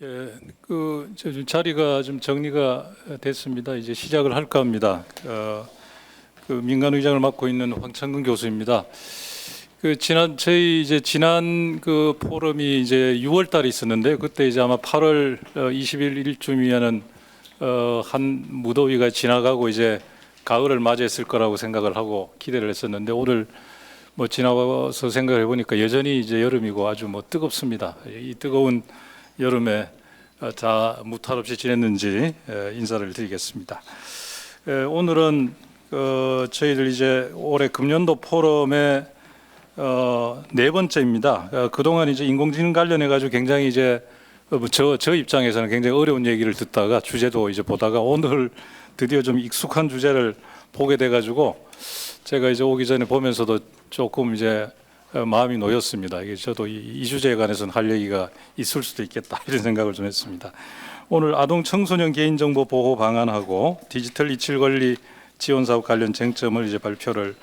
예, 자리가 좀 정리가 됐습니다. 이제 시작을 할까 합니다. 민간 의장을 맡고 있는 황창근 교수입니다. 지난 포럼이 이제 6월 달에 있었는데 그때 이제 아마 8월 21일쯤이면은 한 무더위가 지나가고 이제 가을을 맞이했을 거라고 생각을 하고 기대를 했었는데 오늘 지나와서 생각해 보니까 여전히 이제 여름이고 아주 뜨겁습니다. 이 뜨거운 여름에 다 무탈 없이 지냈는지 인사를 드리겠습니다. 오늘은 저희들 이제 올해 금년도 포럼의 네 번째입니다. 그동안 이제 인공지능 관련해 가지고 굉장히 이제 저 입장에서는 굉장히 어려운 얘기를 듣다가 주제도 이제 보다가 오늘 드디어 좀 익숙한 주제를 보게 돼 가지고 제가 이제 오기 전에 보면서도 조금 이제 마음이 놓였습니다. 이게 저도 이 주제에 관해서는 할 얘기가 있을 수도 있겠다 이런 생각을 좀 했습니다. 오늘 아동 청소년 개인정보 보호 방안하고 디지털 이출 권리 지원 사업 관련 쟁점을 이제 발표를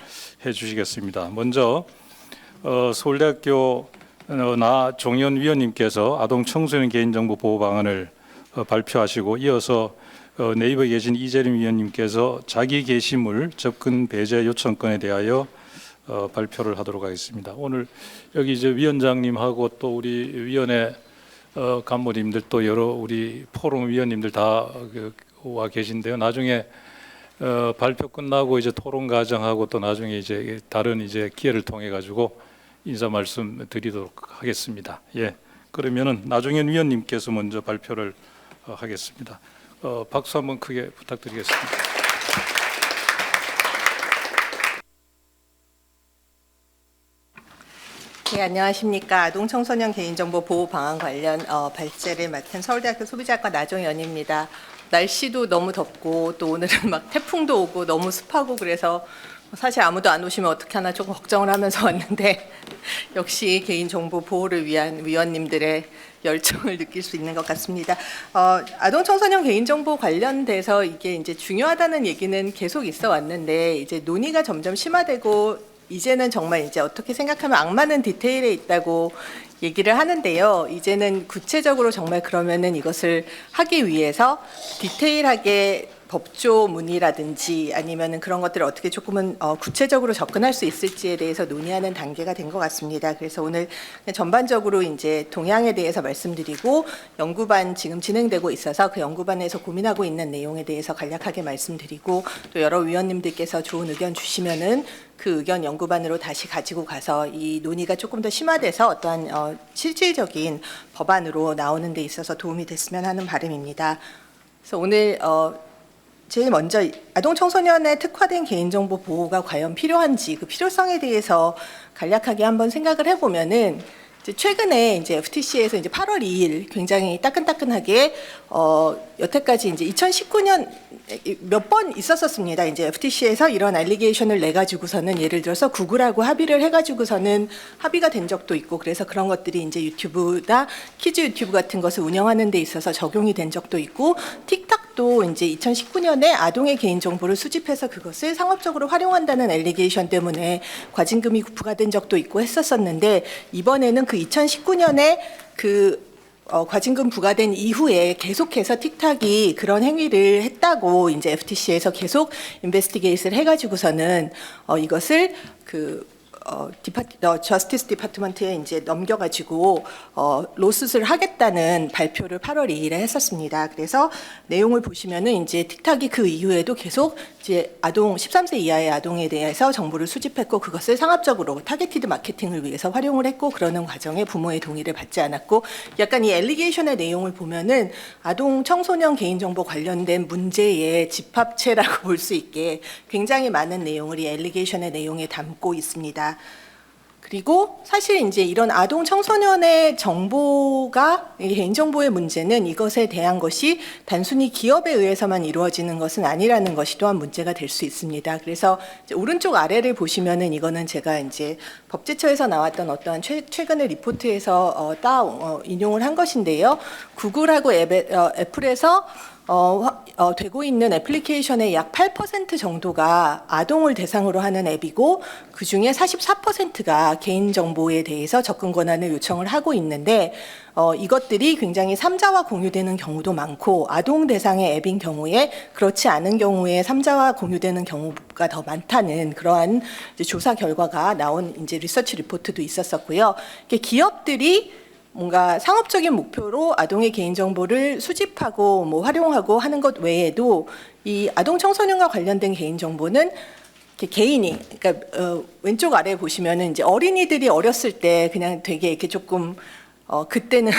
해주시겠습니다. 먼저 서울대학교 나종현 위원님께서 아동 청소년 개인정보 보호 방안을 발표하시고 이어서 네이버에 계신 이재림 위원님께서 자기 게시물 접근 배제 요청권에 대하여 발표를 하도록 하겠습니다. 오늘 여기 이제 위원장님하고 또 우리 위원회 간부님들 또 여러 우리 포럼 위원님들 다 와 계신데요. 나중에 발표 끝나고 이제 토론 과정하고 또 나중에 이제 다른 이제 기회를 통해 가지고 인사 말씀 드리도록 하겠습니다. 예, 그러면은 나종현 위원님께서 먼저 발표를 하겠습니다. 박수 한번 크게 부탁드리겠습니다. 네, 안녕하십니까. 아동 청소년 개인정보 보호 방안 관련 발제를 맡은 서울대학교 소비자학과 나종현입니다. 날씨도 너무 덥고 또 오늘은 태풍도 오고 너무 습하고 그래서 사실 아무도 안 오시면 어떻게 하나 조금 걱정을 하면서 왔는데 역시 개인정보 보호를 위한 위원님들의 열정을 느낄 수 있는 것 같습니다. 아동 청소년 개인정보 관련돼서 이게 이제 중요하다는 얘기는 계속 있어 왔는데 이제 논의가 점점 심화되고 이제는 정말 이제 어떻게 생각하면 악마는 디테일에 있다고 얘기를 하는데요. 이제는 구체적으로 정말 그러면은 이것을 하기 위해서 디테일하게 법조문이라든지 아니면은 그런 것들을 어떻게 조금은 구체적으로 접근할 수 있을지에 대해서 논의하는 단계가 된 것 같습니다. 그래서 오늘 전반적으로 이제 동향에 대해서 말씀드리고 연구반 지금 진행되고 있어서 그 연구반에서 고민하고 있는 내용에 대해서 간략하게 말씀드리고 또 여러 위원님들께서 좋은 의견 주시면은 그 의견 연구반으로 다시 가지고 가서 이 논의가 조금 더 심화돼서 어떠한 실질적인 법안으로 나오는 데 있어서 도움이 됐으면 하는 바람입니다. 그래서 오늘 제일 먼저 아동 청소년의 특화된 개인정보 보호가 과연 필요한지 그 필요성에 대해서 간략하게 한번 생각을 해보면은 최근에 이제 FTC에서 이제 8월 2일 굉장히 따끈따끈하게 여태까지 이제 2019년 몇 번 있었었습니다. 이제 FTC에서 이런 알리게이션을 내 가지고서는 예를 들어서 구글하고 합의를 해 가지고서는 합의가 된 적도 있고 그래서 그런 것들이 이제 유튜브나 키즈 유튜브 같은 것을 운영하는 데 있어서 적용이 된 적도 있고 틱톡도 이제 2019년에 아동의 개인 정보를 수집해서 그것을 상업적으로 활용한다는 알리게이션 때문에 과징금이 부과된 적도 있고 했었었는데 이번에는 그 2019년에 과징금 부과된 이후에 계속해서 틱톡이 그런 행위를 했다고 이제 FTC에서 계속 인베스티게이트를 해가지고서는 이것을 저스티스 디파트먼트에 이제 넘겨가지고 로스를 하겠다는 발표를 8월 2일에 했었습니다. 그래서 내용을 보시면은 이제 틱톡이 그 이후에도 계속 이제 13세 이하의 아동에 대해서 정보를 수집했고 그것을 상업적으로 타겟티드 마케팅을 위해서 활용을 했고 그러는 과정에 부모의 동의를 받지 않았고 약간 이 엘리게이션의 내용을 보면은 아동 청소년 개인정보 관련된 문제의 집합체라고 볼 수 있게 굉장히 많은 내용을 이 엘리게이션의 내용에 담고 있습니다. 그리고 사실 이제 이런 아동 청소년의 정보가 개인정보의 문제는 이것에 대한 것이 단순히 기업에 의해서만 이루어지는 것은 아니라는 것이 또한 문제가 될 수 있습니다. 그래서 이제 오른쪽 아래를 보시면은 이거는 제가 이제 법제처에서 나왔던 어떠한 최근의 리포트에서 인용을 한 것인데요. 구글하고 애플에서 되고 있는 애플리케이션의 약 8% 정도가 아동을 대상으로 하는 앱이고 그중에 44%가 개인정보에 대해서 접근 권한을 요청을 하고 있는데 이것들이 굉장히 삼자와 공유되는 경우도 많고 아동 대상의 앱인 경우에 그렇지 않은 경우에 삼자와 공유되는 경우가 더 많다는 그러한 이제 조사 결과가 나온 이제 리서치 리포트도 있었었고요. 기업들이 뭔가 상업적인 목표로 아동의 개인정보를 수집하고 뭐 활용하고 하는 것 외에도 이 아동 청소년과 관련된 개인정보는 이렇게 개인이 그러니까 왼쪽 아래 보시면은 이제 어린이들이 어렸을 때 그냥 되게 이렇게 조금 그때는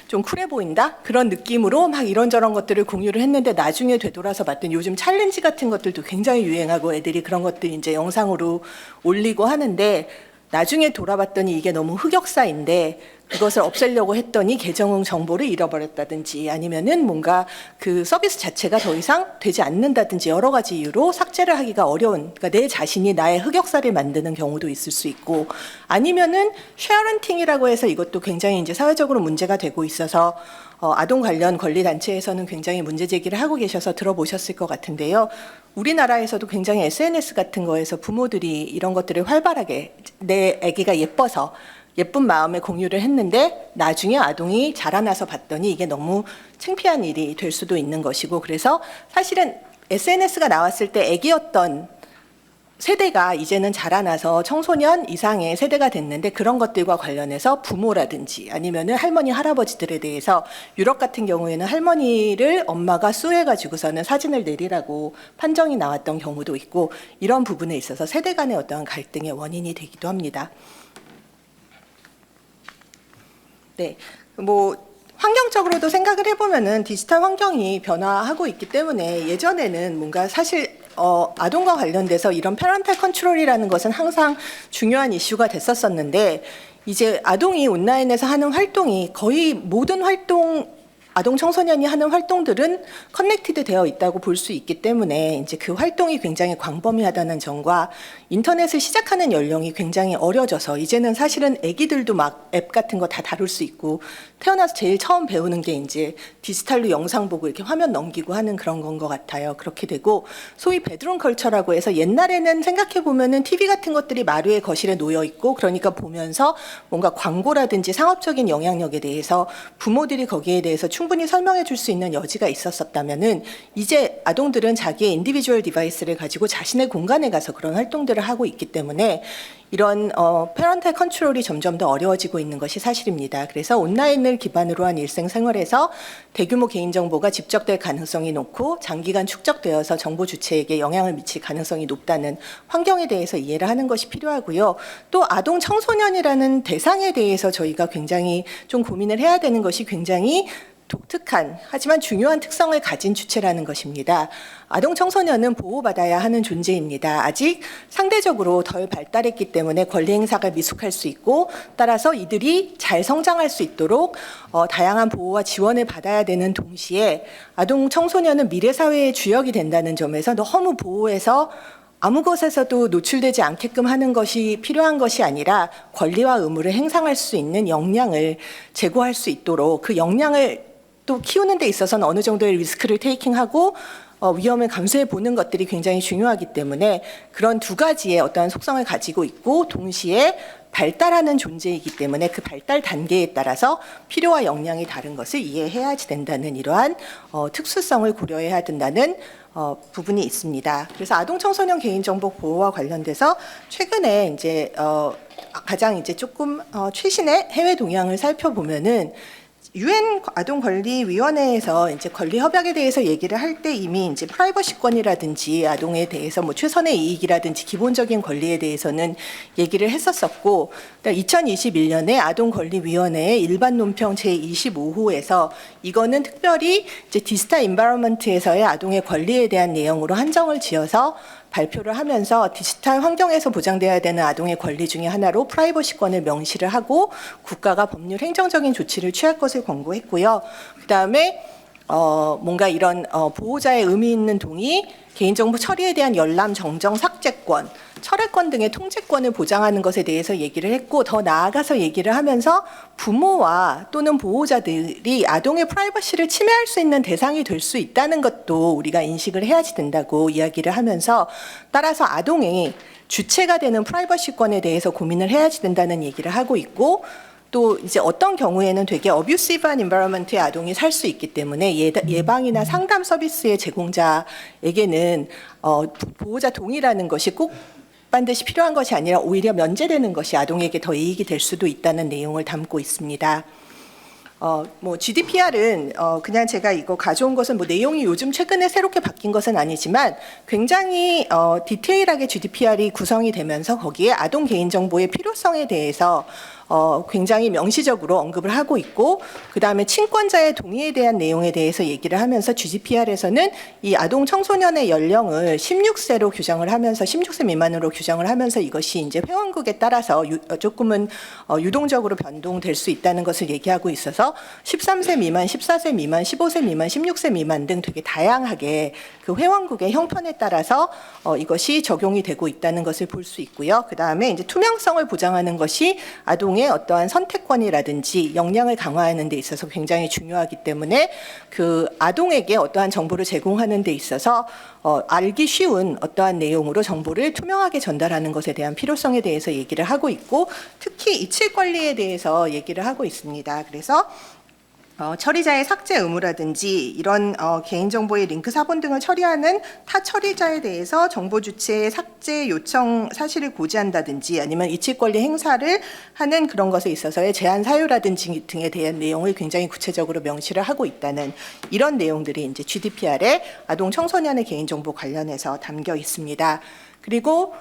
좀 쿨해 보인다 그런 느낌으로 막 이런저런 것들을 공유를 했는데 나중에 되돌아서 봤더니 요즘 챌린지 같은 것들도 굉장히 유행하고 애들이 그런 것들 이제 영상으로 올리고 하는데 나중에 돌아봤더니 이게 너무 흑역사인데 그것을 없애려고 했더니 계정 정보를 잃어버렸다든지 아니면은 뭔가 그 서비스 자체가 더 이상 되지 않는다든지 여러 가지 이유로 삭제를 하기가 어려운 그러니까 내 자신이 나의 흑역사를 만드는 경우도 있을 수 있고 아니면은 쉐어런팅이라고 해서 이것도 굉장히 이제 사회적으로 문제가 되고 있어서 아동 관련 권리 단체에서는 굉장히 문제 제기를 하고 계셔서 들어보셨을 것 같은데요. 우리나라에서도 굉장히 SNS 같은 거에서 부모들이 이런 것들을 활발하게 내 아기가 예뻐서 예쁜 마음에 공유를 했는데 나중에 아동이 자라나서 봤더니 이게 너무 창피한 일이 될 수도 있는 것이고 그래서 사실은 SNS가 나왔을 때 아기였던 세대가 이제는 자라나서 청소년 이상의 세대가 됐는데 그런 것들과 관련해서 부모라든지 아니면은 할머니 할아버지들에 대해서 유럽 같은 경우에는 할머니를 엄마가 수해가지고서는 사진을 내리라고 판정이 나왔던 경우도 있고 이런 부분에 있어서 세대 간의 어떠한 갈등의 원인이 되기도 합니다. 네, 뭐 환경적으로도 생각을 해보면은 디지털 환경이 변화하고 있기 때문에 예전에는 뭔가 사실 아동과 관련돼서 이런 패런탈 컨트롤이라는 것은 항상 중요한 이슈가 됐었었는데 이제 아동이 온라인에서 하는 활동이 거의 모든 아동 청소년이 하는 활동들은 커넥티드 되어 있다고 볼 수 있기 때문에 이제 그 활동이 굉장히 광범위하다는 점과 인터넷을 시작하는 연령이 굉장히 어려져서 이제는 사실은 아기들도 막 앱 같은 거 다 다룰 수 있고 태어나서 제일 처음 배우는 게 이제 디지털로 영상 보고 이렇게 화면 넘기고 하는 그런 건 것 같아요. 그렇게 되고 소위 베드룸 컬처라고 해서 옛날에는 생각해 보면은 TV 같은 것들이 마루에 거실에 놓여 있고 그러니까 보면서 뭔가 광고라든지 상업적인 영향력에 대해서 부모들이 거기에 대해서 충분히 설명해 줄 수 있는 여지가 있었다면은 이제 아동들은 자기의 인디비주얼 디바이스를 가지고 자신의 공간에 가서 그런 활동들을 하고 있기 때문에 이런 패런탈 컨트롤이 점점 더 어려워지고 있는 것이 사실입니다. 그래서 온라인을 기반으로 한 일상생활에서 대규모 개인정보가 집적될 가능성이 높고 장기간 축적되어서 정보 주체에게 영향을 미칠 가능성이 높다는 환경에 대해서 이해를 하는 것이 필요하고요. 또 아동 청소년이라는 대상에 대해서 저희가 굉장히 좀 고민을 해야 되는 것이 굉장히 독특한 하지만 중요한 특성을 가진 주체라는 것입니다. 아동 청소년은 보호받아야 하는 존재입니다. 아직 상대적으로 덜 발달했기 때문에 권리 행사가 미숙할 수 있고 따라서 이들이 잘 성장할 수 있도록 다양한 보호와 지원을 받아야 되는 동시에 아동 청소년은 미래 사회의 주역이 된다는 점에서 너무 보호해서 아무 것에서도 노출되지 않게끔 하는 것이 필요한 것이 아니라 권리와 의무를 행사할 수 있는 역량을 제고할 수 있도록 그 역량을 또 키우는 데 있어서는 어느 정도의 리스크를 테이킹하고 위험을 감수해 보는 것들이 굉장히 중요하기 때문에 그런 두 가지의 어떠한 속성을 가지고 있고 동시에 발달하는 존재이기 때문에 그 발달 단계에 따라서 필요와 역량이 다른 것을 이해해야 된다는 이러한 특수성을 고려해야 된다는 부분이 있습니다. 그래서 아동 청소년 개인정보 보호와 관련돼서 최근에 이제 가장 이제 조금 최신의 해외 동향을 살펴보면은 UN 아동권리위원회에서 이제 권리 협약에 대해서 얘기를 할 때 이미 이제 프라이버시권이라든지 아동에 대해서 뭐 최선의 이익이라든지 기본적인 권리에 대해서는 얘기를 했었었고 2021년에 아동권리위원회의 일반 논평 제25호에서 이거는 특별히 이제 디지털 인바이러먼트에서의 아동의 권리에 대한 내용으로 한정을 지어서 발표를 하면서 디지털 환경에서 보장돼야 되는 아동의 권리 중에 하나로 프라이버시권을 명시를 하고 국가가 법률 행정적인 조치를 취할 것을 권고했고요. 그다음에 뭔가 이런 보호자의 의미 있는 동의, 개인정보 처리에 대한 열람, 정정, 삭제권, 철회권 등의 통제권을 보장하는 것에 대해서 얘기를 했고, 더 나아가서 얘기를 하면서 부모와 또는 보호자들이 아동의 프라이버시를 침해할 수 있는 대상이 될 수 있다는 것도 우리가 인식을 해야지 된다고 이야기를 하면서, 따라서 아동이 주체가 되는 프라이버시권에 대해서 고민을 해야지 된다는 얘기를 하고 있고, 또 이제 어떤 경우에는 되게 어뷰시브한 인바이러먼트의 아동이 살 수 있기 때문에 예방이나 상담 서비스의 제공자에게는 보호자 동의라는 것이 꼭 반드시 필요한 것이 아니라 오히려 면제되는 것이 아동에게 더 이익이 될 수도 있다는 내용을 담고 있습니다. 뭐 GDPR은 그냥 제가 이거 가져온 것은 뭐 내용이 요즘 최근에 새롭게 바뀐 것은 아니지만 굉장히 디테일하게 GDPR이 구성이 되면서 거기에 아동 개인정보의 필요성에 대해서 굉장히 명시적으로 언급을 하고 있고, 그다음에 친권자의 동의에 대한 내용에 대해서 얘기를 하면서 GDPR에서는 이 아동 청소년의 연령을 16세로 규정을 하면서 16세 미만으로 규정을 하면서 이것이 이제 회원국에 따라서 조금은 유동적으로 변동될 수 있다는 것을 얘기하고 있어서 13세 미만, 14세 미만, 15세 미만, 16세 미만 등 되게 다양하게 그 회원국의 형편에 따라서 이것이 적용이 되고 있다는 것을 볼 수 있고요. 그다음에 이제 투명성을 보장하는 것이 아동의 어떠한 선택권이라든지 역량을 강화하는 데 있어서 굉장히 중요하기 때문에 그 아동에게 어떠한 정보를 제공하는 데 있어서 알기 쉬운 어떠한 내용으로 정보를 투명하게 전달하는 것에 대한 필요성에 대해서 얘기를 하고 있고, 특히 이칠 권리에 대해서 얘기를 하고 있습니다. 그래서 처리자의 삭제 의무라든지 이런 개인정보의 링크 사본 등을 처리하는 타 처리자에 대해서 정보 주체의 삭제 요청 사실을 고지한다든지 아니면 이칠 권리 행사를 하는 그런 것에 있어서의 제한 사유라든지 등에 대한 내용을 굉장히 구체적으로 명시를 하고 있다는 이런 내용들이 이제 GDPR의 아동 청소년의 개인정보 관련해서 담겨 있습니다. 그리고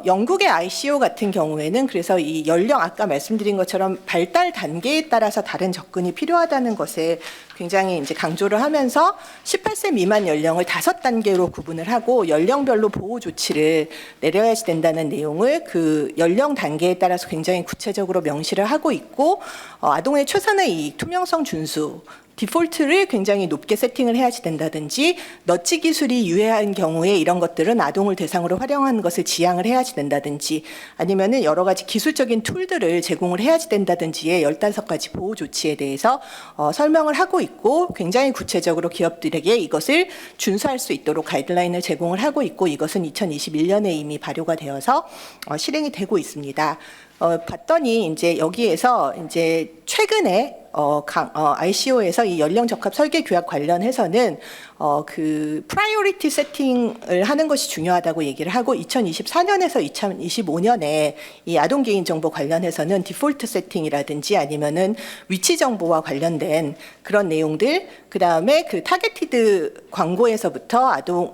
영국의 ICO 같은 경우에는 그래서 이 연령 아까 말씀드린 것처럼 발달 단계에 따라서 다른 접근이 필요하다는 것에 굉장히 이제 강조를 하면서 18세 미만 연령을 5단계로 구분을 하고 연령별로 보호 조치를 내려야 된다는 내용을 그 연령 단계에 따라서 굉장히 구체적으로 명시를 하고 있고, 아동의 최선의 이익, 투명성 준수 디폴트를 굉장히 높게 세팅을 해야지 된다든지, 너치 기술이 유해한 경우에 이런 것들은 아동을 대상으로 활용하는 것을 지양을 해야지 된다든지, 아니면은 여러 가지 기술적인 툴들을 제공을 해야지 된다든지의 15가지 보호 조치에 대해서 설명을 하고 있고, 굉장히 구체적으로 기업들에게 이것을 준수할 수 있도록 가이드라인을 제공을 하고 있고, 이것은 2021년에 이미 발효가 되어서 실행이 되고 있습니다. 봤더니 이제 여기에서 이제 최근에 ICO에서 이 연령 적합 설계 규약 관련해서는 그 프라이오리티 세팅을 하는 것이 중요하다고 얘기를 하고, 2024년에서 2025년에 이 아동 개인 정보 관련해서는 디폴트 세팅이라든지 아니면은 위치 정보와 관련된 그런 내용들, 그다음에 그 타겟티드 광고에서부터 아동을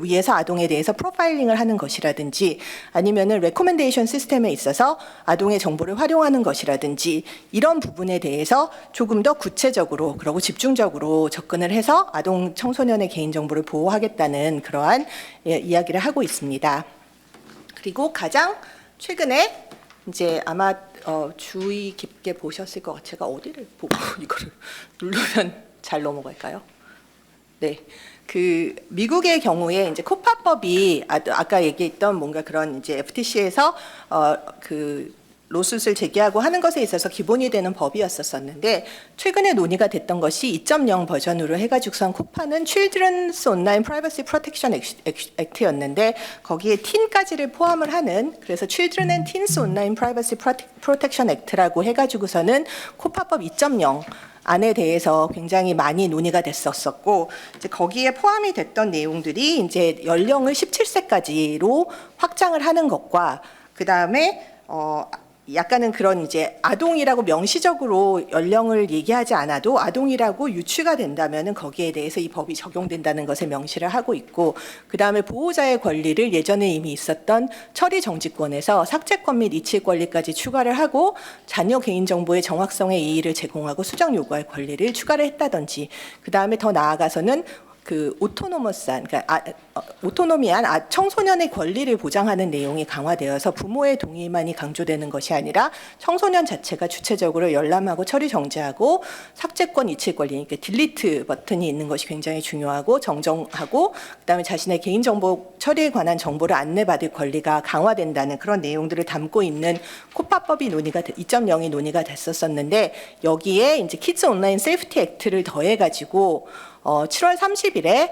위해서 아동에 대해서 프로파일링을 하는 것이라든지, 아니면은 레코멘데이션 시스템에 있어서 아동의 정보를 활용하는 것이라든지, 이런 부분에 대해서 조금 더 구체적으로 그리고 집중적으로 접근을 해서 아동 청소년의 개인정보를 보호하겠다는 그러한 이야기를 하고 있습니다. 그리고 가장 최근에 이제 아마 주의 깊게 보셨을 것 같아요. 제가 어디를 보고 이거를 누르면 잘 넘어갈까요? 네. 그 미국의 경우에 이제 코파법이 아까 얘기했던 뭔가 그런 이제 FTC에서 그 로스를 제기하고 하는 것에 있어서 기본이 되는 법이었었는데, 최근에 논의가 됐던 것이 2.0 버전으로 해가지고선 코파는 Children's Online Privacy Protection Act였는데 거기에 teen까지를 포함을 하는, 그래서 Children and Teens Online Privacy Protection Act라고 해가지고서는 코파법 2.0 안에 대해서 굉장히 많이 논의가 됐었고, 이제 거기에 포함이 됐던 내용들이 이제 연령을 17세까지로 확장을 하는 것과, 그 다음에 약간은 그런 이제 아동이라고 명시적으로 연령을 얘기하지 않아도 아동이라고 유추가 된다면은 거기에 대해서 이 법이 적용된다는 것을 명시를 하고 있고, 그 다음에 보호자의 권리를 예전에 이미 있었던 처리 정지권에서 삭제권 및 이칠 권리까지 추가를 하고, 자녀 개인정보의 정확성의 이의를 제공하고 수정 요구할 권리를 추가를 했다든지, 그 다음에 더 나아가서는 그 오토노머스한, 그러니까 오토노미한 청소년의 권리를 보장하는 내용이 강화되어서 부모의 동의만이 강조되는 것이 아니라 청소년 자체가 주체적으로 열람하고 처리 정지하고 삭제권 이체 권리, 그러니까 딜리트 버튼이 있는 것이 굉장히 중요하고 정정하고 그다음에 자신의 개인정보 처리에 관한 정보를 안내받을 권리가 강화된다는 그런 내용들을 담고 있는 코파법이 2.0이 논의가 됐었었는데 여기에 이제 키즈 온라인 세이프티 액트를 더해가지고 7월 30일에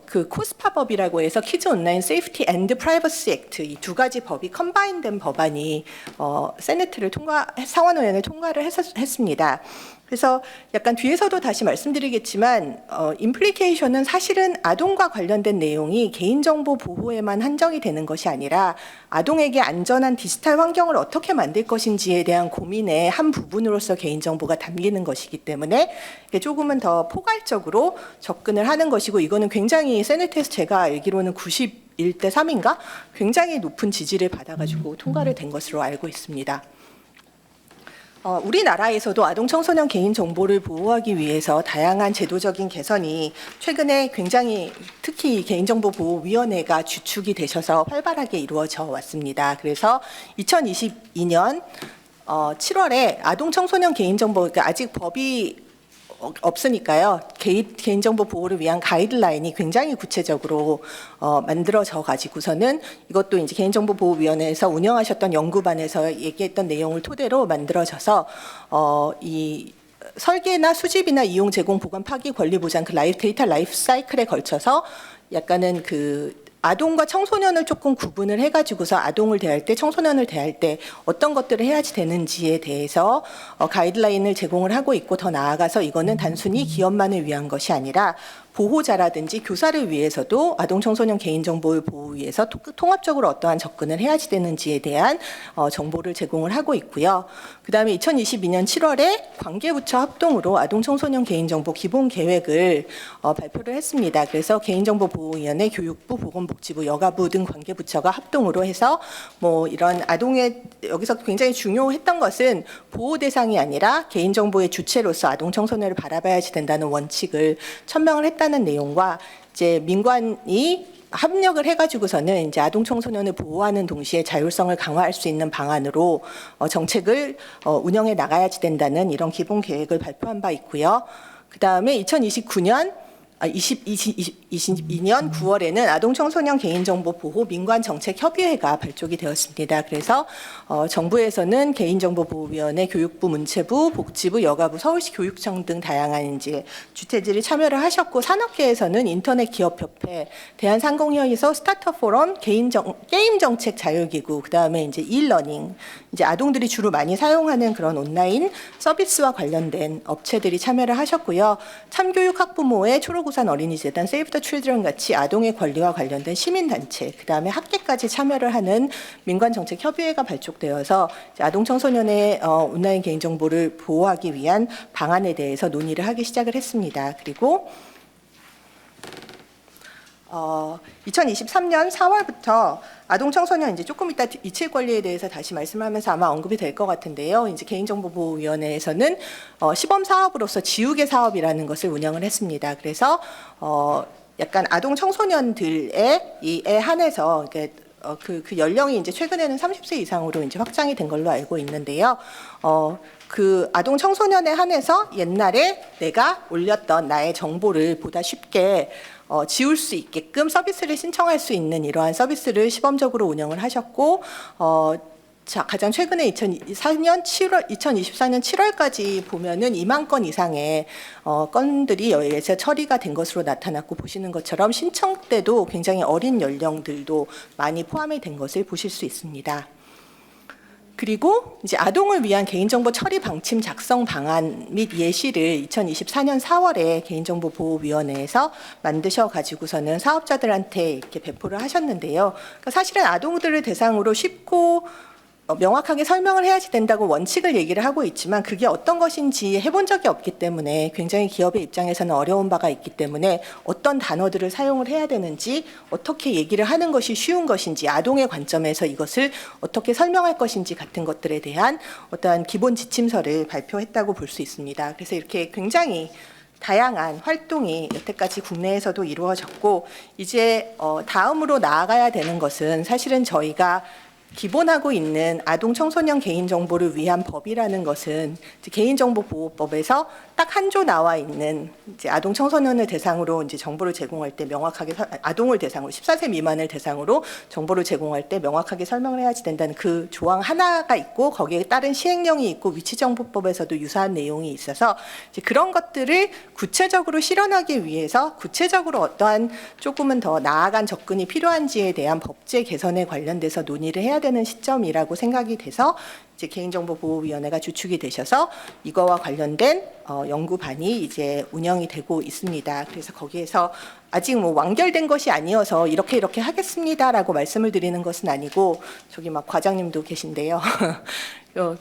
그 코스파법이라고 해서 키즈 온라인 세이프티 앤드 프라이버시 액트 이 두 가지 법이 컴바인된 법안이 세네트를 상원의원을 통과를 했습니다. 그래서 약간 뒤에서도 다시 말씀드리겠지만 임플리케이션은 사실은 아동과 관련된 내용이 개인정보 보호에만 한정이 되는 것이 아니라 아동에게 안전한 디지털 환경을 어떻게 만들 것인지에 대한 고민의 한 부분으로서 개인정보가 담기는 것이기 때문에 조금은 더 포괄적으로 접근을 하는 것이고 이거는 굉장히 세네트에서 제가 알기로는 91대 3인가 굉장히 높은 지지를 받아가지고 통과를 된 것으로 알고 있습니다. 우리나라에서도 아동 청소년 개인 정보를 보호하기 위해서 다양한 제도적인 개선이 최근에 굉장히 특히 개인정보보호위원회가 주축이 되셔서 활발하게 이루어져 왔습니다. 그래서 2022년 7월에 아동 청소년 개인정보 그러니까 아직 법이 없으니까요. 개인정보 보호를 위한 가이드라인이 굉장히 구체적으로 만들어져 가지고서는 이것도 이제 개인정보보호위원회에서 운영하셨던 연구반에서 얘기했던 내용을 토대로 만들어져서 이 설계나 수집이나 이용, 제공, 보관, 파기, 권리 보장 그 데이터 라이프 사이클에 걸쳐서 약간은 그 아동과 청소년을 조금 구분을 해가지고서 아동을 대할 때, 청소년을 대할 때 어떤 것들을 해야지 되는지에 대해서 가이드라인을 제공을 하고 있고 더 나아가서 이거는 단순히 기업만을 위한 것이 아니라 보호자라든지 교사를 위해서도 아동 청소년 개인정보를 보호 위해서 통합적으로 어떠한 접근을 해야지 되는지에 대한 정보를 제공을 하고 있고요. 그다음에 2022년 7월에 관계부처 합동으로 아동 청소년 개인정보 기본 계획을 발표를 했습니다. 그래서 개인정보보호위원회, 교육부, 보건복지부, 여가부 등 관계부처가 합동으로 해서 뭐 이런 아동의 여기서 굉장히 중요했던 것은 보호 대상이 아니라 개인정보의 주체로서 아동 청소년을 바라봐야지 된다는 원칙을 천명을 했다는 내용과 이제 민관이 합력을 해가지고서는 이제 아동 청소년을 보호하는 동시에 자율성을 강화할 수 있는 방안으로 정책을 운영해 나가야지 된다는 이런 기본 계획을 발표한 바 있고요. 그 다음에 2022년 9월에는 아동 청소년 개인정보 보호 민관정책협의회가 발족이 되었습니다. 그래서 정부에서는 개인정보보호위원회, 교육부, 문체부, 복지부, 여가부, 서울시 교육청 등 다양한 이제 주체들이 참여를 하셨고 산업계에서는 인터넷기업협회, 대한상공회의소, 스타트업 포럼, 게임정책 자율기구, 그 다음에 이제 일러닝, 이제 아동들이 주로 많이 사용하는 그런 온라인 서비스와 관련된 업체들이 참여를 하셨고요. 참교육 학부모회, 초록우산 어린이재단, 세이브 더 칠드런 같이 아동의 권리와 관련된 시민단체, 그 다음에 학계까지 참여를 하는 민관정책협의회가 발족되어서 아동 청소년의 온라인 개인정보를 보호하기 위한 방안에 대해서 논의를 하기 시작을 했습니다. 그리고 2023년 4월부터 아동 청소년 이제 조금 이따 이체 권리에 대해서 다시 말씀하면서 아마 언급이 될 것 같은데요. 이제 개인정보보호위원회에서는 시범 사업으로서 지우개 사업이라는 것을 운영을 했습니다. 그래서 약간 아동 청소년들의 이에 한해서 그 연령이 이제 최근에는 30세 이상으로 이제 확장이 된 걸로 알고 있는데요. 그 아동 청소년에 한해서 옛날에 내가 올렸던 나의 정보를 보다 쉽게 지울 수 있게끔 서비스를 신청할 수 있는 이러한 서비스를 시범적으로 운영을 하셨고 가장 최근에 2024년 7월까지 보면은 2만 건 이상의 건들이 여기에서 처리가 된 것으로 나타났고 보시는 것처럼 신청 때도 굉장히 어린 연령들도 많이 포함이 된 것을 보실 수 있습니다. 그리고 이제 아동을 위한 개인정보 처리 방침 작성 방안 및 예시를 2024년 4월에 개인정보보호위원회에서 만드셔 가지고서는 사업자들한테 이렇게 배포를 하셨는데요. 그러니까 사실은 아동들을 대상으로 쉽고 명확하게 설명을 해야지 된다고 원칙을 얘기를 하고 있지만 그게 어떤 것인지 해본 적이 없기 때문에 굉장히 기업의 입장에서는 어려운 바가 있기 때문에 어떤 단어들을 사용을 해야 되는지 어떻게 얘기를 하는 것이 쉬운 것인지 아동의 관점에서 이것을 어떻게 설명할 것인지 같은 것들에 대한 어떠한 기본 지침서를 발표했다고 볼 수 있습니다. 그래서 이렇게 굉장히 다양한 활동이 여태까지 국내에서도 이루어졌고 이제 다음으로 나아가야 되는 것은 사실은 저희가 기본하고 있는 아동 청소년 개인정보를 위한 법이라는 것은 이제 개인정보보호법에서 딱 한 조 나와 있는 이제 아동 청소년을 대상으로 이제 정보를 제공할 때 명확하게 아동을 대상으로 14세 미만을 대상으로 정보를 제공할 때 명확하게 설명을 해야지 된다는 그 조항 하나가 있고 거기에 따른 시행령이 있고 위치정보법에서도 유사한 내용이 있어서 이제 그런 것들을 구체적으로 실현하기 위해서 구체적으로 어떠한 조금은 더 나아간 접근이 필요한지에 대한 법제 개선에 관련돼서 논의를 해야 되는 시점이라고 생각이 돼서 이제 개인정보보호위원회가 주축이 되셔서 이거와 관련된 연구반이 이제 운영이 되고 있습니다. 그래서 거기에서 아직 뭐 완결된 것이 아니어서 이렇게 하겠습니다라고 말씀을 드리는 것은 아니고 저기 막 과장님도 계신데요.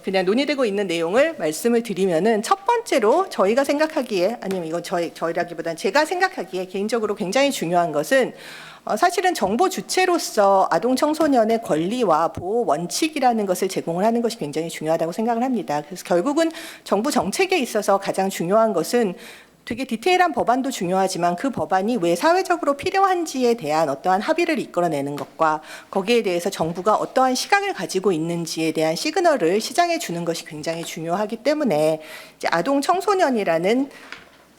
그냥 논의되고 있는 내용을 말씀을 드리면은 첫 번째로 저희가 생각하기에 아니면 이건 저희라기보다는 제가 생각하기에 개인적으로 굉장히 중요한 것은 사실은 정보 주체로서 아동 청소년의 권리와 보호 원칙이라는 것을 제공을 하는 것이 굉장히 중요하다고 생각을 합니다. 그래서 결국은 정부 정책에 있어서 가장 중요한 것은 되게 디테일한 법안도 중요하지만 그 법안이 왜 사회적으로 필요한지에 대한 어떠한 합의를 이끌어내는 것과 거기에 대해서 정부가 어떠한 시각을 가지고 있는지에 대한 시그널을 시장에 주는 것이 굉장히 중요하기 때문에 이제 아동 청소년이라는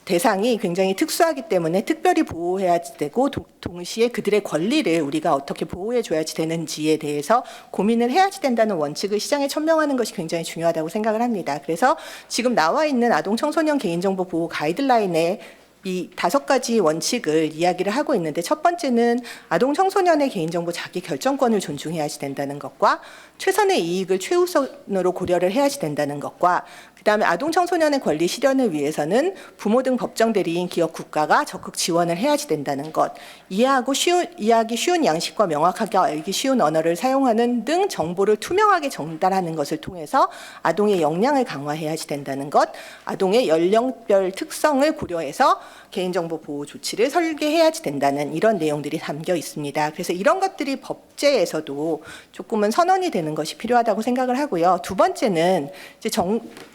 대상이 굉장히 특수하기 때문에 특별히 보호해야 되고 동시에 그들의 권리를 우리가 어떻게 보호해 줘야지 되는지에 대해서 고민을 해야지 된다는 원칙을 시장에 천명하는 것이 굉장히 중요하다고 생각을 합니다. 그래서 지금 나와 있는 아동 청소년 개인정보 보호 가이드라인에 이 5가지 원칙을 이야기를 하고 있는데 첫 번째는 아동 청소년의 개인정보 자기 결정권을 존중해야지 된다는 것과 최선의 이익을 최우선으로 고려를 해야지 된다는 것과 그다음에 아동 청소년의 권리 실현을 위해서는 부모 등 법정 대리인 기업 국가가 적극 지원을 해야지 된다는 것, 이해하기 쉬운 양식과 명확하게 알기 쉬운 언어를 사용하는 등 정보를 투명하게 전달하는 것을 통해서 아동의 역량을 강화해야지 된다는 것, 아동의 연령별 특성을 고려해서 개인정보 보호 조치를 설계해야지 된다는 이런 내용들이 담겨 있습니다. 그래서 이런 것들이 법제에서도 조금은 선언이 되는 것이 필요하다고 생각을 하고요. 두 번째는 이제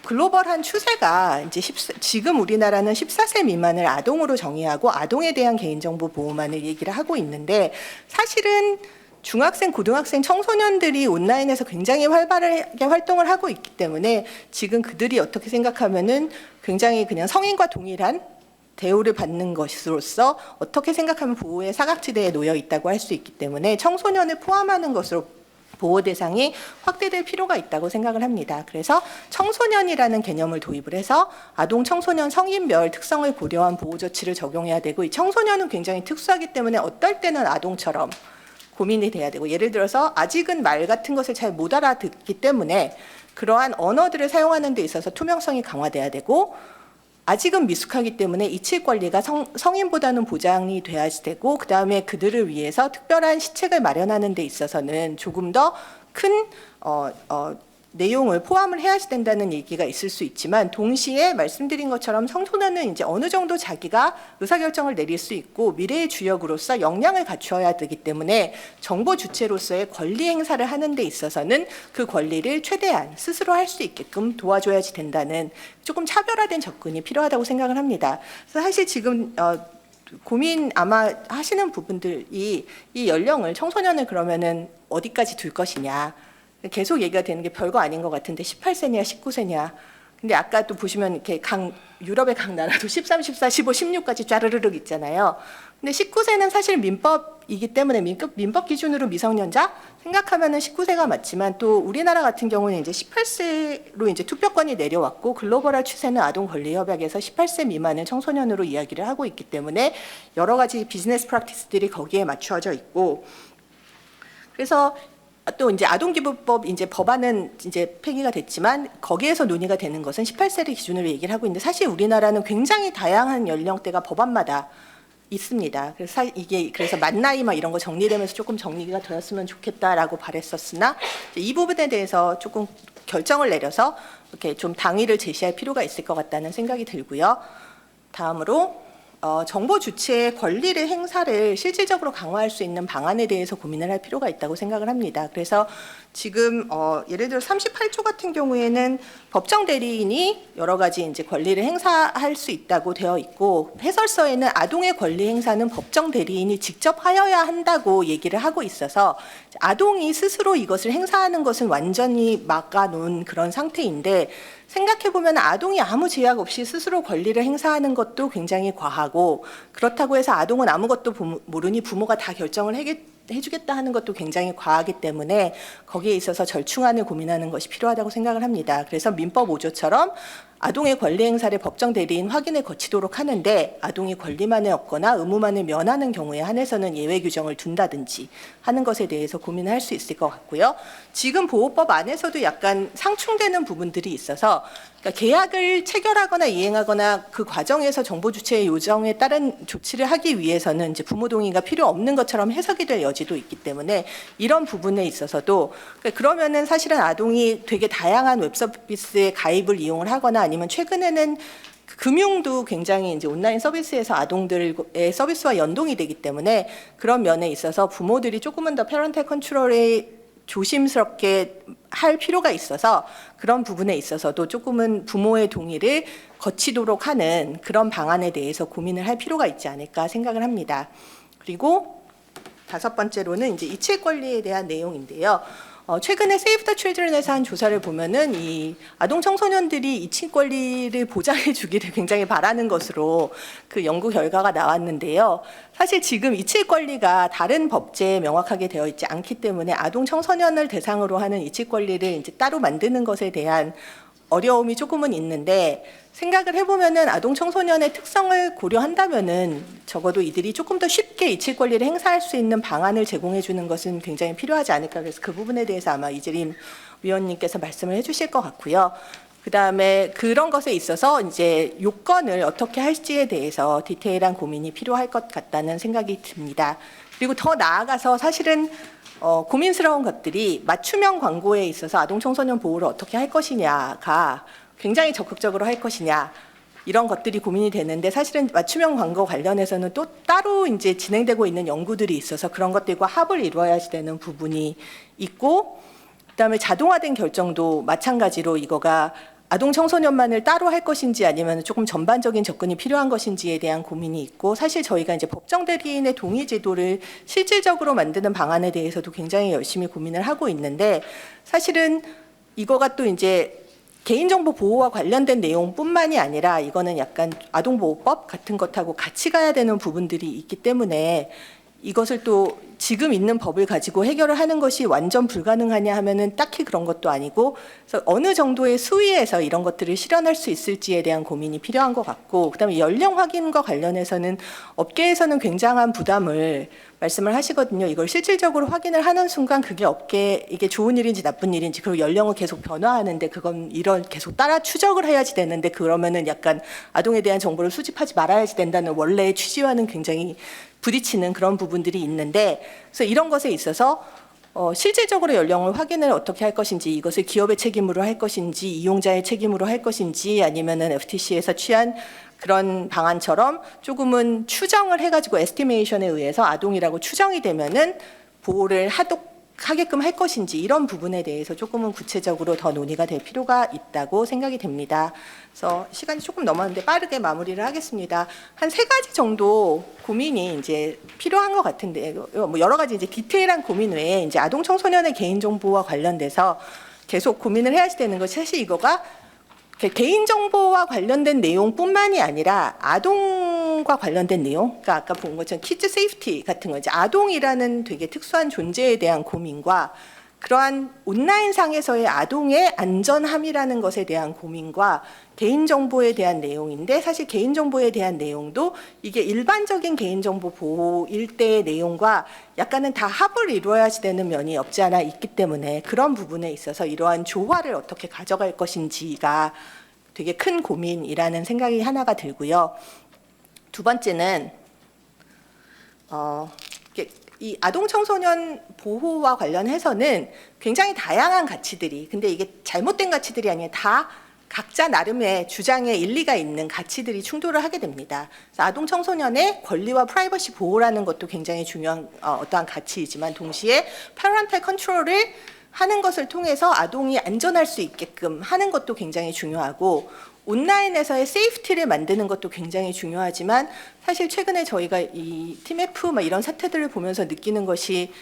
글로벌한 추세가 이제 지금 우리나라는 14세 미만을 아동으로 정의하고 아동에 대한 개인정보 보호만을 얘기를 하고 있는데 사실은 중학생, 고등학생, 청소년들이 온라인에서 굉장히 활발하게 활동을 하고 있기 때문에 지금 그들이 어떻게 생각하면은 굉장히 그냥 성인과 동일한 대우를 받는 것으로서 어떻게 생각하면 보호의 사각지대에 놓여 있다고 할 수 있기 때문에 청소년을 포함하는 것으로 보호 대상이 확대될 필요가 있다고 생각을 합니다. 그래서 청소년이라는 개념을 도입을 해서 아동, 청소년, 성인별 특성을 고려한 보호 조치를 적용해야 되고 이 청소년은 굉장히 특수하기 때문에 어떨 때는 아동처럼 고민이 돼야 되고 예를 들어서 아직은 말 같은 것을 잘 못 알아듣기 때문에 그러한 언어들을 사용하는 데 있어서 투명성이 강화돼야 되고 아직은 미숙하기 때문에 이칠 권리가 성인보다는 보장이 돼야지 되고 그다음에 그들을 위해서 특별한 시책을 마련하는 데 있어서는 조금 더 큰 내용을 포함을 해야지 된다는 얘기가 있을 수 있지만 동시에 말씀드린 것처럼 청소년은 이제 어느 정도 자기가 의사결정을 내릴 수 있고 미래의 주역으로서 역량을 갖추어야 되기 때문에 정보 주체로서의 권리 행사를 하는 데 있어서는 그 권리를 최대한 스스로 할 수 있게끔 도와줘야지 된다는 조금 차별화된 접근이 필요하다고 생각을 합니다. 그래서 사실 지금 고민 아마 하시는 부분들이 이 연령을 청소년을 그러면은 어디까지 둘 것이냐 계속 얘기가 되는 게 별거 아닌 것 같은데 18세냐 19세냐 근데 아까 또 보시면 이렇게 유럽의 각 나라도 13, 14, 15, 16까지 쫘르르륵 있잖아요. 근데 19세는 사실 민법이기 때문에 민법 기준으로 미성년자 생각하면은 19세가 맞지만 또 우리나라 같은 경우는 이제 18세로 이제 투표권이 내려왔고 글로벌한 추세는 아동 권리 협약에서 18세 미만을 청소년으로 이야기를 하고 있기 때문에 여러 가지 비즈니스 프랙티스들이 거기에 맞추어져 있고 그래서 또 이제 아동기부법 이제 법안은 이제 폐기가 됐지만 거기에서 논의가 되는 것은 18세를 기준으로 얘기를 하고 있는데 사실 우리나라는 굉장히 다양한 연령대가 법안마다 있습니다. 그래서 만 나이 막 이런 거 정리되면서 조금 정리가 되었으면 좋겠다라고 바랬었으나 이 부분에 대해서 조금 결정을 내려서 이렇게 좀 당위를 제시할 필요가 있을 것 같다는 생각이 들고요. 다음으로 정보 주체의 권리를 행사를 실질적으로 강화할 수 있는 방안에 대해서 고민을 할 필요가 있다고 생각을 합니다. 그래서 지금 예를 들어 38조 같은 경우에는 법정 대리인이 여러 가지 이제 권리를 행사할 수 있다고 되어 있고, 해설서에는 아동의 권리 행사는 법정 대리인이 직접 하여야 한다고 얘기를 하고 있어서 아동이 스스로 이것을 행사하는 것은 완전히 막아놓은 그런 상태인데, 생각해보면 아동이 아무 제약 없이 스스로 권리를 행사하는 것도 굉장히 과하고, 그렇다고 해서 아동은 아무것도 모르니 부모가 다 결정을 해주겠다 하는 것도 굉장히 과하기 때문에 거기에 있어서 절충안을 고민하는 것이 필요하다고 생각을 합니다. 그래서 민법 5조처럼 아동의 권리 행사를 법정 대리인 확인을 거치도록 하는데, 아동이 권리만을 얻거나 의무만을 면하는 경우에 한해서는 예외 규정을 둔다든지 하는 것에 대해서 고민할 수 있을 것 같고요. 지금 보호법 안에서도 약간 상충되는 부분들이 있어서, 그러니까 계약을 체결하거나 이행하거나 그 과정에서 정보 주체의 요청에 따른 조치를 하기 위해서는 이제 부모 동의가 필요 없는 것처럼 해석이 될 여지도 있기 때문에, 이런 부분에 있어서도 그러면은 사실은 아동이 되게 다양한 웹서비스에 가입을 이용을 하거나, 아니면 최근에는 금융도 굉장히 이제 온라인 서비스에서 아동들의 서비스와 연동이 되기 때문에, 그런 면에 있어서 부모들이 조금은 더 패런탈 컨트롤에 조심스럽게 할 필요가 있어서, 그런 부분에 있어서도 조금은 부모의 동의를 거치도록 하는 그런 방안에 대해서 고민을 할 필요가 있지 않을까 생각을 합니다. 그리고 5번째로는 이제 이체 권리에 대한 내용인데요. 최근에 세이브 더 칠드런에서 한 조사를 보면은 이 아동 청소년들이 이체 권리를 보장해 주기를 굉장히 바라는 것으로 그 연구 결과가 나왔는데요. 사실 지금 이체 권리가 다른 법제에 명확하게 되어 있지 않기 때문에 아동 청소년을 대상으로 하는 이체 권리를 이제 따로 만드는 것에 대한 어려움이 조금은 있는데, 생각을 해보면은 아동 청소년의 특성을 고려한다면은 적어도 이들이 조금 더 쉽게 이체 권리를 행사할 수 있는 방안을 제공해 주는 것은 굉장히 필요하지 않을까. 그래서 그 부분에 대해서 아마 이재림 위원님께서 말씀을 해주실 것 같고요. 그 다음에 그런 것에 있어서 이제 요건을 어떻게 할지에 대해서 디테일한 고민이 필요할 것 같다는 생각이 듭니다. 그리고 더 나아가서 사실은 고민스러운 것들이 맞춤형 광고에 있어서 아동 청소년 보호를 어떻게 할 것이냐가 굉장히 적극적으로 할 것이냐, 이런 것들이 고민이 되는데, 사실은 맞춤형 광고 관련해서는 또 따로 이제 진행되고 있는 연구들이 있어서 그런 것들과 합을 이루어야 되는 부분이 있고, 그다음에 자동화된 결정도 마찬가지로 이거가 아동 청소년만을 따로 할 것인지 아니면 조금 전반적인 접근이 필요한 것인지에 대한 고민이 있고, 사실 저희가 이제 법정 대리인의 동의 제도를 실질적으로 만드는 방안에 대해서도 굉장히 열심히 고민을 하고 있는데, 사실은 이거가 또 이제 개인정보 보호와 관련된 내용뿐만이 아니라 이거는 약간 아동보호법 같은 것하고 같이 가야 되는 부분들이 있기 때문에, 이것을 또 지금 있는 법을 가지고 해결을 하는 것이 완전 불가능하냐 하면은 딱히 그런 것도 아니고, 그래서 어느 정도의 수위에서 이런 것들을 실현할 수 있을지에 대한 고민이 필요한 것 같고, 그다음에 연령 확인과 관련해서는 업계에서는 굉장한 부담을 말씀을 하시거든요. 이걸 실질적으로 확인을 하는 순간 그게 업계에 이게 좋은 일인지 나쁜 일인지, 그리고 연령은 계속 변화하는데 그건 이런 계속 따라 추적을 해야지 되는데, 그러면은 약간 아동에 대한 정보를 수집하지 말아야지 된다는 원래의 취지와는 굉장히 부딪히는 그런 부분들이 있는데, 그래서 이런 것에 있어서 실질적으로 연령을 확인을 어떻게 할 것인지, 이것을 기업의 책임으로 할 것인지 이용자의 책임으로 할 것인지, 아니면은 FTC에서 취한 그런 방안처럼 조금은 추정을 해가지고 에스티메이션에 의해서 아동이라고 추정이 되면은 보호를 하게끔 할 것인지, 이런 부분에 대해서 조금은 구체적으로 더 논의가 될 필요가 있다고 생각이 됩니다. 그래서 시간이 조금 넘었는데 빠르게 마무리를 하겠습니다. 한 3가지 정도 고민이 이제 필요한 것 같은데, 뭐 여러 가지 이제 디테일한 고민 외에 이제 아동 청소년의 개인 정보와 관련돼서 계속 고민을 해야지 되는 것이, 사실 이거가 개인정보와 관련된 내용뿐만이 아니라 아동과 관련된 내용, 그러니까 아까 본 것처럼 키즈 세이프티 같은 거, 이제 아동이라는 되게 특수한 존재에 대한 고민과 그러한 온라인상에서의 아동의 안전함이라는 것에 대한 고민과 개인정보에 대한 내용인데, 사실 개인정보에 대한 내용도 이게 일반적인 개인정보 보호일 때의 내용과 약간은 다 합을 이루어야지 되는 면이 없지 않아 있기 때문에, 그런 부분에 있어서 이러한 조화를 어떻게 가져갈 것인지가 되게 큰 고민이라는 생각이 하나가 들고요. 2번째는 이 아동 청소년 보호와 관련해서는 굉장히 다양한 가치들이, 근데 이게 잘못된 가치들이 아니라 다 각자 나름의 주장에 일리가 있는 가치들이 충돌을 하게 됩니다. 그래서 아동 청소년의 권리와 프라이버시 보호라는 것도 굉장히 중요한 어떠한 가치이지만 동시에 패런탈 컨트롤을 하는 것을 통해서 아동이 안전할 수 있게끔 하는 것도 굉장히 중요하고 온라인에서의 세이프티를 만드는 것도 굉장히 중요하지만 사실 최근에 저희가 이 팀F 이런 사태들을 보면서 느끼는 것이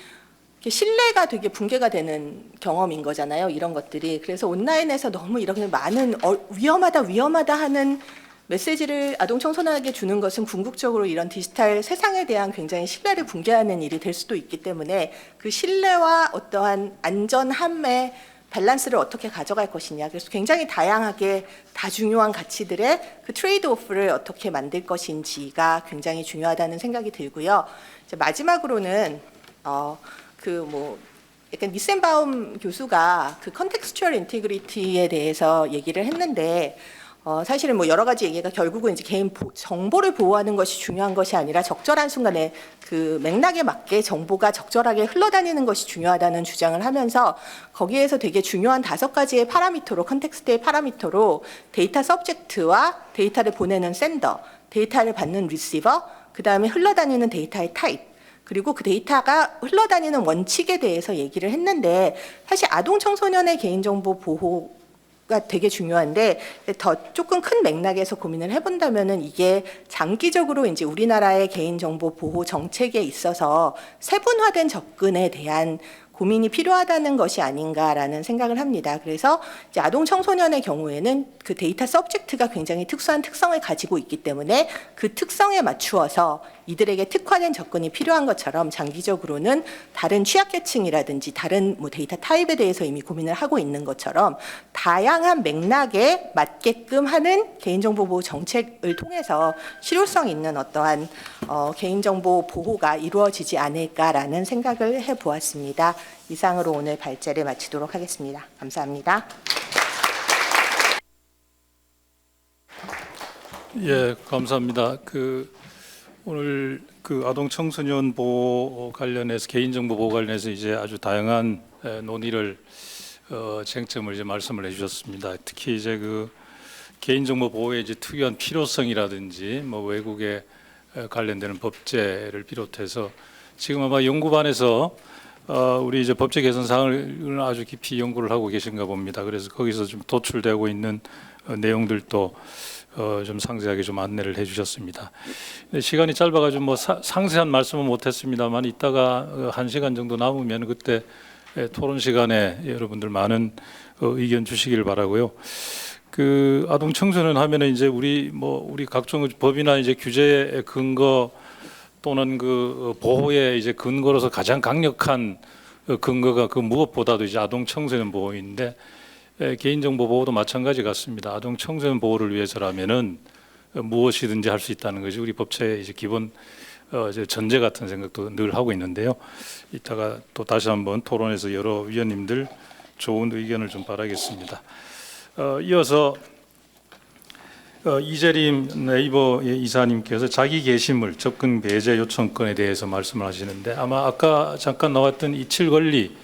신뢰가 되게 붕괴가 되는 경험인 거잖아요. 이런 것들이. 그래서 온라인에서 너무 이렇게 많은 위험하다 하는 메시지를 아동 청소년에게 주는 것은 궁극적으로 이런 디지털 세상에 대한 굉장히 신뢰를 붕괴하는 일이 될 수도 있기 때문에 그 신뢰와 어떠한 안전함의 밸런스를 어떻게 가져갈 것이냐. 그래서 굉장히 다양하게 다 중요한 가치들의 그 트레이드 오프를 어떻게 만들 것인지가 굉장히 중요하다는 생각이 들고요. 이제 마지막으로는 약간 니센바움 교수가 그 컨텍스추얼 인티그리티에 대해서 얘기를 했는데 사실은 여러 가지 얘기가 결국은 이제 개인 정보를 보호하는 것이 중요한 것이 아니라 적절한 순간에 그 맥락에 맞게 정보가 적절하게 흘러다니는 것이 중요하다는 주장을 하면서 거기에서 되게 중요한 5가지의 파라미터로 컨텍스트의 파라미터로 데이터 서브젝트와 데이터를 보내는 샌더, 데이터를 받는 리시버, 그다음에 흘러다니는 데이터의 타입 그리고 그 데이터가 흘러다니는 원칙에 대해서 얘기를 했는데 사실 아동 청소년의 개인정보 보호가 되게 중요한데 더 조금 큰 맥락에서 고민을 해본다면은 이게 장기적으로 이제 우리나라의 개인정보 보호 정책에 있어서 세분화된 접근에 대한 고민이 필요하다는 것이 아닌가라는 생각을 합니다. 그래서 이제 아동 청소년의 경우에는 그 데이터 서브젝트가 굉장히 특수한 특성을 가지고 있기 때문에 그 특성에 맞추어서 이들에게 특화된 접근이 필요한 것처럼 장기적으로는 다른 취약계층이라든지 다른 데이터 타입에 대해서 이미 고민을 하고 있는 것처럼 다양한 맥락에 맞게끔 하는 개인정보 보호 정책을 통해서 실효성 있는 어떠한 개인정보 보호가 이루어지지 않을까라는 생각을 해보았습니다. 이상으로 오늘 발제를 마치도록 하겠습니다. 감사합니다. 예, 감사합니다. 오늘 아동 청소년 보호 관련해서 개인정보 보호 관련해서 이제 아주 다양한 논의를 쟁점을 이제 말씀을 해주셨습니다. 특히 이제 개인정보 보호의 이제 특유한 필요성이라든지 외국에 관련되는 법제를 비롯해서 지금 아마 연구반에서 우리 이제 법제 개선 사항을 아주 깊이 연구를 하고 계신가 봅니다. 그래서 거기서 좀 도출되고 있는 내용들도 좀 상세하게 좀 안내를 해주셨습니다. 시간이 짧아가지고 상세한 말씀은 못했습니다만 이따가 1시간 정도 남으면 그때 토론 시간에 여러분들 많은 의견 주시기를 바라고요. 아동 청소년 하면은 이제 우리 각종 법이나 이제 규제의 근거 또는 보호의 이제 근거로서 가장 강력한 근거가 무엇보다도 이제 아동 청소년 보호인데 개인정보 보호도 마찬가지 같습니다. 아동 청소년 보호를 위해서라면은 무엇이든지 할 수 있다는 것이 우리 법체의 이제 기본 전제 같은 생각도 늘 하고 있는데요. 이따가 또 다시 한번 토론에서 여러 위원님들 좋은 의견을 좀 바라겠습니다. 이어서 이재림 네이버 이사님께서 자기 게시물 접근 배제 요청권에 대해서 말씀을 하시는데 아마 아까 잠깐 나왔던 이칠 권리를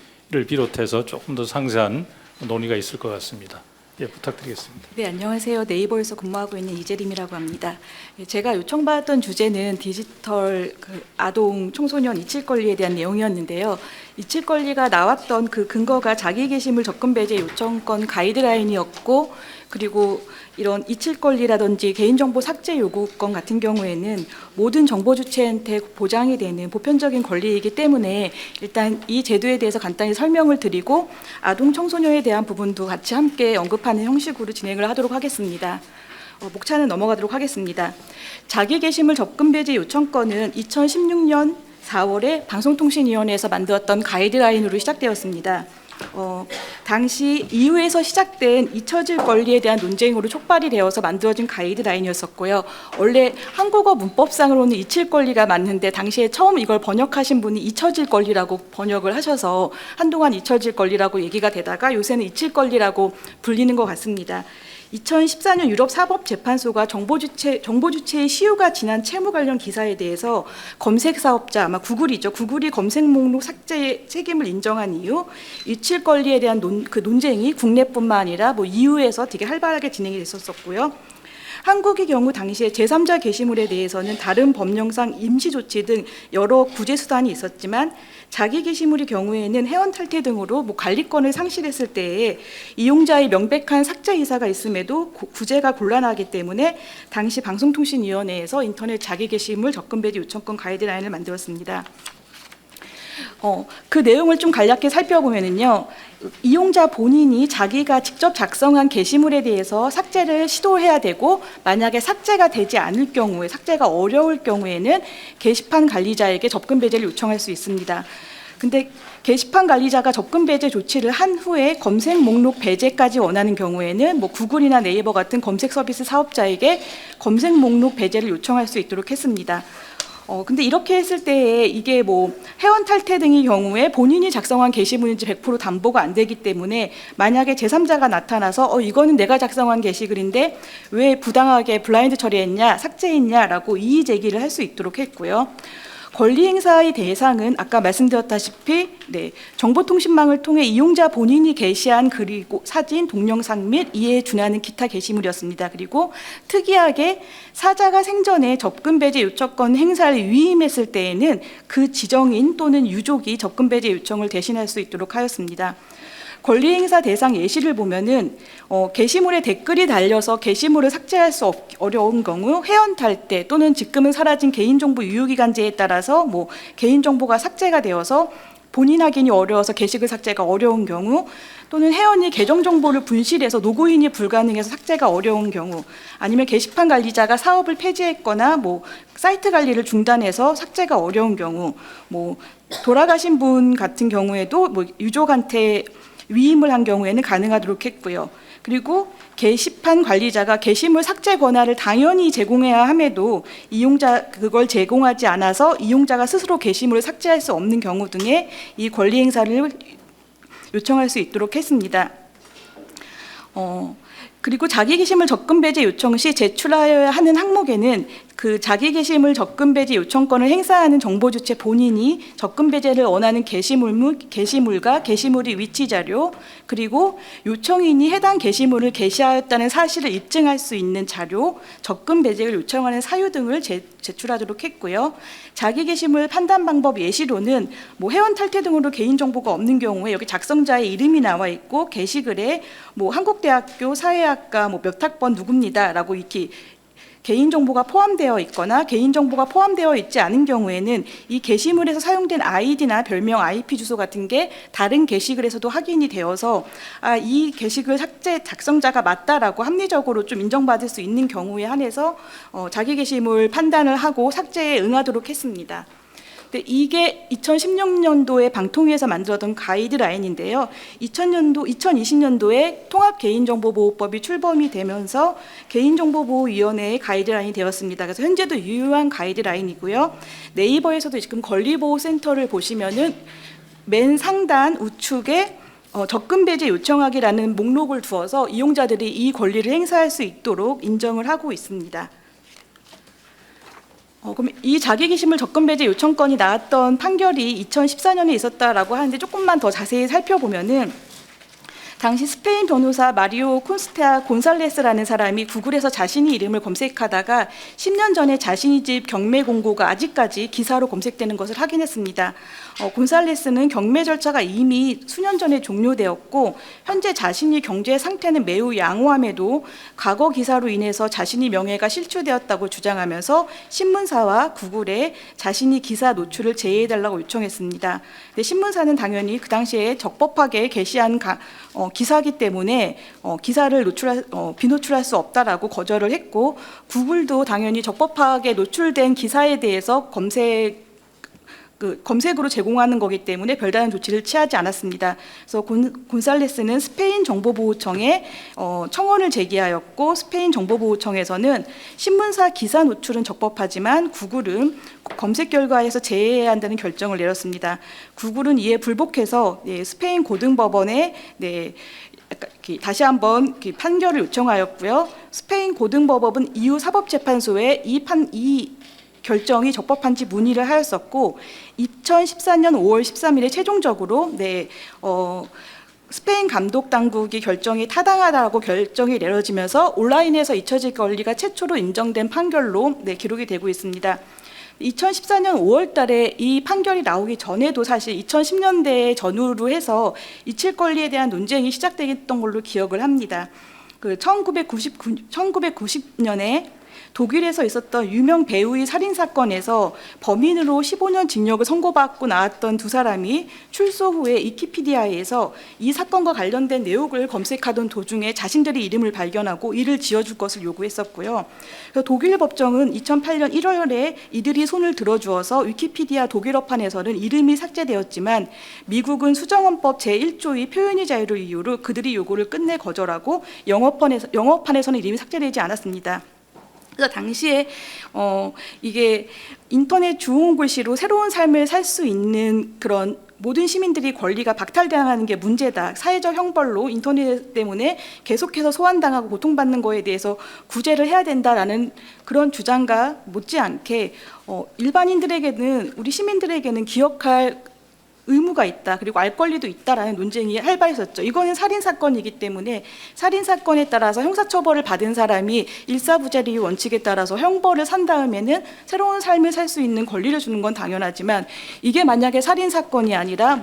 비롯해서 조금 더 상세한 논의가 있을 것 같습니다. 예, 부탁드리겠습니다. 네, 안녕하세요. 네이버에서 근무하고 있는 이재림이라고 합니다. 제가 요청받았던 주제는 디지털 아동 청소년 이칠 권리에 대한 내용이었는데요. 이칠 권리가 나왔던 그 근거가 자기 게시물 접근 배제 요청권 가이드라인이었고 그리고 이런 이칠 권리라든지 개인정보 삭제 요구권 같은 경우에는 모든 정보 주체한테 보장이 되는 보편적인 권리이기 때문에 일단 이 제도에 대해서 간단히 설명을 드리고 아동 청소년에 대한 부분도 같이 함께 언급하는 형식으로 진행을 하도록 하겠습니다. 목차는 넘어가도록 하겠습니다. 자기 게시물 접근 배제 요청권은 2016년 4월에 방송통신위원회에서 만들었던 가이드라인으로 시작되었습니다. 당시 EU에서 시작된 잊혀질 권리에 대한 논쟁으로 촉발이 되어서 만들어진 가이드라인이었었고요. 원래 한국어 문법상으로는 잊힐 권리가 맞는데 당시에 처음 이걸 번역하신 분이 잊혀질 권리라고 번역을 하셔서 한동안 잊혀질 권리라고 얘기가 되다가 요새는 잊힐 권리라고 불리는 것 같습니다. 2014년 유럽 사법재판소가 정보주체의 시효가 지난 채무 관련 기사에 대해서 검색 사업자, 아마 구글이죠. 구글이 검색 목록 삭제 책임을 인정한 이유, 유출 권리에 대한 논쟁이 국내뿐만 아니라 뭐 EU에서 되게 활발하게 진행이 됐었고요. 한국의 경우 당시에 제3자 게시물에 대해서는 다른 법령상 임시조치 등 여러 구제 수단이 있었지만 자기 게시물의 경우에는 회원 탈퇴 등으로 뭐 관리권을 상실했을 때에 이용자의 명백한 삭제 의사가 있음에도 구제가 곤란하기 때문에 당시 방송통신위원회에서 인터넷 자기 게시물 접근 배제 요청권 가이드라인을 만들었습니다. 그 내용을 좀 간략히 살펴보면은요, 이용자 본인이 자기가 직접 작성한 게시물에 대해서 삭제를 시도해야 되고, 만약에 삭제가 되지 않을 경우에, 삭제가 어려울 경우에는 게시판 관리자에게 접근 배제를 요청할 수 있습니다. 근데 게시판 관리자가 접근 배제 조치를 한 후에 검색 목록 배제까지 원하는 경우에는 뭐 구글이나 네이버 같은 검색 서비스 사업자에게 검색 목록 배제를 요청할 수 있도록 했습니다. 근데 이렇게 했을 때 이게 뭐 회원 탈퇴 등의 경우에 본인이 작성한 게시물인지 100% 담보가 안 되기 때문에 만약에 제3자가 나타나서 이거는 내가 작성한 게시글인데 왜 부당하게 블라인드 처리했냐, 삭제했냐라고 이의 제기를 할 수 있도록 했고요. 권리 행사의 대상은 아까 말씀드렸다시피 정보통신망을 통해 이용자 본인이 게시한 그리고 사진, 동영상 및 이에 준하는 기타 게시물이었습니다. 그리고 특이하게 사자가 생전에 접근 배제 요청권 행사를 위임했을 때에는 그 지정인 또는 유족이 접근 배제 요청을 대신할 수 있도록 하였습니다. 권리 행사 대상 예시를 보면은 게시물에 댓글이 달려서 게시물을 삭제할 수 어려운 경우 회원 탈퇴 또는 직금은 사라진 개인정보 유효기간제에 따라서 뭐 개인정보가 삭제가 되어서 본인 확인이 어려워서 게시글 삭제가 어려운 경우, 또는 회원이 계정 정보를 분실해서 로그인이 불가능해서 삭제가 어려운 경우, 아니면 게시판 관리자가 사업을 폐지했거나 뭐 사이트 관리를 중단해서 삭제가 어려운 경우, 뭐 돌아가신 분 같은 경우에도 뭐 유족한테 위임을 한 경우에는 가능하도록 했고요. 그리고 게시판 관리자가 게시물 삭제 권한을 당연히 제공해야 함에도 이용자 그걸 제공하지 않아서 이용자가 스스로 게시물을 삭제할 수 없는 경우 등의 이 권리 행사를 요청할 수 있도록 했습니다. 그리고 자기 게시물 접근 배제 요청 시 제출하여야 하는 항목에는 그 자기 게시물 접근 배제 요청권을 행사하는 정보 주체 본인이 접근 배제를 원하는 게시물과 게시물의 위치 자료, 그리고 요청인이 해당 게시물을 게시하였다는 사실을 입증할 수 있는 자료, 접근 배제를 요청하는 사유 등을 제출하도록 했고요. 자기 게시물 판단 방법 예시로는 뭐 회원 탈퇴 등으로 개인 정보가 없는 경우에 여기 작성자의 이름이 나와 있고 게시글에 뭐 한국대학교 사회학과 뭐 몇 학번 누굽니다라고 이렇게 개인정보가 포함되어 있거나 개인정보가 포함되어 있지 않은 경우에는 이 게시물에서 사용된 아이디나 별명, IP 주소 같은 게 다른 게시글에서도 확인이 되어서 이 게시글 삭제 작성자가 맞다라고 합리적으로 좀 인정받을 수 있는 경우에 한해서 자기 게시물 판단을 하고 삭제에 응하도록 했습니다. 근데 이게 2016년도에 방통위에서 만들었던 가이드라인인데요. 2020년도에 통합개인정보보호법이 출범이 되면서 개인정보보호위원회의 가이드라인이 되었습니다. 그래서 현재도 유효한 가이드라인이고요. 네이버에서도 지금 권리보호센터를 보시면은 맨 상단 우측에 접근 배제 요청하기라는 목록을 두어서 이용자들이 이 권리를 행사할 수 있도록 인정을 하고 있습니다. 그럼 이 자기 게시물 접근 배제 요청권이 나왔던 판결이 2014년에 있었다라고 하는데 조금만 더 자세히 살펴보면은 당시 스페인 변호사 마리오 콘스테아 곤살레스라는 사람이 구글에서 자신의 이름을 검색하다가 10년 전에 자신의 집 경매 공고가 아직까지 기사로 검색되는 것을 확인했습니다. 곤살레스는 경매 절차가 이미 수년 전에 종료되었고 현재 자신의 경제 상태는 매우 양호함에도 과거 기사로 인해서 자신의 명예가 실추되었다고 주장하면서 신문사와 구글에 자신의 기사 노출을 제외해달라고 요청했습니다. 근데 신문사는 당연히 그 당시에 적법하게 게시한 기사이기 때문에 기사를 비노출할 수 없다라고 거절을 했고, 구글도 당연히 적법하게 노출된 기사에 대해서 검색으로 제공하는 거기 때문에 별다른 조치를 취하지 않았습니다. 그래서 곤살레스는 스페인 정보보호청에 청원을 제기하였고, 스페인 정보보호청에서는 신문사 기사 노출은 적법하지만 구글은 검색 결과에서 제외해야 한다는 결정을 내렸습니다. 구글은 이에 불복해서 스페인 고등법원에 다시 한번 판결을 요청하였고요. 스페인 고등법원은 EU 사법재판소에 이 결정이 적법한지 문의를 하였었고 2014년 5월 13일에 최종적으로 스페인 감독 당국이 결정이 타당하다고 결정이 내려지면서 온라인에서 잊혀질 권리가 최초로 인정된 판결로 기록이 되고 있습니다. 2014년 5월 달에 이 판결이 나오기 전에도 사실 2010년대에 전후로 해서 잊힐 권리에 대한 논쟁이 시작됐던 걸로 기억을 합니다. 1990년에 독일에서 있었던 유명 배우의 살인 사건에서 범인으로 15년 징역을 선고받고 나왔던 두 사람이 출소 후에 위키피디아에서 이 사건과 관련된 내용을 검색하던 도중에 자신들의 이름을 발견하고 이를 지어줄 것을 요구했었고요. 그래서 독일 법정은 2008년 1월에 이들이 손을 들어주어서 위키피디아 독일어판에서는 이름이 삭제되었지만 미국은 수정헌법 제1조의 표현의 자유를 이유로 그들이 요구를 끝내 거절하고 영어판에서는 이름이 삭제되지 않았습니다. 그래서 당시에 이게 인터넷 주홍 글씨로 새로운 삶을 살 수 있는 그런 모든 시민들이 권리가 박탈당하는 게 문제다. 사회적 형벌로 인터넷 때문에 계속해서 소환당하고 고통받는 거에 대해서 구제를 해야 된다라는 그런 주장과 못지않게 일반인들에게는 우리 시민들에게는 기억할 의무가 있다. 그리고 알 권리도 있다라는 논쟁이 활발했었죠. 이거는 살인 사건이기 때문에 살인 사건에 따라서 형사처벌을 받은 사람이 일사부재리 원칙에 따라서 형벌을 산 다음에는 새로운 삶을 살 수 있는 권리를 주는 건 당연하지만 이게 만약에 살인 사건이 아니라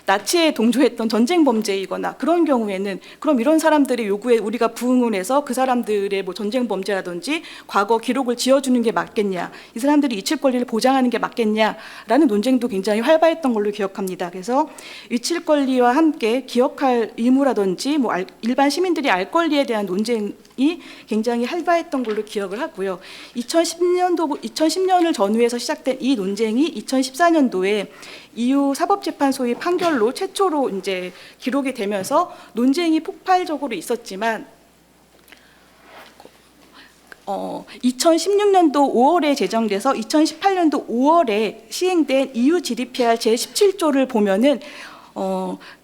나치에 동조했던 전쟁 범죄이거나 그런 경우에는 그럼 이런 사람들의 요구에 우리가 부응을 해서 그 사람들의 전쟁 범죄라든지 과거 기록을 지어주는 게 맞겠냐, 이 사람들이 잊힐 권리를 보장하는 게 맞겠냐라는 논쟁도 굉장히 활발했던 걸로 기억합니다. 그래서 잊힐 권리와 함께 기억할 의무라든지 일반 시민들이 알 권리에 대한 논쟁이 굉장히 활발했던 걸로 기억을 하고요. 2010년을 전후해서 시작된 이 논쟁이 2014년도에 EU 사법재판소의 판결로 최초로 이제 기록이 되면서 논쟁이 폭발적으로 있었지만 2016년도 5월에 제정돼서 2018년도 5월에 시행된 EU GDPR 제17조를 보면은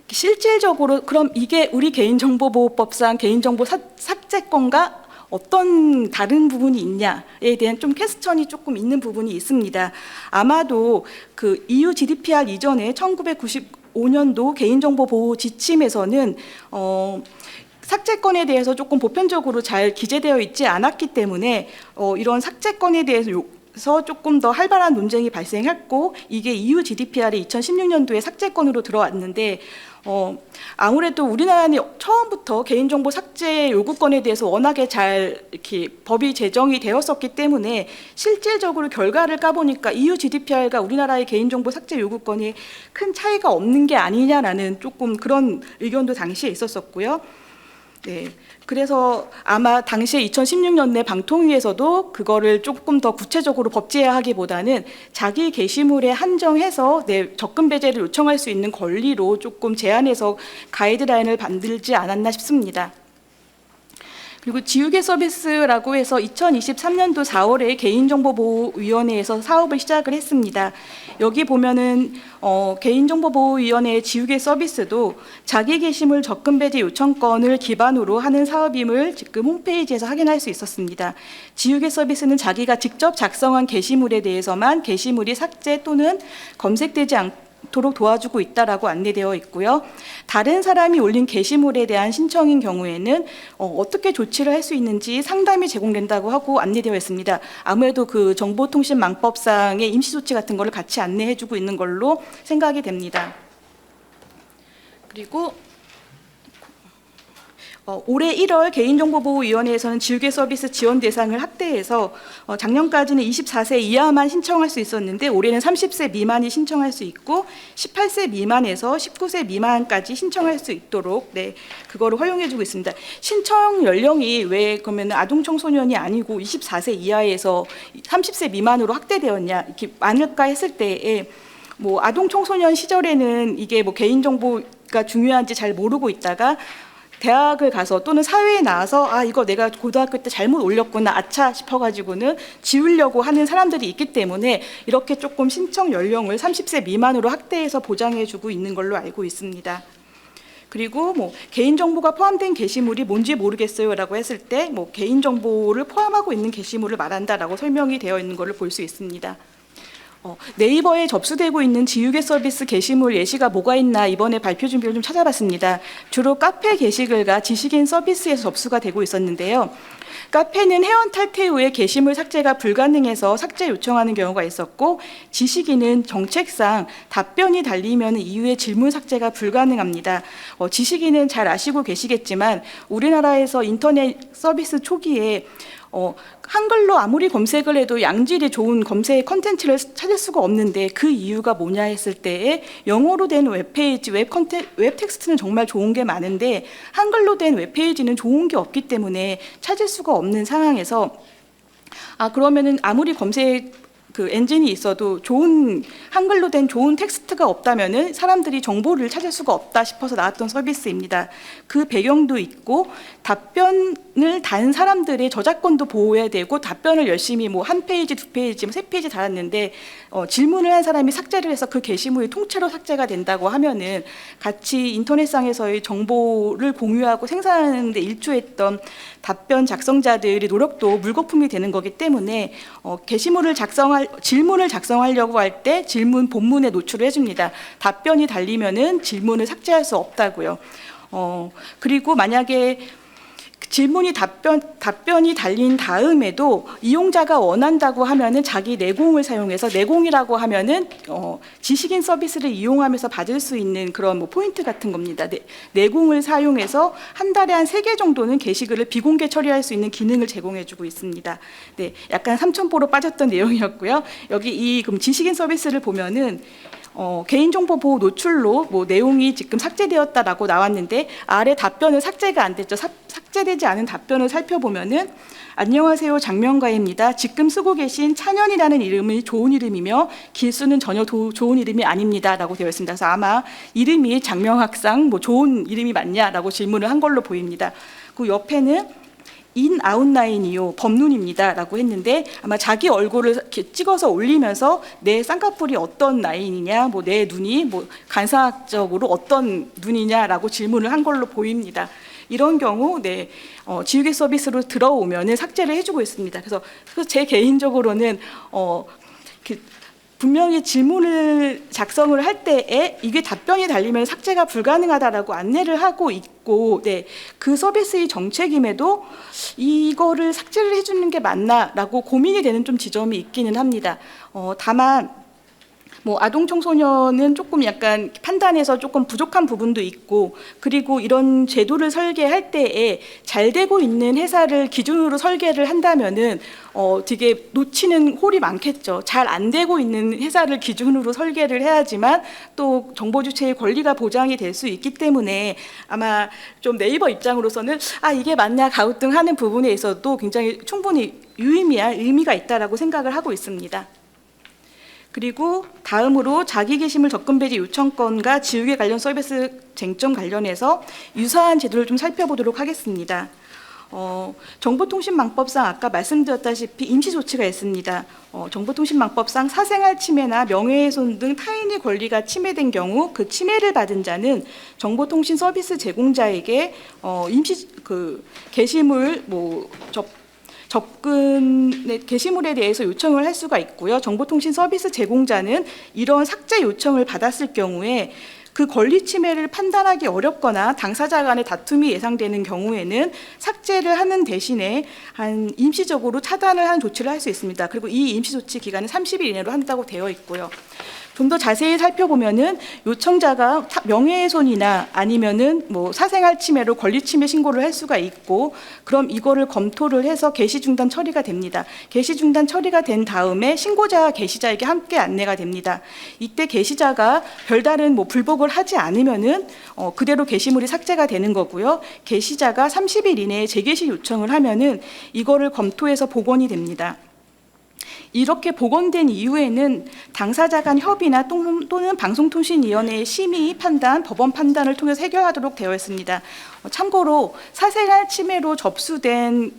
실질적으로 그럼 이게 우리 개인정보보호법상 개인정보 삭제권과 어떤 다른 부분이 있냐에 대한 좀 퀘스천이 조금 있는 부분이 있습니다. 아마도 그 EU GDPR 이전에 1995년도 개인정보보호 지침에서는 삭제권에 대해서 조금 보편적으로 잘 기재되어 있지 않았기 때문에 이런 삭제권에 대해서 조금 더 활발한 논쟁이 발생했고 이게 EU GDPR이 2016년도에 삭제권으로 들어왔는데 아무래도 우리나라는 처음부터 개인정보 삭제 요구권에 대해서 워낙에 잘 이렇게 법이 제정이 되었었기 때문에 실질적으로 결과를 까보니까 EU GDPR과 우리나라의 개인정보 삭제 요구권이 큰 차이가 없는 게 아니냐라는 조금 그런 의견도 당시에 있었었고요. 네. 그래서 아마 당시에 2016년에 방통위에서도 그거를 조금 더 구체적으로 법제화하기보다는 자기 게시물에 한정해서 접근 배제를 요청할 수 있는 권리로 조금 제한해서 가이드라인을 만들지 않았나 싶습니다. 그리고 지우개 서비스라고 해서 2023년도 4월에 개인정보보호위원회에서 사업을 시작을 했습니다. 여기 보면은 개인정보보호위원회의 지우개 서비스도 자기 게시물 접근 배제 요청권을 기반으로 하는 사업임을 지금 홈페이지에서 확인할 수 있었습니다. 지우개 서비스는 자기가 직접 작성한 게시물에 대해서만 게시물이 삭제 또는 검색되지 않도록 도와주고 있다라고 안내되어 있고요. 다른 사람이 올린 게시물에 대한 신청인 경우에는 어떻게 조치를 할 수 있는지 상담이 제공된다고 하고 안내되어 있습니다. 아무래도 그 정보통신망법상의 임시조치 같은 거를 같이 안내해주고 있는 걸로 생각이 됩니다. 그리고 올해 1월 개인정보보호위원회에서는 지우개 서비스 지원 대상을 확대해서 작년까지는 24세 이하만 신청할 수 있었는데 올해는 30세 미만이 신청할 수 있고 18세 미만에서 19세 미만까지 신청할 수 있도록 그거를 허용해주고 있습니다. 신청 연령이 왜 그러면 아동 청소년이 아니고 24세 이하에서 30세 미만으로 확대되었냐 이렇게 많을까 했을 때에 아동 청소년 시절에는 이게 개인정보가 중요한지 잘 모르고 있다가 대학을 가서 또는 사회에 나와서 이거 내가 고등학교 때 잘못 올렸구나 아차 싶어가지고는 지우려고 하는 사람들이 있기 때문에 이렇게 조금 신청 연령을 30세 미만으로 확대해서 보장해주고 있는 걸로 알고 있습니다. 그리고 뭐 개인정보가 포함된 게시물이 뭔지 모르겠어요라고 했을 때 뭐 개인정보를 포함하고 있는 게시물을 말한다라고 설명이 되어 있는 것을 볼 수 있습니다. 네이버에 접수되고 있는 지우개 서비스 게시물 예시가 뭐가 있나 이번에 발표 준비를 좀 찾아봤습니다. 주로 카페 게시글과 지식인 서비스에서 접수가 되고 있었는데요. 카페는 회원 탈퇴 후에 게시물 삭제가 불가능해서 삭제 요청하는 경우가 있었고, 지식인은 정책상 답변이 달리면 이후에 질문 삭제가 불가능합니다. 지식인은 잘 아시고 계시겠지만 우리나라에서 인터넷 서비스 초기에 한글로 아무리 검색을 해도 양질이 좋은 검색 컨텐츠를 찾을 수가 없는데 그 이유가 뭐냐 했을 때에 영어로 된 웹페이지, 웹 텍스트는 정말 좋은 게 많은데 한글로 된 웹페이지는 좋은 게 없기 때문에 찾을 수가 없는 상황에서 그러면은 아무리 검색 그 엔진이 있어도 좋은 한글로 된 좋은 텍스트가 없다면은 사람들이 정보를 찾을 수가 없다 싶어서 나왔던 서비스입니다. 그 배경도 있고 답변을 단 사람들의 저작권도 보호해야 되고 답변을 열심히 뭐 한 페이지, 두 페이지, 세 페이지 달았는데 질문을 한 사람이 삭제를 해서 그 게시물이 통째로 삭제가 된다고 하면은 같이 인터넷상에서의 정보를 공유하고 생산하는 데 일조했던 답변 작성자들의 노력도 물거품이 되는 거기 때문에 질문을 작성하려고 할 때 질문 본문에 노출을 해줍니다. 답변이 달리면은 질문을 삭제할 수 없다고요. 그리고 만약에 질문이 답변이 달린 다음에도 이용자가 원한다고 하면은 자기 내공을 사용해서 내공이라고 하면은 지식인 서비스를 이용하면서 받을 수 있는 그런 뭐 포인트 같은 겁니다. 내공을 사용해서 한 달에 한 3개 정도는 게시글을 비공개 처리할 수 있는 기능을 제공해주고 있습니다. 네, 약간 삼천포로 빠졌던 내용이었고요. 여기 그럼 지식인 서비스를 보면은 개인정보 보호 노출로 뭐 내용이 지금 삭제되었다라고 나왔는데 아래 답변은 삭제가 안 됐죠. 삭제되지 않은 답변을 살펴보면은 안녕하세요, 장명가입니다. 지금 쓰고 계신 찬현이라는 이름이 좋은 이름이며 길수는 전혀 좋은 이름이 아닙니다라고 되어 있습니다. 그래서 아마 이름이 장명학상 뭐 좋은 이름이 맞냐라고 질문을 한 걸로 보입니다. 그 옆에는 인 아웃라인이요 법눈입니다 라고 했는데 아마 자기 얼굴을 이렇게 찍어서 올리면서 내 쌍꺼풀이 어떤 라인이냐, 뭐 내 눈이 뭐 간사학적으로 어떤 눈이냐라고 질문을 한 걸로 보입니다. 이런 경우 지우개 서비스로 들어오면은 삭제를 해주고 있습니다. 그래서 제 개인적으로는 분명히 질문을 작성을 할 때에 이게 답변이 달리면 삭제가 불가능하다라고 안내를 하고 있고, 그 서비스의 정책임에도 이거를 삭제를 해주는 게 맞나라고 고민이 되는 좀 지점이 있기는 합니다. 다만 뭐 아동 청소년은 조금 약간 판단에서 조금 부족한 부분도 있고, 그리고 이런 제도를 설계할 때에 잘 되고 있는 회사를 기준으로 설계를 한다면은 되게 놓치는 홀이 많겠죠. 잘 안 되고 있는 회사를 기준으로 설계를 해야지만 또 정보 주체의 권리가 보장이 될 수 있기 때문에 아마 좀 네이버 입장으로서는 이게 맞냐 가우뚱하는 부분에 있어도 굉장히 충분히 유의미한 의미가 있다라고 생각을 하고 있습니다. 그리고 다음으로 자기 게시물 접근 배제 요청권과 지우개 관련 서비스 쟁점 관련해서 유사한 제도를 좀 살펴보도록 하겠습니다. 정보통신망법상 아까 말씀드렸다시피 임시조치가 있습니다. 정보통신망법상 사생활 침해나 명예훼손 등 타인의 권리가 침해된 경우 그 침해를 받은 자는 정보통신 서비스 제공자에게 게시물 게시물에 대해서 요청을 할 수가 있고요. 정보통신 서비스 제공자는 이런 삭제 요청을 받았을 경우에 그 권리 침해를 판단하기 어렵거나 당사자 간의 다툼이 예상되는 경우에는 삭제를 하는 대신에 임시적으로 차단을 하는 조치를 할 수 있습니다. 그리고 이 임시조치 기간은 30일 이내로 한다고 되어 있고요. 좀 더 자세히 살펴보면은 요청자가 명예훼손이나 아니면은 뭐 사생활 침해로 권리 침해 신고를 할 수가 있고, 그럼 이거를 검토를 해서 게시 중단 처리가 됩니다. 게시 중단 처리가 된 다음에 신고자와 게시자에게 함께 안내가 됩니다. 이때 게시자가 별다른 불복을 하지 않으면은 그대로 게시물이 삭제가 되는 거고요. 게시자가 30일 이내에 재게시 요청을 하면은 이거를 검토해서 복원이 됩니다. 이렇게 복원된 이후에는 당사자 간 협의나 또는 방송통신위원회의 심의 판단, 법원 판단을 통해서 해결하도록 되어 있습니다. 참고로 사생활 침해로 접수된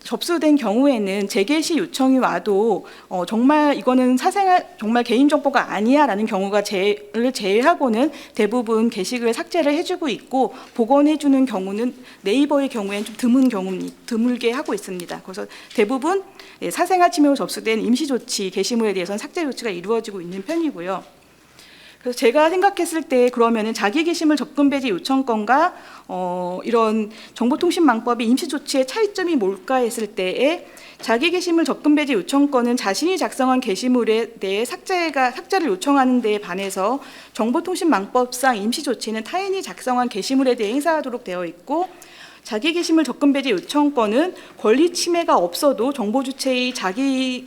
접수된 경우에는 재개시 요청이 와도 정말 이거는 사생활 정말 개인정보가 아니야라는 경우가 제외하고는 대부분 게시글 삭제를 해주고 있고 복원해주는 경우는 네이버의 경우에는 좀 드물게 하고 있습니다. 그래서 대부분 사생활 침해로 접수된 임시조치 게시물에 대해서는 삭제 조치가 이루어지고 있는 편이고요. 그래서 제가 생각했을 때 그러면은 자기 게시물 접근 배제 요청권과 이런 정보통신망법의 임시조치의 차이점이 뭘까 했을 때에 자기 게시물 접근 배제 요청권은 자신이 작성한 게시물에 대해 삭제를 요청하는 데에 반해서 정보통신망법상 임시조치는 타인이 작성한 게시물에 대해 행사하도록 되어 있고 자기 게시물 접근 배제 요청권은 권리 침해가 없어도 정보 주체의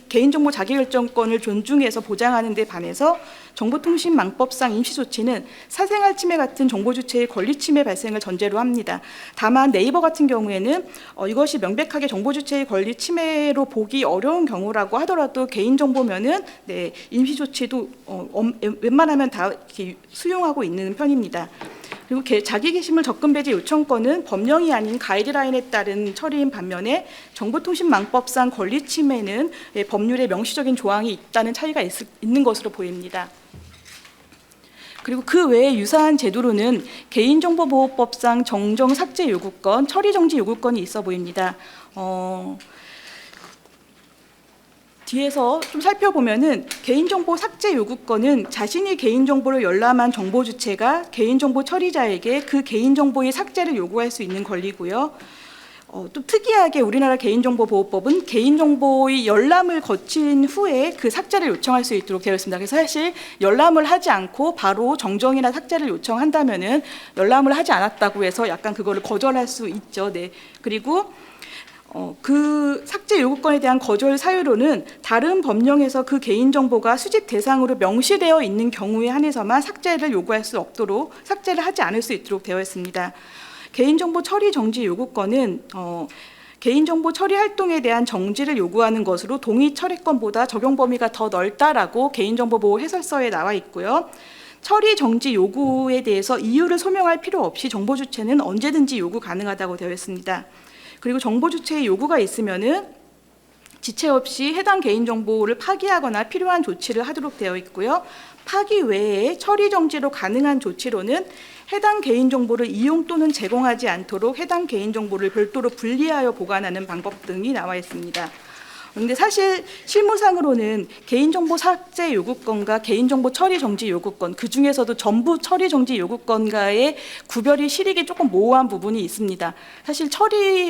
개인정보 자기결정권을 존중해서 보장하는 데 반해서 정보통신망법상 임시조치는 사생활 침해 같은 정보 주체의 권리 침해 발생을 전제로 합니다. 다만 네이버 같은 경우에는 이것이 명백하게 정보 주체의 권리 침해로 보기 어려운 경우라고 하더라도 개인정보면은 임시조치도 웬만하면 다 이렇게 수용하고 있는 편입니다. 그리고 자기 게시물 접근 배제 요청권은 법령이 아닌 가이드라인에 따른 처리인 반면에 정보통신망법상 권리 침해는 법률에 명시적인 조항이 있다는 차이가 있는 것으로 보입니다. 그리고 그 외에 유사한 제도로는 개인정보보호법상 정정 삭제 요구권, 처리 정지 요구권이 있어 보입니다. 뒤에서 좀 살펴보면은 개인정보 삭제 요구권은 자신이 개인정보를 열람한 정보 주체가 개인정보 처리자에게 그 개인정보의 삭제를 요구할 수 있는 권리고요. 또 특이하게 우리나라 개인정보보호법은 개인정보의 열람을 거친 후에 그 삭제를 요청할 수 있도록 되어 있습니다. 그래서 사실 열람을 하지 않고 바로 정정이나 삭제를 요청한다면은 열람을 하지 않았다고 해서 약간 그거를 거절할 수 있죠. 네. 그리고 그 삭제 요구권에 대한 거절 사유로는 다른 법령에서 그 개인정보가 수집 대상으로 명시되어 있는 경우에 한해서만 삭제를 요구할 수 없도록 삭제를 하지 않을 수 있도록 되어 있습니다. 개인정보 처리 정지 요구권은 개인정보 처리 활동에 대한 정지를 요구하는 것으로 동의 처리권보다 적용 범위가 더 넓다라고 개인정보보호 해설서에 나와 있고요. 처리 정지 요구에 대해서 이유를 소명할 필요 없이 정보 주체는 언제든지 요구 가능하다고 되어 있습니다. 그리고 정보 주체의 요구가 있으면은 지체 없이 해당 개인정보를 파기하거나 필요한 조치를 하도록 되어 있고요. 파기 외에 처리 정지로 가능한 조치로는 해당 개인정보를 이용 또는 제공하지 않도록 해당 개인정보를 별도로 분리하여 보관하는 방법 등이 나와 있습니다. 그런데 사실 실무상으로는 개인정보 삭제 요구권과 개인정보 처리 정지 요구권, 그중에서도 전부 처리 정지 요구권과의 구별이 실익이 조금 모호한 부분이 있습니다. 사실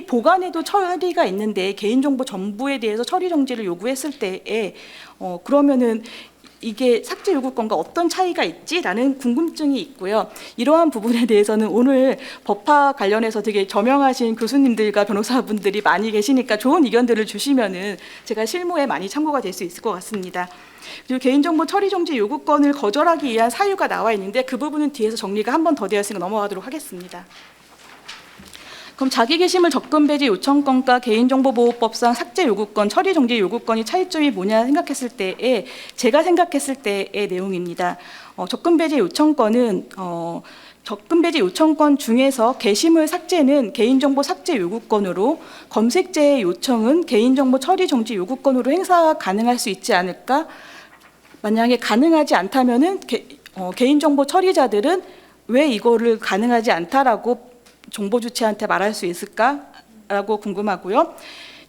보관에도 처리가 있는데 개인정보 전부에 대해서 처리 정지를 요구했을 때에 그러면은 이게 삭제 요구권과 어떤 차이가 있지라는 궁금증이 있고요. 이러한 부분에 대해서는 오늘 법화 관련해서 되게 저명하신 교수님들과 변호사분들이 많이 계시니까 좋은 의견들을 주시면은 제가 실무에 많이 참고가 될 수 있을 것 같습니다. 그리고 개인정보 처리 정지 요구권을 거절하기 위한 사유가 나와 있는데 그 부분은 뒤에서 정리가 한 번 더 되어 있으니까 넘어가도록 하겠습니다. 그럼 자기 게시물 접근 배제 요청권과 개인정보보호법상 삭제 요구권, 처리 정지 요구권이 차이점이 뭐냐 생각했을 때에 제가 생각했을 때의 내용입니다. 접근 배제 요청권은 접근 배제 요청권 중에서 게시물 삭제는 개인정보 삭제 요구권으로 검색제의 요청은 개인정보 처리 정지 요구권으로 행사가 가능할 수 있지 않을까? 만약에 가능하지 않다면은 개인정보 처리자들은 왜 이거를 가능하지 않다라고 정보 주체한테 말할 수 있을까라고 궁금하고요.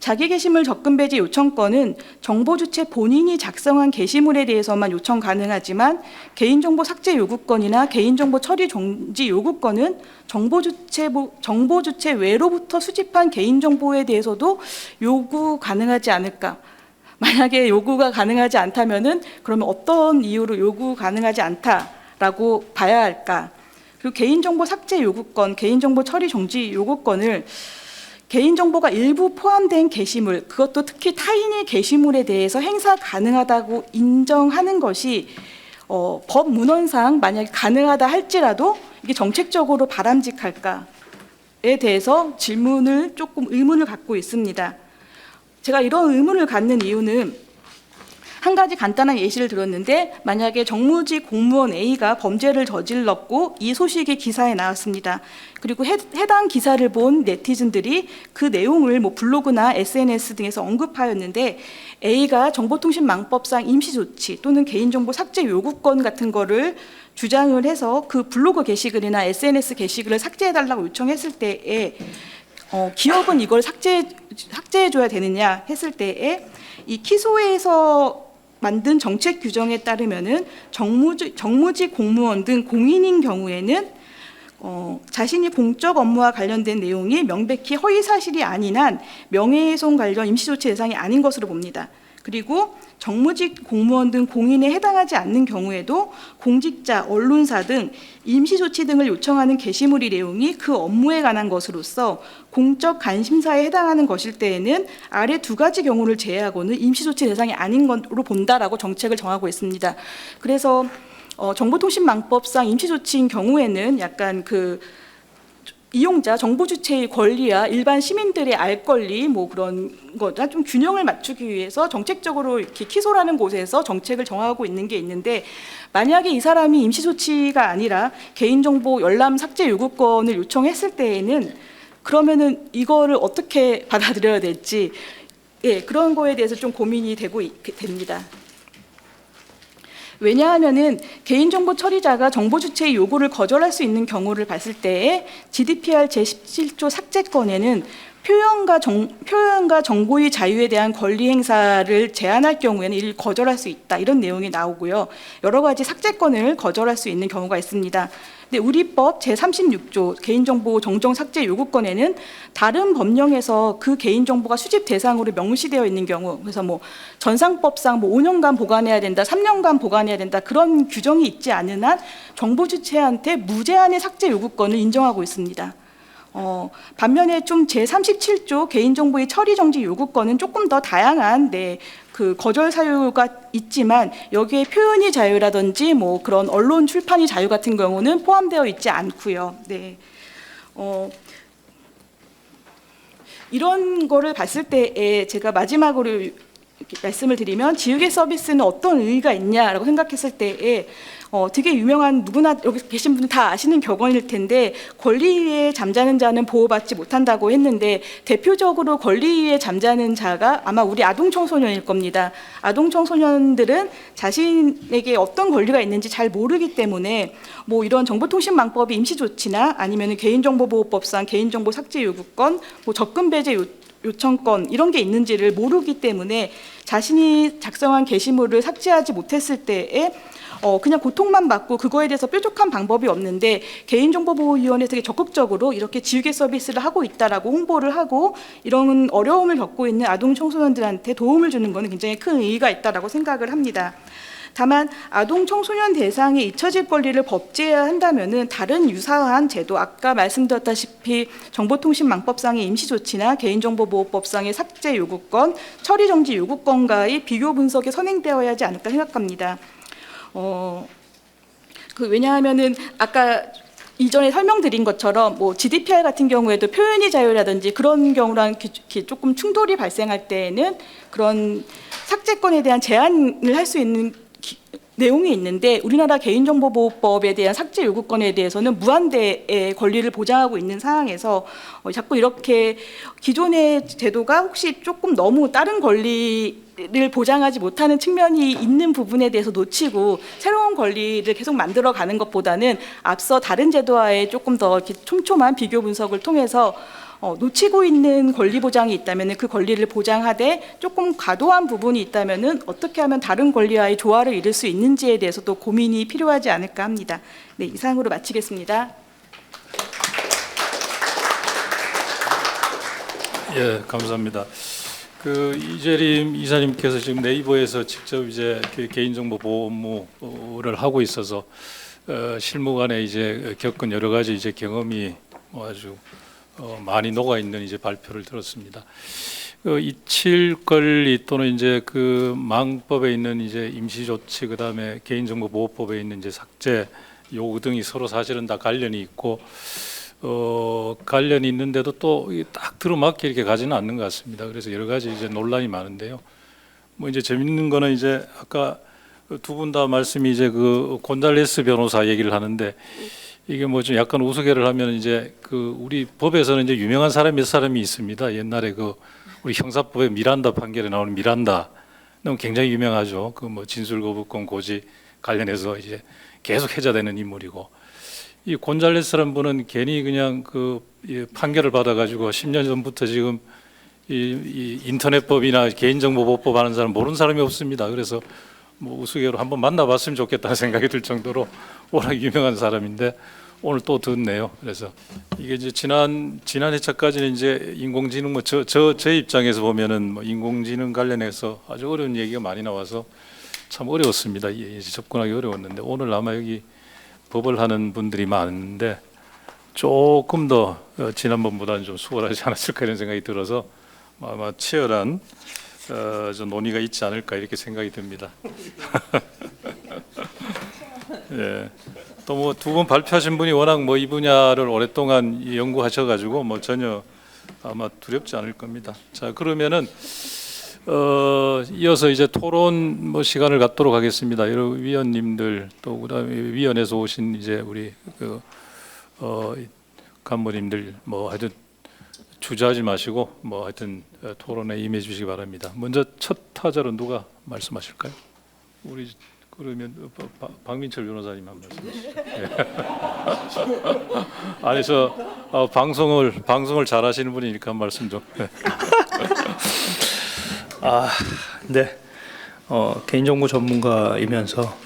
자기 게시물 접근 배제 요청권은 정보 주체 본인이 작성한 게시물에 대해서만 요청 가능하지만 개인정보 삭제 요구권이나 개인정보 처리 정지 요구권은 정보 주체 외로부터 수집한 개인정보에 대해서도 요구 가능하지 않을까? 만약에 요구가 가능하지 않다면은 그러면 어떤 이유로 요구 가능하지 않다라고 봐야 할까? 그리고 개인정보 삭제 요구권, 개인정보 처리 정지 요구권을 개인정보가 일부 포함된 게시물, 그것도 특히 타인의 게시물에 대해서 행사 가능하다고 인정하는 것이 법 문헌상 만약에 가능하다 할지라도 이게 정책적으로 바람직할까에 대해서 의문을 갖고 있습니다. 제가 이런 의문을 갖는 이유는 한 가지 간단한 예시를 들었는데 만약에 정무직 공무원 A가 범죄를 저질렀고 이 소식이 기사에 나왔습니다. 그리고 해당 기사를 본 네티즌들이 그 내용을 뭐 블로그나 SNS 등에서 언급하였는데 A가 정보통신망법상 임시조치 또는 개인정보 삭제 요구권 같은 거를 주장을 해서 그 블로그 게시글이나 SNS 게시글을 삭제해달라고 요청했을 때에 기업은 이걸 삭제해줘야 되느냐 했을 때에 이 키소에서 만든 정책 규정에 따르면은 정무직 공무원 등 공인인 경우에는 자신이 공적 업무와 관련된 내용이 명백히 허위 사실이 아닌 한 명예훼손 관련 임시조치 대상이 아닌 것으로 봅니다. 그리고 정무직 공무원 등 공인에 해당하지 않는 경우에도 공직자, 언론사 등 임시조치 등을 요청하는 게시물의 내용이 그 업무에 관한 것으로서 공적 관심사에 해당하는 것일 때에는 아래 두 가지 경우를 제외하고는 임시조치 대상이 아닌 것으로 본다라고 정책을 정하고 있습니다. 그래서 정보통신망법상 임시조치인 경우에는 약간 그 이용자, 정보 주체의 권리와 일반 시민들의 알 권리 뭐 그런 거랑 좀 균형을 맞추기 위해서 정책적으로 이렇게 키소라는 곳에서 정책을 정하고 있는 게 있는데 만약에 이 사람이 임시조치가 아니라 개인정보 열람 삭제 요구권을 요청했을 때에는 그러면은 이거를 어떻게 받아들여야 될지 그런 거에 대해서 좀 고민이 되고 됩니다. 왜냐하면은 개인정보 처리자가 정보 주체의 요구를 거절할 수 있는 경우를 봤을 때에 GDPR 제17조 삭제권에는 표현과 정보의 자유에 대한 권리 행사를 제한할 경우에는 이를 거절할 수 있다 이런 내용이 나오고요. 여러 가지 삭제권을 거절할 수 있는 경우가 있습니다. 근데 우리 법 제36조 개인정보 정정 삭제 요구권에는 다른 법령에서 그 개인정보가 수집 대상으로 명시되어 있는 경우, 그래서 뭐 전상법상 뭐 5년간 보관해야 된다, 3년간 보관해야 된다 그런 규정이 있지 않은 한 정보 주체한테 무제한의 삭제 요구권을 인정하고 있습니다. 반면에 좀 제37조 개인정보의 처리 정지 요구권은 조금 더 다양한 그 거절 사유가 있지만 여기에 표현의 자유라든지 뭐 그런 언론 출판의 자유 같은 경우는 포함되어 있지 않고요. 네. 이런 거를 봤을 때에 제가 마지막으로 이렇게 말씀을 드리면 지우개 서비스는 어떤 의의가 있냐라고 생각했을 때에 되게 유명한 누구나 여기 계신 분들 다 아시는 격언일 텐데 권리위에 잠자는 자는 보호받지 못한다고 했는데 대표적으로 권리위에 잠자는 자가 아마 우리 아동 청소년일 겁니다. 아동 청소년들은 자신에게 어떤 권리가 있는지 잘 모르기 때문에 뭐 이런 정보통신망법이 임시조치나 아니면 개인정보보호법상 개인정보 삭제 요구권, 뭐 접근 배제 요청권 이런 게 있는지를 모르기 때문에 자신이 작성한 게시물을 삭제하지 못했을 때에 그냥 고통만 받고 그거에 대해서 뾰족한 방법이 없는데 개인정보보호위원회에서 되게 적극적으로 이렇게 지우개 서비스를 하고 있다라고 홍보를 하고 이런 어려움을 겪고 있는 아동 청소년들한테 도움을 주는 것은 굉장히 큰 의의가 있다라고 생각을 합니다. 다만 아동 청소년 대상에 잊혀질 권리를 법제화한다면은 다른 유사한 제도 아까 말씀드렸다시피 정보통신망법상의 임시조치나 개인정보보호법상의 삭제 요구권, 처리 정지 요구권과의 비교 분석이 선행되어야 하지 않을까 생각합니다. 왜냐하면은 아까 이전에 설명드린 것처럼 뭐 GDPR 같은 경우에도 표현의 자유라든지 그런 경우랑 조금 충돌이 발생할 때에는 그런 삭제권에 대한 제한을 할 수 있는 내용이 있는데 우리나라 개인정보보호법에 대한 삭제 요구권에 대해서는 무한대의 권리를 보장하고 있는 상황에서 자꾸 이렇게 기존의 제도가 혹시 조금 너무 다른 권리를 보장하지 못하는 측면이 있는 부분에 대해서 놓치고 새로운 권리를 계속 만들어가는 것보다는 앞서 다른 제도와의 조금 더 촘촘한 비교 분석을 통해서 놓치고 있는 권리 보장이 있다면 그 권리를 보장하되 조금 과도한 부분이 있다면 어떻게 하면 다른 권리와의 조화를 이룰 수 있는지에 대해서도 고민이 필요하지 않을까 합니다. 네, 이상으로 마치겠습니다. 예, 감사합니다. 이재림 이사님께서 지금 네이버에서 직접 이제 개인정보 보호 업무를 하고 있어서 실무간에 이제 겪은 여러 가지 이제 경험이 아주 많이 녹아 있는 이제 발표를 들었습니다. 잊힐 권리 또는 이제 그 망법에 있는 이제 임시조치 그다음에 개인정보보호법에 있는 이제 삭제 요구 등이 서로 사실은 다 관련이 있고 관련이 있는데도 또 딱 들어맞게 이렇게 가지는 않는 것 같습니다. 그래서 여러 가지 이제 논란이 많은데요. 뭐 이제 재밌는 거는 이제 아까 두 분 다 말씀이 이제 그 곤잘레스 변호사 얘기를 하는데 이게 뭐 좀 약간 우스개를 하면 이제 그 우리 법에서는 이제 유명한 사람이 몇 사람이 있습니다. 옛날에 그 우리 형사법의 미란다 판결에 나오는 미란다 너무 굉장히 유명하죠. 그 뭐 진술거부권 고지 관련해서 이제 계속 회자되는 인물이고 이 곤잘레스라는 분은 괜히 그냥 그 판결을 받아가지고 10년 전부터 지금 이 인터넷법이나 개인정보보호법 하는 사람 모르는 사람이 없습니다. 그래서 뭐 우스개로 한번 만나봤으면 좋겠다는 생각이 들 정도로 워낙 유명한 사람인데 오늘 또 듣네요. 그래서 이게 이제 지난 회차까지는 이제 인공지능 뭐 제 입장에서 보면은 뭐 인공지능 관련해서 아주 어려운 얘기가 많이 나와서 참 어려웠습니다. 접근하기 어려웠는데 오늘 아마 여기 법을 하는 분들이 많은데 조금 더 지난번보다는 좀 수월하지 않았을까 이런 생각이 들어서 아마 치열한 좀 논의가 있지 않을까 이렇게 생각이 듭니다. 예. 또 뭐 두 분 발표하신 분이 워낙 뭐 이 분야를 오랫동안 연구하셔가지고 뭐 전혀 아마 두렵지 않을 겁니다. 자 그러면은 이어서 이제 토론 뭐 시간을 갖도록 하겠습니다. 여러 위원님들 또 그다음에 위원회에서 오신 이제 우리 그 간부님들 뭐 하여튼 주저하지 마시고 뭐 하여튼 토론에 임해 주시기 바랍니다. 먼저 첫 타자로 누가 말씀하실까요? 우리 그러면 박민철 변호사님 한 말씀. 아니 저 방송을 잘하시는 분이니까 한 말씀 좀. 네. 개인정보 전문가이면서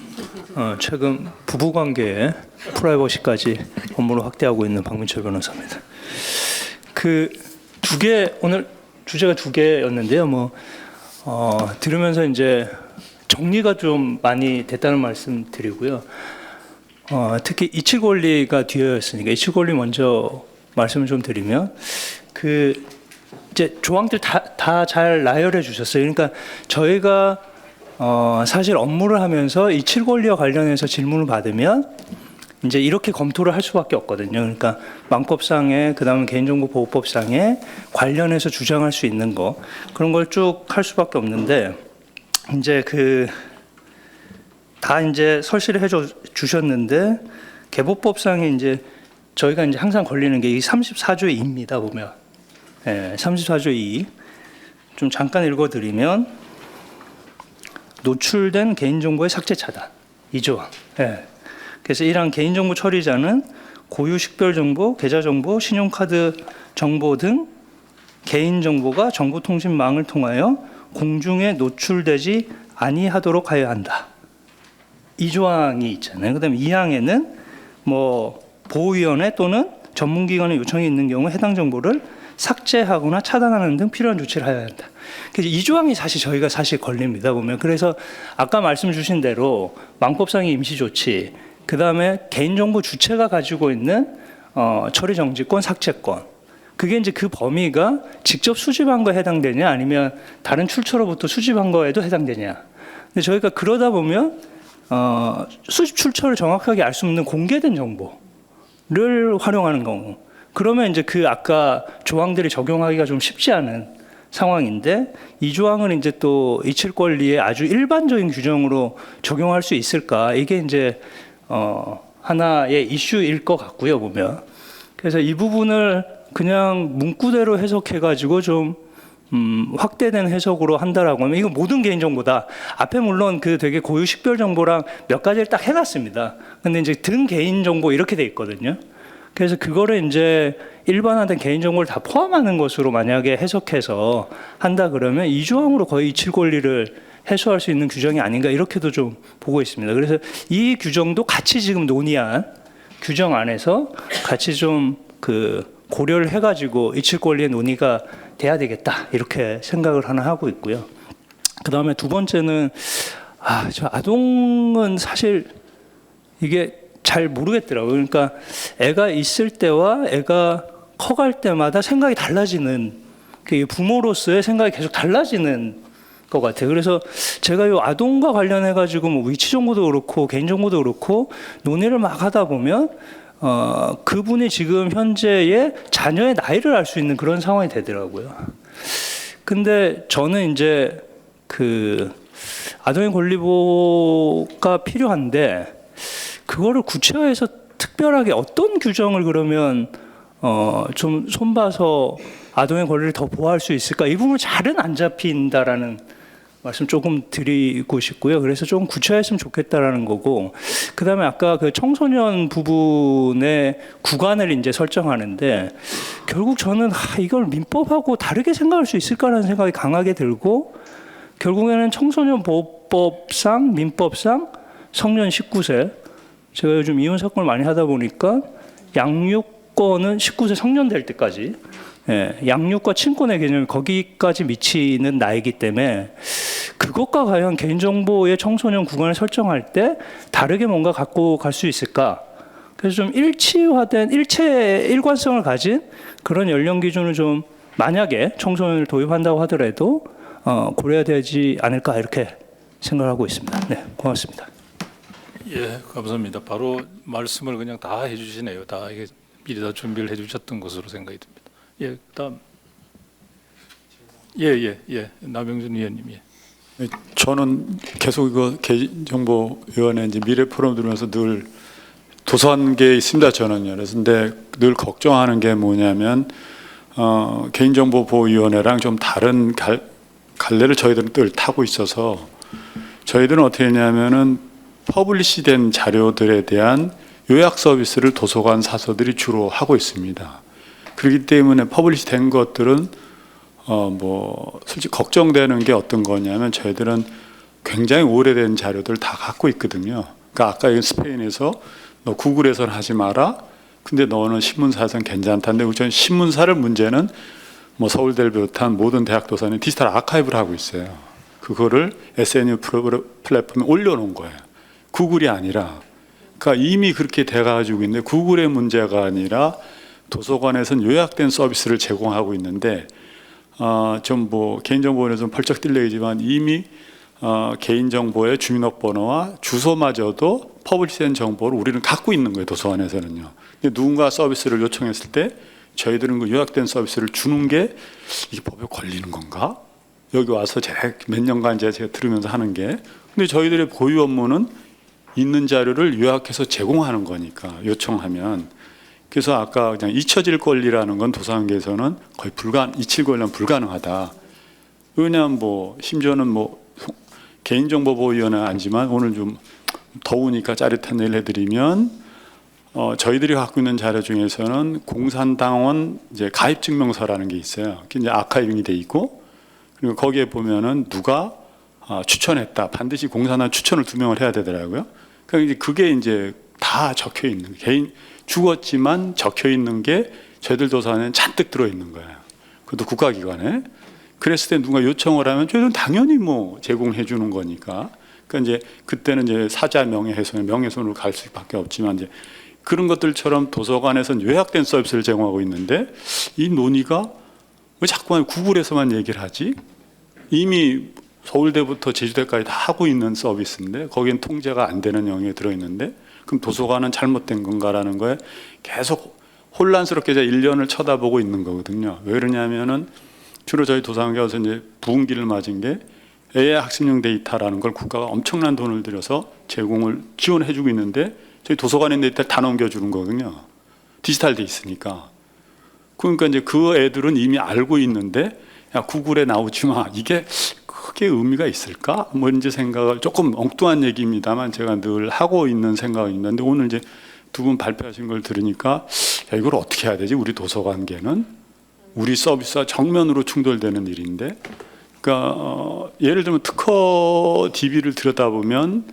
최근 부부관계에 프라이버시까지 업무를 확대하고 있는 박민철 변호사입니다. 그 두 개 오늘 주제가 두 개였는데요. 뭐 들으면서 이제 정리가 좀 많이 됐다는 말씀 드리고요. 특히 이치 권리가 뒤였으니까 이치 권리 먼저 말씀을 좀 드리면 그 이제 조항들 다 잘 나열해 주셨어요. 그러니까 저희가 사실 업무를 하면서 이치 권리와 관련해서 질문을 받으면 이제 이렇게 검토를 할 수밖에 없거든요. 그러니까 망법상에 그다음에 개인정보보호법상에 관련해서 주장할 수 있는 거 그런 걸 쭉 할 수밖에 없는데 이제 다 이제 설치를 해 주셨는데 개보법상에 이제 저희가 이제 항상 걸리는 게 이 34조 2입니다. 보면 34조 2 좀 잠깐 읽어드리면 노출된 개인정보의 삭제 차단 2조항. 그래서 이러한 개인정보 처리자는 고유 식별정보, 계좌정보, 신용카드 정보 등 개인정보가 정보통신망을 통하여 공중에 노출되지 아니하도록 하여야 한다. 이 조항이 있잖아요. 그다음에 2항에는 뭐 보호위원회 또는 전문기관의 요청이 있는 경우 해당 정보를 삭제하거나 차단하는 등 필요한 조치를 하여야 한다. 그래서 이 조항이 저희가 걸립니다. 보면 그래서 아까 말씀 주신 대로 망법상의 임시조치, 그 다음에 개인정보 주체가 가지고 있는 처리 정지권, 삭제권. 그게 이제 그 범위가 직접 수집한 거에 해당되냐, 아니면 다른 출처로부터 수집한 거에도 해당되냐. 근데 저희가 그러다 보면 수집 출처를 정확하게 알 수 없는 공개된 정보를 활용하는 경우. 그러면 이제 그 아까 조항들이 적용하기가 좀 쉽지 않은 상황인데 이 조항을 이제 또 이칠 권리의 아주 일반적인 규정으로 적용할 수 있을까? 이게 이제 하나의 이슈일 것 같고요, 보면. 그래서 이 부분을 그냥 문구대로 해석해가지고 좀 확대된 해석으로 한다라고 하면 이거 모든 개인정보다. 앞에 물론 그 되게 고유 식별 정보랑 몇 가지를 딱 해놨습니다. 근데 이제 등 개인정보 이렇게 돼 있거든요. 그래서 그거를 이제 일반화된 개인정보를 다 포함하는 것으로 만약에 해석해서 한다 그러면 이 조항으로 거의 이칠 권리를 해소할 수 있는 규정이 아닌가 이렇게도 좀 보고 있습니다. 그래서 이 규정도 같이 지금 논의한 규정 안에서 같이 좀 고려를 해가지고 이칠 권리의 논의가 돼야 되겠다 이렇게 생각을 하나 하고 있고요. 그 다음에 두 번째는 저 아동은 사실 이게 잘 모르겠더라고요. 그러니까 애가 있을 때와 애가 커갈 때마다 생각이 달라지는, 부모로서의 생각이 계속 달라지는 것 같아요. 그래서 제가 이 아동과 관련해 가지고 뭐 위치 정보도 그렇고 개인 정보도 그렇고 논의를 막 하다 보면 그분이 지금 현재의 자녀의 나이를 알 수 있는 그런 상황이 되더라고요. 근데 저는 이제 그 아동의 권리 보호가 필요한데 그거를 구체화해서 특별하게 어떤 규정을 그러면 좀 손봐서 아동의 권리를 더 보호할 수 있을까? 이 부분 잘은 안 잡힌다라는 말씀 조금 드리고 싶고요. 그래서 좀 구체화했으면 좋겠다라는 거고, 그다음에 아까 그 청소년 부분의 구간을 이제 설정하는데 결국 저는 이걸 민법하고 다르게 생각할 수 있을까라는 생각이 강하게 들고, 결국에는 청소년 보호법상, 민법상 성년 19세, 제가 요즘 이혼 사건을 많이 하다 보니까 양육권은 19세 성년 될 때까지, 양육과 친권의 개념이 거기까지 미치는 나이기 때문에 그것과 과연 개인정보의 청소년 구간을 설정할 때 다르게 뭔가 갖고 갈 수 있을까? 그래서 좀 일치화된 일관성을 가진 그런 연령 기준을 좀 만약에 청소년을 도입한다고 하더라도 고려해야 되지 않을까 이렇게 생각하고 있습니다. 네, 고맙습니다. 예, 감사합니다. 바로 말씀을 그냥 다 해주시네요. 다 이게 미리 다 준비를 해주셨던 것으로 생각이 듭니다. 예, 다음. 남영준 의원님. 예. 저는 계속 이거 개인정보위원회 이제 미래 포럼 들으면서 늘 도서관계에 있습니다. 저는요. 그래서 근데 늘 걱정하는 게 뭐냐면 개인정보보호위원회랑 좀 다른 갈래를 저희들은 늘 타고 있어서 저희들은 어떻게 했냐면은 퍼블리시된 자료들에 대한 요약 서비스를 도서관 사서들이 주로 하고 있습니다. 그렇기 때문에 퍼블리시된 것들은 솔직히 걱정되는 게 어떤 거냐면 저희들은 굉장히 오래된 자료들 다 갖고 있거든요. 그러니까 아까 스페인에서 너 구글에서는 하지 마라. 근데 너는 신문사에서는 괜찮다는데 저는 신문사를 문제는 서울대를 비롯한 모든 대학 도서관에 디지털 아카이브를 하고 있어요. 그거를 SNU 플랫폼에 올려놓은 거예요. 구글이 아니라. 그러니까 이미 그렇게 돼가지고 있는데 구글의 문제가 아니라 도서관에서는 요약된 서비스를 제공하고 있는데 좀 개인정보원에 좀 펄쩍 뛸려지만 이미 개인정보의 주민등록번호와 주소마저도 퍼블리시된 정보를 우리는 갖고 있는 거예요. 도서관에서는요. 근데 누군가 서비스를 요청했을 때 저희들은 그 요약된 서비스를 주는 게 이게 법에 걸리는 건가? 여기 와서 제가 몇 년간 제가 들으면서 하는 게, 근데 저희들의 고유 업무는 있는 자료를 요약해서 제공하는 거니까 요청하면. 그래서 아까 그냥 잊혀질 권리라는 건 도서관계에서는 거의 잊힐 권리는 불가능하다. 왜냐하면 심지어는 개인정보보호위원회 아니지만 오늘 좀 더우니까 짜릿한 얘기를 해드리면 저희들이 갖고 있는 자료 중에서는 공산당원 이제 가입증명서라는 게 있어요. 그게 이제 아카이빙이 돼 있고, 그리고 거기에 보면은 누가 추천했다. 반드시 공산당 추천을 2명을 해야 되더라고요. 그러니까 그게 이제 다 적혀 있는, 개인 죽었지만 적혀 있는 게 저희들 도서관에 잔뜩 들어 있는 거예요. 그것도 국가기관에. 그랬을 때 누가 요청을 하면 저희들은 당연히 제공해 주는 거니까. 그러니까 이제 그때는 이제 사자 명예훼손으로 갈 수밖에 없지만 이제 그런 것들처럼 도서관에서는 요약된 서비스를 제공하고 있는데 이 논의가 왜 자꾸만 구글에서만 얘기를 하지? 이미 서울대부터 제주대까지 다 하고 있는 서비스인데 거기는 통제가 안 되는 영역에 들어있는데 그럼 도서관은 잘못된 건가라는 거에 계속 혼란스럽게 제가 1년을 쳐다보고 있는 거거든요. 왜 그러냐면은 주로 저희 도서관계에서 이제 부흥기를 맞은 게 AI 학습용 데이터라는 걸 국가가 엄청난 돈을 들여서 지원해주고 있는데 저희 도서관에 있는 데이터를 다 넘겨주는 거거든요. 디지털 돼 있으니까. 그러니까 이제 그 애들은 이미 알고 있는데 야 구글에 나오지 마. 이게 크게 의미가 있을까? 이제 생각을 조금 엉뚱한 얘기입니다만 제가 늘 하고 있는 생각이 있는데 오늘 이제 두 분 발표하신 걸 들으니까 야, 이걸 어떻게 해야 되지? 우리 도서관계는 우리 서비스와 정면으로 충돌되는 일인데, 그러니까 예를 들면 특허 DB를 들여다보면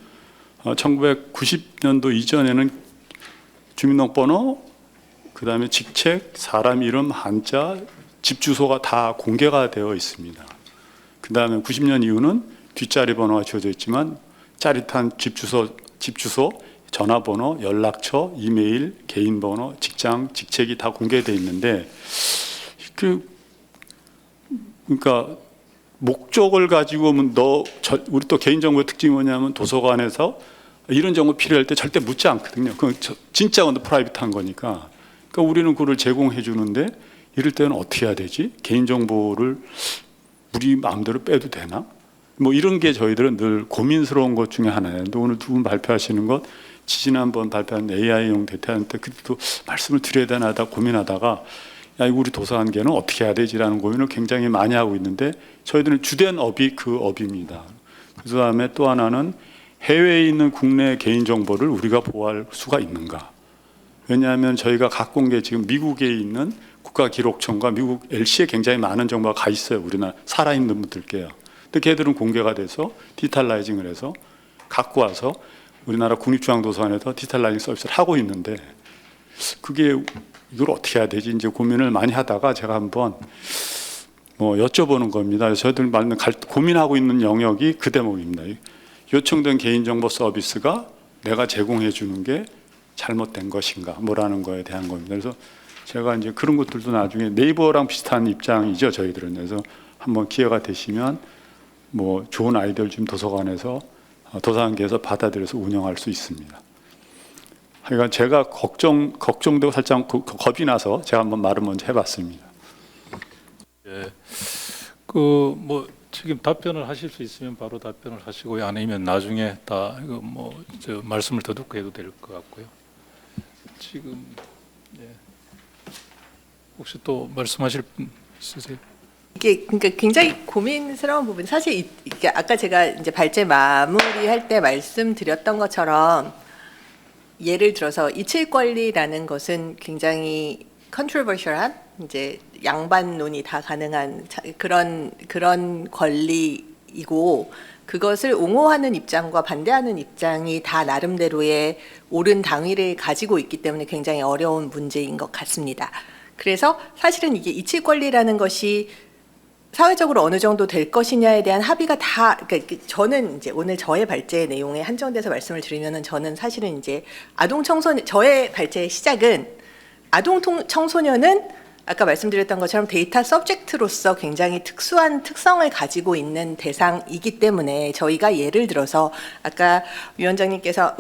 1990년도 이전에는 주민등록번호, 그 다음에 직책, 사람 이름, 한자, 집 주소가 다 공개가 되어 있습니다. 그 다음에 90년 이후는 뒷자리 번호가 지어져 있지만 짜릿한 집 주소, 전화번호, 연락처, 이메일, 개인 번호, 직장, 직책이 다 공개되어 있는데 그러니까 목적을 가지고 우리 또 개인정보의 특징이 뭐냐면 도서관에서 이런 정보 필요할 때 절대 묻지 않거든요. 그건 진짜 프라이빗한 거니까. 그러니까 우리는 그걸 제공해 주는데 이럴 때는 어떻게 해야 되지? 개인정보를 우리 마음대로 빼도 되나? 뭐 이런 게 저희들은 늘 고민스러운 것 중에 하나예요. 근데 오늘 두 분 발표하시는 것, 지난번 발표한 AI용 대퇴한 때 그때도 말씀을 드려야 되나 하다 고민하다가 야, 이거 우리 도서관계는 어떻게 해야 되지라는 고민을 굉장히 많이 하고 있는데 저희들은 주된 업이 그 업입니다. 그 다음에 또 하나는 해외에 있는 국내 개인정보를 우리가 보호할 수가 있는가. 왜냐하면 저희가 갖고 온 게 지금 미국에 있는 국가기록청과 미국 LC에 굉장히 많은 정보가 가 있어요. 우리나라 살아있는 분들께요. 근데 걔들은 공개가 돼서 디지털라이징을 해서 갖고 와서 우리나라 국립중앙도서관에서 디지털라이징 서비스를 하고 있는데 그게 이걸 어떻게 해야 되지 이제 고민을 많이 하다가 제가 한번 뭐 여쭤보는 겁니다. 저희들 고민하고 있는 영역이 그 대목입니다. 요청된 개인정보 서비스가 내가 제공해 주는 게 잘못된 것인가 뭐라는 거에 대한 겁니다. 그래서 제가 이제 그런 것들도 나중에 네이버랑 비슷한 입장이죠. 저희들은. 그래서 한번 기회가 되시면 뭐 좋은 아이디어를 지금 도서관계에서 받아들여서 운영할 수 있습니다. 그러니까 제가 걱정되고 살짝 겁이 나서 제가 한번 말을 먼저 해봤습니다. 예. 그 뭐 지금 답변을 하실 수 있으면 바로 답변을 하시고요. 아니면 나중에 다 이거 뭐 저 말씀을 더 듣고 해도 될 것 같고요. 지금 예. 혹시 또 말씀하실 분 있으세요? 이게 그러니까 굉장히 고민스러운 부분. 사실 이게 아까 제가 이제 발제 마무리할 때 말씀드렸던 것처럼 예를 들어서 이칠 권리라는 것은 굉장히 컨트로버셜한 이제 양반론이 다 가능한 그런 권리이고 그것을 옹호하는 입장과 반대하는 입장이 다 나름대로의 옳은 당위를 가지고 있기 때문에 굉장히 어려운 문제인 것 같습니다. 그래서 사실은 이게 이칠 권리라는 것이 사회적으로 어느 정도 될 것이냐에 대한 합의가 다, 그러니까 저는 이제 오늘 저의 발제 내용에 한정돼서 말씀을 드리면은 저는 사실은 이제 저의 발제의 시작은 아동 청소년은 아까 말씀드렸던 것처럼 데이터 서브젝트로서 굉장히 특수한 특성을 가지고 있는 대상이기 때문에 저희가 예를 들어서 아까 의장님께서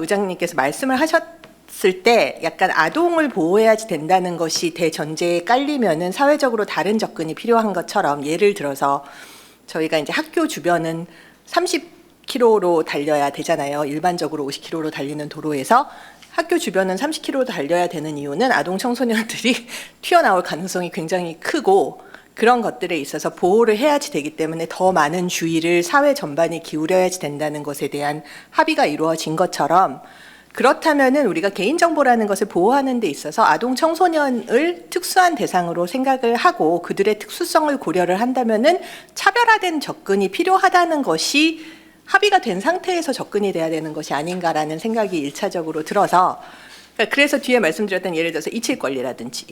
말씀을 하셨을 때 약간 아동을 보호해야지 된다는 것이 대전제에 깔리면은 사회적으로 다른 접근이 필요한 것처럼 예를 들어서 저희가 이제 학교 주변은 30km로 달려야 되잖아요. 일반적으로 50km로 달리는 도로에서 학교 주변은 30km로 달려야 되는 이유는 아동 청소년들이 튀어나올 가능성이 굉장히 크고 그런 것들에 있어서 보호를 해야지 되기 때문에 더 많은 주의를 사회 전반이 기울여야지 된다는 것에 대한 합의가 이루어진 것처럼 그렇다면은 우리가 개인정보라는 것을 보호하는 데 있어서 아동 청소년을 특수한 대상으로 생각을 하고 그들의 특수성을 고려를 한다면은 차별화된 접근이 필요하다는 것이 합의가 된 상태에서 접근이 돼야 되는 것이 아닌가라는 생각이 일차적으로 들어서 그래서 뒤에 말씀드렸던 예를 들어서 이칠 권리라든지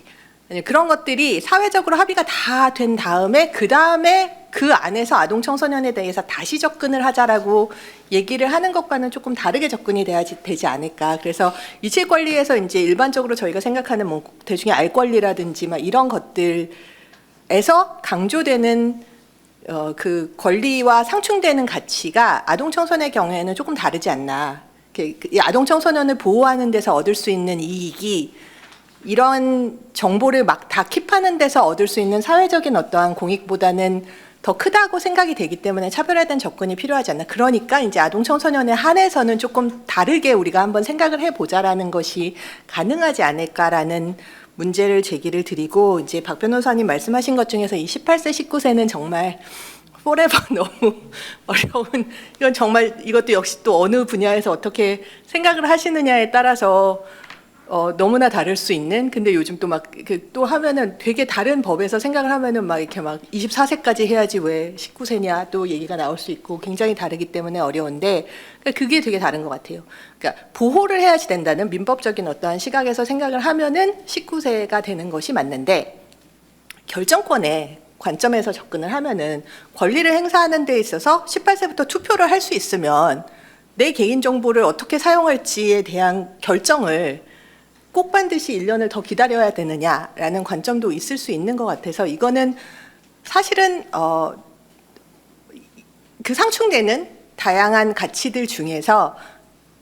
그런 것들이 사회적으로 합의가 다 된 다음에 그 안에서 아동 청소년에 대해서 다시 접근을 하자라고 얘기를 하는 것과는 조금 다르게 접근이 되지 않을까. 그래서 이칠 권리에서 이제 일반적으로 저희가 생각하는 뭐 대중의 알 권리라든지 막 이런 것들에서 강조되는 그 권리와 상충되는 가치가 아동 청소년의 경우에는 조금 다르지 않나. 아동 청소년을 보호하는 데서 얻을 수 있는 이익이 이런 정보를 막 다 킵하는 데서 얻을 수 있는 사회적인 어떠한 공익보다는 더 크다고 생각이 되기 때문에 차별화된 접근이 필요하지 않나. 그러니까 이제 아동 청소년에 한해서는 조금 다르게 우리가 한번 생각을 해보자라는 것이 가능하지 않을까라는 문제를 제기를 드리고 이제 박 변호사님 말씀하신 것 중에서 이 18세, 19세는 정말 forever 너무 어려운 이건 정말 이것도 역시 또 어느 분야에서 어떻게 생각을 하시느냐에 따라서 너무나 다를 수 있는 근데 요즘 또 막 또 하면은 되게 다른 법에서 생각을 하면은 막 이렇게 막 24세까지 해야지 왜 19세냐 또 얘기가 나올 수 있고 굉장히 다르기 때문에 어려운데 그러니까 그게 되게 다른 것 같아요. 그러니까 보호를 해야지 된다는 민법적인 어떠한 시각에서 생각을 하면은 19세가 되는 것이 맞는데 결정권의 관점에서 접근을 하면은 권리를 행사하는 데 있어서 18세부터 투표를 할 수 있으면 내 개인정보를 어떻게 사용할지에 대한 결정을 꼭 반드시 1년을 더 기다려야 되느냐라는 관점도 있을 수 있는 것 같아서 이거는 사실은 그 상충되는 다양한 가치들 중에서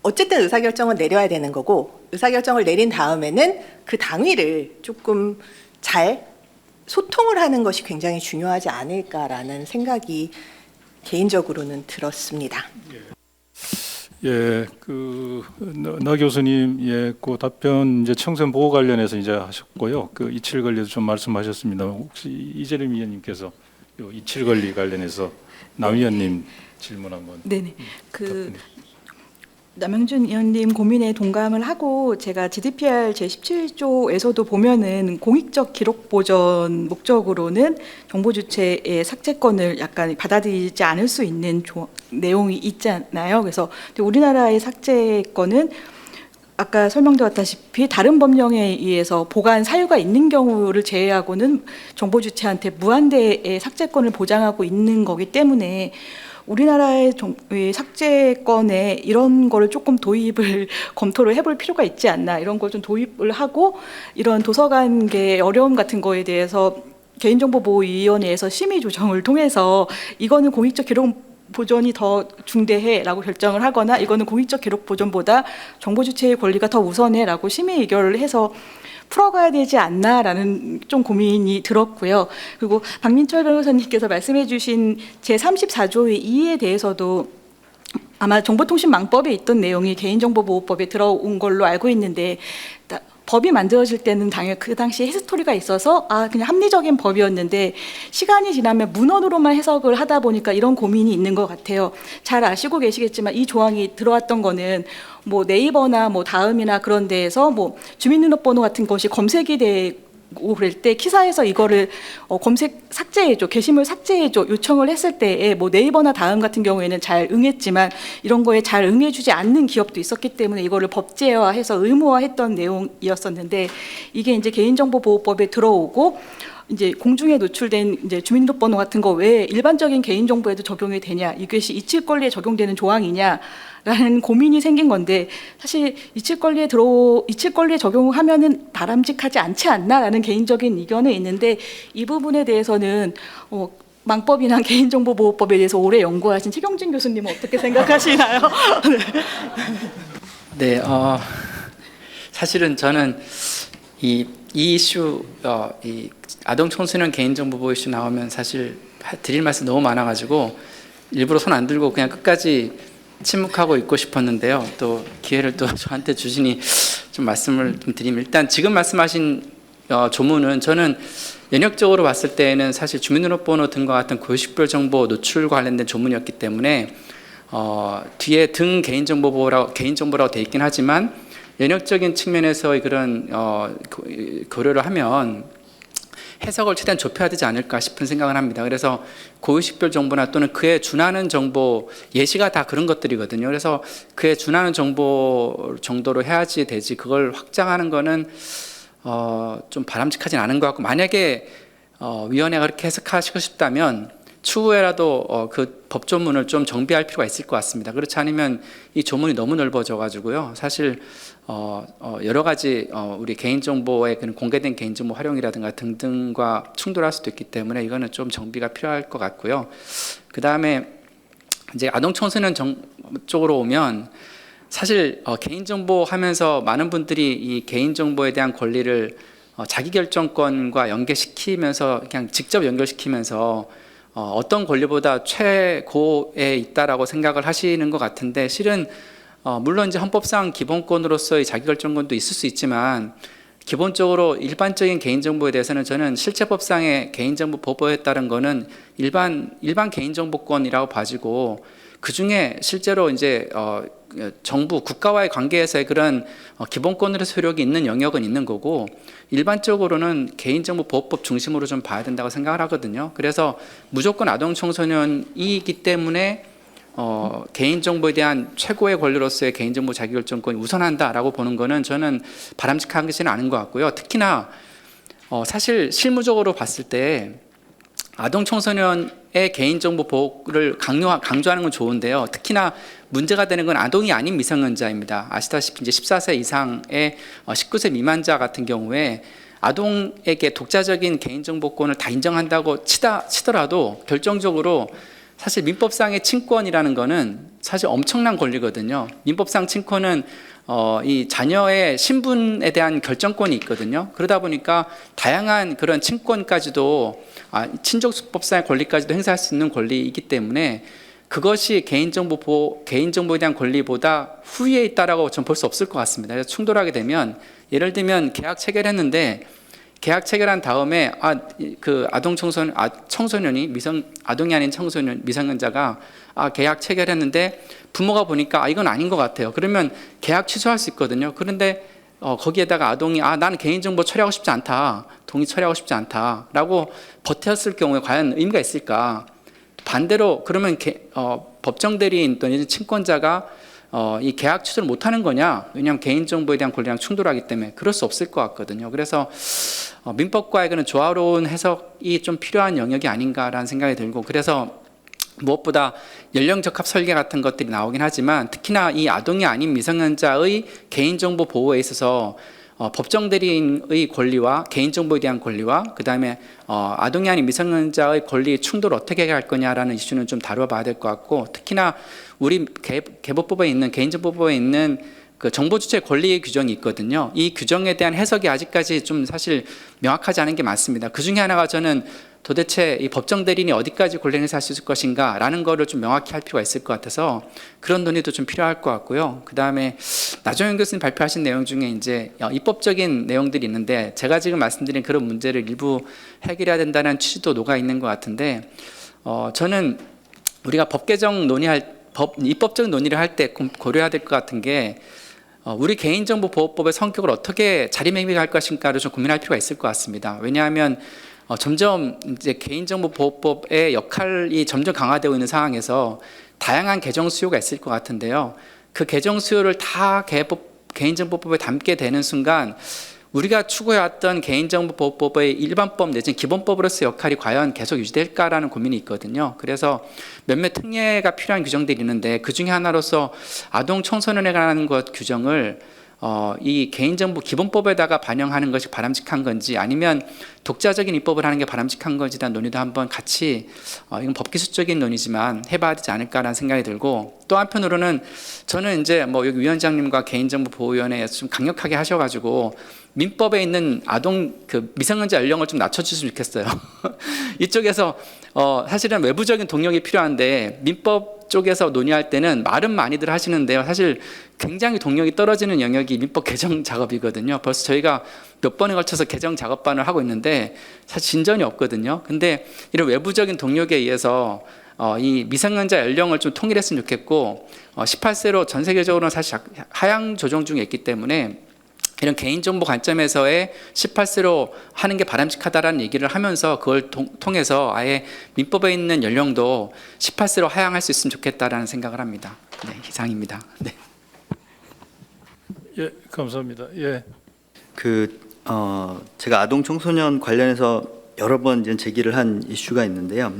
어쨌든 의사결정은 내려야 되는 거고 의사결정을 내린 다음에는 그 당위를 조금 잘 소통을 하는 것이 굉장히 중요하지 않을까라는 생각이 개인적으로는 들었습니다. 예, 나 교수님, 예, 그 답변 이제 청소년 보호 관련해서 이제 하셨고요. 그 이칠 권리도 좀 말씀하셨습니다. 혹시 이재림 위원님께서 요 이칠 권리 관련해서 남 위원님 질문 한번. 네네. 그 답변해 남영준 의원님 고민에 동감을 하고 제가 GDPR 제17조에서도 보면은 공익적 기록 보전 목적으로는 정보 주체의 삭제권을 약간 받아들이지 않을 수 있는 내용이 있잖아요. 그래서 우리나라의 삭제권은 아까 설명드렸다시피 다른 법령에 의해서 보관 사유가 있는 경우를 제외하고는 정보 주체한테 무한대의 삭제권을 보장하고 있는 거기 때문에 우리나라의 삭제권에 이런 거를 조금 도입을 검토를 해볼 필요가 있지 않나, 이런 걸 좀 도입을 하고 이런 도서관계의 어려움 같은 거에 대해서 개인정보보호위원회에서 심의 조정을 통해서 이거는 공익적 기록 보존이 더 중대해라고 결정을 하거나 이거는 공익적 기록 보존보다 정보 주체의 권리가 더 우선해라고 심의 의결을 해서 풀어가야 되지 않나라는 좀 고민이 들었고요. 그리고 박민철 변호사님께서 말씀해주신 제34조의 2에 대해서도 아마 정보통신망법에 있던 내용이 개인정보보호법에 들어온 걸로 알고 있는데, 법이 만들어질 때는 당연히 그 당시에 히스토리가 있어서 그냥 합리적인 법이었는데 시간이 지나면 문헌으로만 해석을 하다 보니까 이런 고민이 있는 것 같아요. 잘 아시고 계시겠지만 이 조항이 들어왔던 거는 뭐 네이버나 뭐 다음이나 그런 데에서 뭐 주민등록번호 같은 것이 검색이 되고 그럴 때 키사에서 이거를 검색 삭제해줘, 게시물 삭제해줘 요청을 했을 때에 뭐 네이버나 다음 같은 경우에는 잘 응했지만 이런 거에 잘 응해주지 않는 기업도 있었기 때문에 이거를 법제화해서 의무화했던 내용이었었는데, 이게 이제 개인정보보호법에 들어오고 이제 공중에 노출된 이제 주민등록번호 같은 거 외에 일반적인 개인정보에도 적용이 되냐, 이것이 이칠권리에 적용되는 조항이냐라는 고민이 생긴 건데, 사실 이칠권리에 적용하면은 바람직하지 않지 않나라는 개인적인 의견은 있는데, 이 부분에 대해서는 망법이나 개인정보보호법에 대해서 오래 연구하신 최경진 교수님은 어떻게 생각하시나요? 네, 사실은 저는 이 이슈, 이 아동 청소년 개인정보 보호 이슈 나오면 사실 드릴 말씀 너무 많아가지고 일부러 손 안 들고 그냥 끝까지 침묵하고 있고 싶었는데요. 또 기회를 또 저한테 주시니 좀 말씀을 좀 드리면, 일단 지금 말씀하신 조문은 저는 연역적으로 봤을 때에는 사실 주민등록번호 등과 같은 고유식별 정보 노출과 관련된 조문이었기 때문에 뒤에 등 개인정보라고 돼 있긴 하지만 연역적인 측면에서의 그런 고려를 하면 해석을 최대한 좁혀야 되지 않을까 싶은 생각을 합니다. 그래서 고유식별 정보나 또는 그에 준하는 정보, 예시가 다 그런 것들이거든요. 그래서 그에 준하는 정보 정도로 해야지 되지, 그걸 확장하는 거는 좀 바람직하진 않은 것 같고, 만약에 위원회가 그렇게 해석하시고 싶다면 추후에라도 그 법조문을 좀 정비할 필요가 있을 것 같습니다. 그렇지 않으면 이 조문이 너무 넓어져 가지고요. 사실 여러 가지 우리 개인정보의 그런 공개된 개인정보 활용이라든가 등등과 충돌할 수도 있기 때문에 이거는 좀 정비가 필요할 것 같고요. 그 다음에 이제 아동 청소년 쪽으로 오면 사실 개인정보 하면서 많은 분들이 이 개인정보에 대한 권리를 자기결정권과 연계시키면서 그냥 직접 연결시키면서 어떤 권리보다 최고에 있다라고 생각을 하시는 것 같은데, 실은 물론 이제 헌법상 기본권으로서의 자기결정권도 있을 수 있지만 기본적으로 일반적인 개인정보에 대해서는 저는 실제법상의 개인정보 보호에 따른 거는 일반 개인정보권이라고 봐지고, 그 중에 실제로 이제 정부 국가와의 관계에서의 그런 기본권으로 효력이 있는 영역은 있는 거고, 일반적으로는 개인정보보호법 중심으로 좀 봐야 된다고 생각을 하거든요. 그래서 무조건 아동 청소년이기 때문에 개인정보에 대한 최고의 권리로서의 개인정보 자기결정권이 우선한다라고 보는 거는 저는 바람직한 것은 아닌 것 같고요. 특히나 사실 실무적으로 봤을 때 아동 청소년의 개인정보 보호를 강조하는 건 좋은데요. 특히나 문제가 되는 건 아동이 아닌 미성년자입니다. 아시다시피 이제 14세 이상의 19세 미만자 같은 경우에 아동에게 독자적인 개인정보권을 다 인정한다고 치더라도 결정적으로 사실 민법상의 친권이라는 거는 사실 엄청난 권리거든요. 민법상 친권은 이 자녀의 신분에 대한 결정권이 있거든요. 그러다 보니까 다양한 그런 친권까지도 친족법상의 권리까지도 행사할 수 있는 권리이기 때문에 그것이 개인정보에 대한 권리보다 후위에 있다라고 저는 볼 수 없을 것 같습니다. 그래서 충돌하게 되면 예를 들면 계약 체결했는데 계약 체결한 다음에 청소년이 아동이 아닌 청소년 미성년자가 계약 체결했는데 부모가 보니까 이건 아닌 것 같아요. 그러면 계약 취소할 수 있거든요. 그런데 거기에다가 아동이 나는 개인정보 처리하고 싶지 않다, 동의 처리하고 싶지 않다라고 버텼을 경우에 과연 의미가 있을까? 반대로 그러면 법정 대리인 또는 친권자가 이 계약 취소를 못하는 거냐? 왜냐하면 개인정보에 대한 권리랑 충돌하기 때문에 그럴 수 없을 것 같거든요. 그래서 민법과의 그런 조화로운 해석이 좀 필요한 영역이 아닌가라는 생각이 들고, 그래서 무엇보다 연령 적합 설계 같은 것들이 나오긴 하지만 특히나 이 아동이 아닌 미성년자의 개인정보 보호에 있어서 법정 대리인의 권리와 개인정보에 대한 권리와 그다음에 아동이 아닌 미성년자의 권리 충돌을 어떻게 해결할 거냐라는 이슈는 좀 다뤄봐야 될 것 같고, 특히나 우리 개보법에 있는 개인정보법에 있는 그 정보 주체 권리의 규정이 있거든요. 이 규정에 대한 해석이 아직까지 좀 사실 명확하지 않은 게 많습니다. 그 중에 하나가 저는 도대체 이 법정 대리인이 어디까지 권리 행사할 수 있을 것인가라는 거를 좀 명확히 할 필요가 있을 것 같아서 그런 논의도 좀 필요할 것 같고요. 그 다음에 나종현 교수님 발표하신 내용 중에 이제 입법적인 내용들이 있는데 제가 지금 말씀드린 그런 문제를 일부 해결해야 된다는 취지도 녹아 있는 것 같은데 저는 우리가 법 개정 입법적 논의를 할 때 고려해야 될 것 같은 게 우리 개인정보보호법의 성격을 어떻게 자리매김할 것인가를 좀 고민할 필요가 있을 것 같습니다. 왜냐하면 점점 이제 개인정보보호법의 역할이 점점 강화되고 있는 상황에서 다양한 개정 수요가 있을 것 같은데요. 그 개정 수요를 다 개인정보법에 담게 되는 순간 우리가 추구해왔던 개인정보보호법의 일반법 내지는 기본법으로서의 역할이 과연 계속 유지될까라는 고민이 있거든요. 그래서 몇몇 특례가 필요한 규정들이 있는데 그 중에 하나로서 아동 청소년에 관한 것 규정을 이 개인정보 기본법에다가 반영하는 것이 바람직한 건지 아니면 독자적인 입법을 하는 게 바람직한 건지에 대한 논의도 한번 같이 이건 법기술적인 논의지만 해봐야 되지 않을까라는 생각이 들고, 또 한편으로는 저는 이제 여기 위원장님과 개인정보보호위원회에서 좀 강력하게 하셔가지고 민법에 있는 아동 미성년자 연령을 좀 낮춰주시면 좋겠어요. 이쪽에서 사실은 외부적인 동력이 필요한데 민법 쪽에서 논의할 때는 말은 많이들 하시는데요. 사실 굉장히 동력이 떨어지는 영역이 민법 개정 작업이거든요. 벌써 저희가 몇 번에 걸쳐서 개정 작업반을 하고 있는데 사실 진전이 없거든요. 근데 이런 외부적인 동력에 의해서 이 미성년자 연령을 좀 통일했으면 좋겠고 18세로 전 세계적으로는 사실 하향 조정 중에 있기 때문에 이런 개인정보 관점에서의 18세로 하는 게 바람직하다라는 얘기를 하면서 그걸 통해서 아예 민법에 있는 연령도 18세로 하향할 수 있으면 좋겠다라는 생각을 합니다. 네, 이상입니다. 네. 예, 감사합니다. 예. 제가 아동 청소년 관련해서 여러 번 이제 제기를 한 이슈가 있는데요.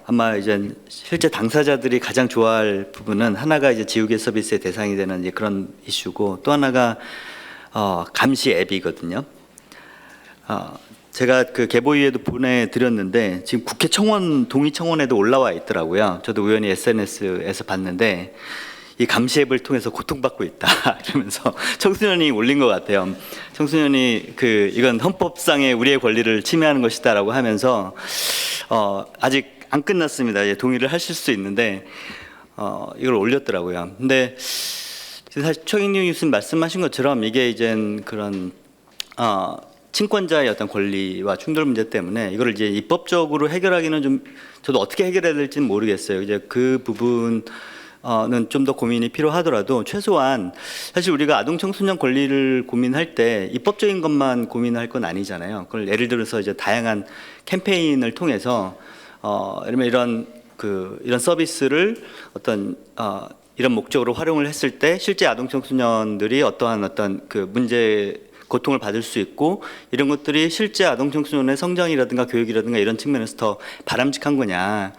아마 이제 실제 당사자들이 가장 좋아할 부분은 하나가 이제 지우개 서비스의 대상이 되는 이제 그런 이슈고, 또 하나가 감시 앱이거든요. 제가 그 개보위에도 보내드렸는데 지금 국회 청원 동의 청원에도 올라와 있더라고요. 저도 우연히 SNS에서 봤는데 이 감시 앱을 통해서 고통받고 있다 이러면서 청소년이 올린 것 같아요. 청소년이 이건 헌법상의 우리의 권리를 침해하는 것이다라고 하면서 아직 안 끝났습니다. 이제 동의를 하실 수 있는데 이걸 올렸더라고요. 근데 사실 최인용 교수님 말씀하신 것처럼 이게 이제 그런 친권자의 어떤 권리와 충돌 문제 때문에 이거를 이제 입법적으로 해결하기는 좀 저도 어떻게 해결해야 될지는 모르겠어요. 이제 그 부분 는 좀 더 고민이 필요하더라도 최소한 사실 우리가 아동 청소년 권리를 고민할 때 입법적인 것만 고민할 건 아니잖아요. 그걸 예를 들어서 이제 다양한 캠페인을 통해서 이런 서비스를 어떤 이런 목적으로 활용을 했을 때 실제 아동 청소년들이 어떠한 고통을 받을 수 있고 이런 것들이 실제 아동 청소년의 성장이라든가 교육이라든가 이런 측면에서 더 바람직한 거냐.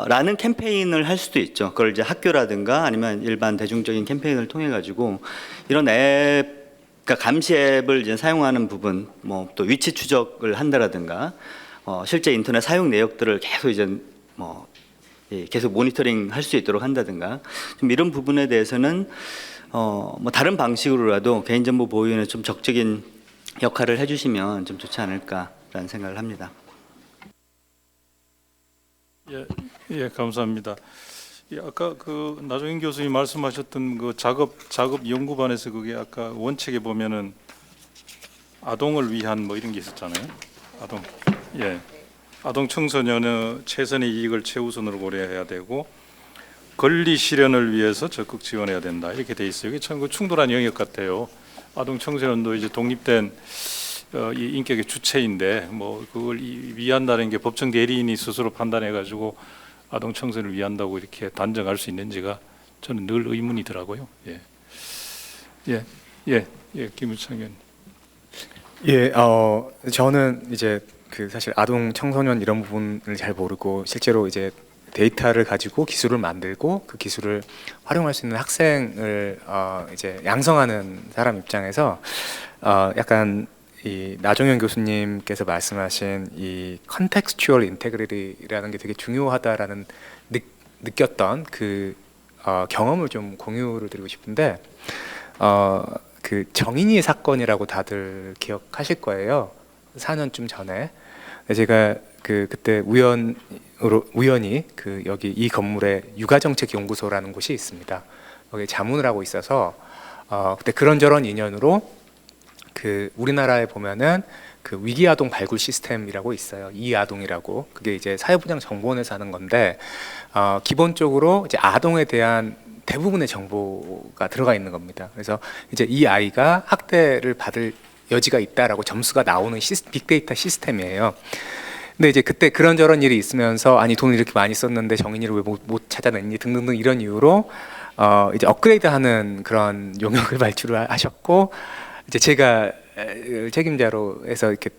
라는 캠페인을 할 수도 있죠. 그걸 이제 학교라든가 아니면 일반 대중적인 캠페인을 통해 가지고 이런 그러니까 감시 앱을 이제 사용하는 부분, 또 위치 추적을 한다라든가 실제 인터넷 사용 내역들을 계속 이제 계속 모니터링 할 수 있도록 한다든가 좀 이런 부분에 대해서는 뭐 다른 방식으로라도 개인정보 보호위원회 좀 적극적인 역할을 해주시면 좀 좋지 않을까라는 생각을 합니다. 예, 감사합니다. 예, 아까 그 나종인 교수님 말씀하셨던 그 작업 연구반에서 그게 아까 원칙에 보면은 아동을 위한 뭐 이런 게 있었잖아요. 아동 청소년의 최선의 이익을 최우선으로 고려해야 되고 권리 실현을 위해서 적극 지원해야 된다 이렇게 돼 있어요. 이게 참 그 충돌한 영역 같아요. 아동 청소년도 이제 독립된 이 인격의 주체인데 뭐 그걸 위한다는 게 법정 대리인이 스스로 판단해 가지고 아동 청소년을 위한다고 이렇게 단정할 수 있는지가 저는 늘 의문이더라고요. 김우창 의원. 저는 이제 그 사실 아동 청소년 이런 부분을 잘 모르고 실제로 이제 데이터를 가지고 기술을 만들고 그 기술을 활용할 수 있는 학생을 이제 양성하는 사람 입장에서 약간 이 나종현 교수님께서 말씀하신 이 contextual integrity라는 게 되게 중요하다라는 느꼈던 그 경험을 좀 공유를 드리고 싶은데 그 정인이 사건이라고 다들 기억하실 거예요. 4년쯤 전에 제가 그때 우연히 그 여기 이 건물에 육아정책연구소라는 곳이 있습니다. 거기 자문을 하고 있어서 그때 그런저런 인연으로 그 우리나라에 보면은 그 위기아동 발굴 시스템이라고 있어요. 이아동이라고. 그게 이제 사회보장정보원에서 하는 건데 기본적으로 이제 아동에 대한 대부분의 정보가 들어가 있는 겁니다. 그래서 이제 이 아이가 학대를 받을 여지가 있다라고 점수가 나오는 빅데이터 시스템이에요. 근데 이제 그때 그런저런 일이 있으면서 아니 돈을 이렇게 많이 썼는데 정인이를 왜 못 찾아냈니 등등등 이런 이유로 이제 업그레이드하는 그런 용역을 발주를 하셨고 이제 제가 책임자로 해서 이렇게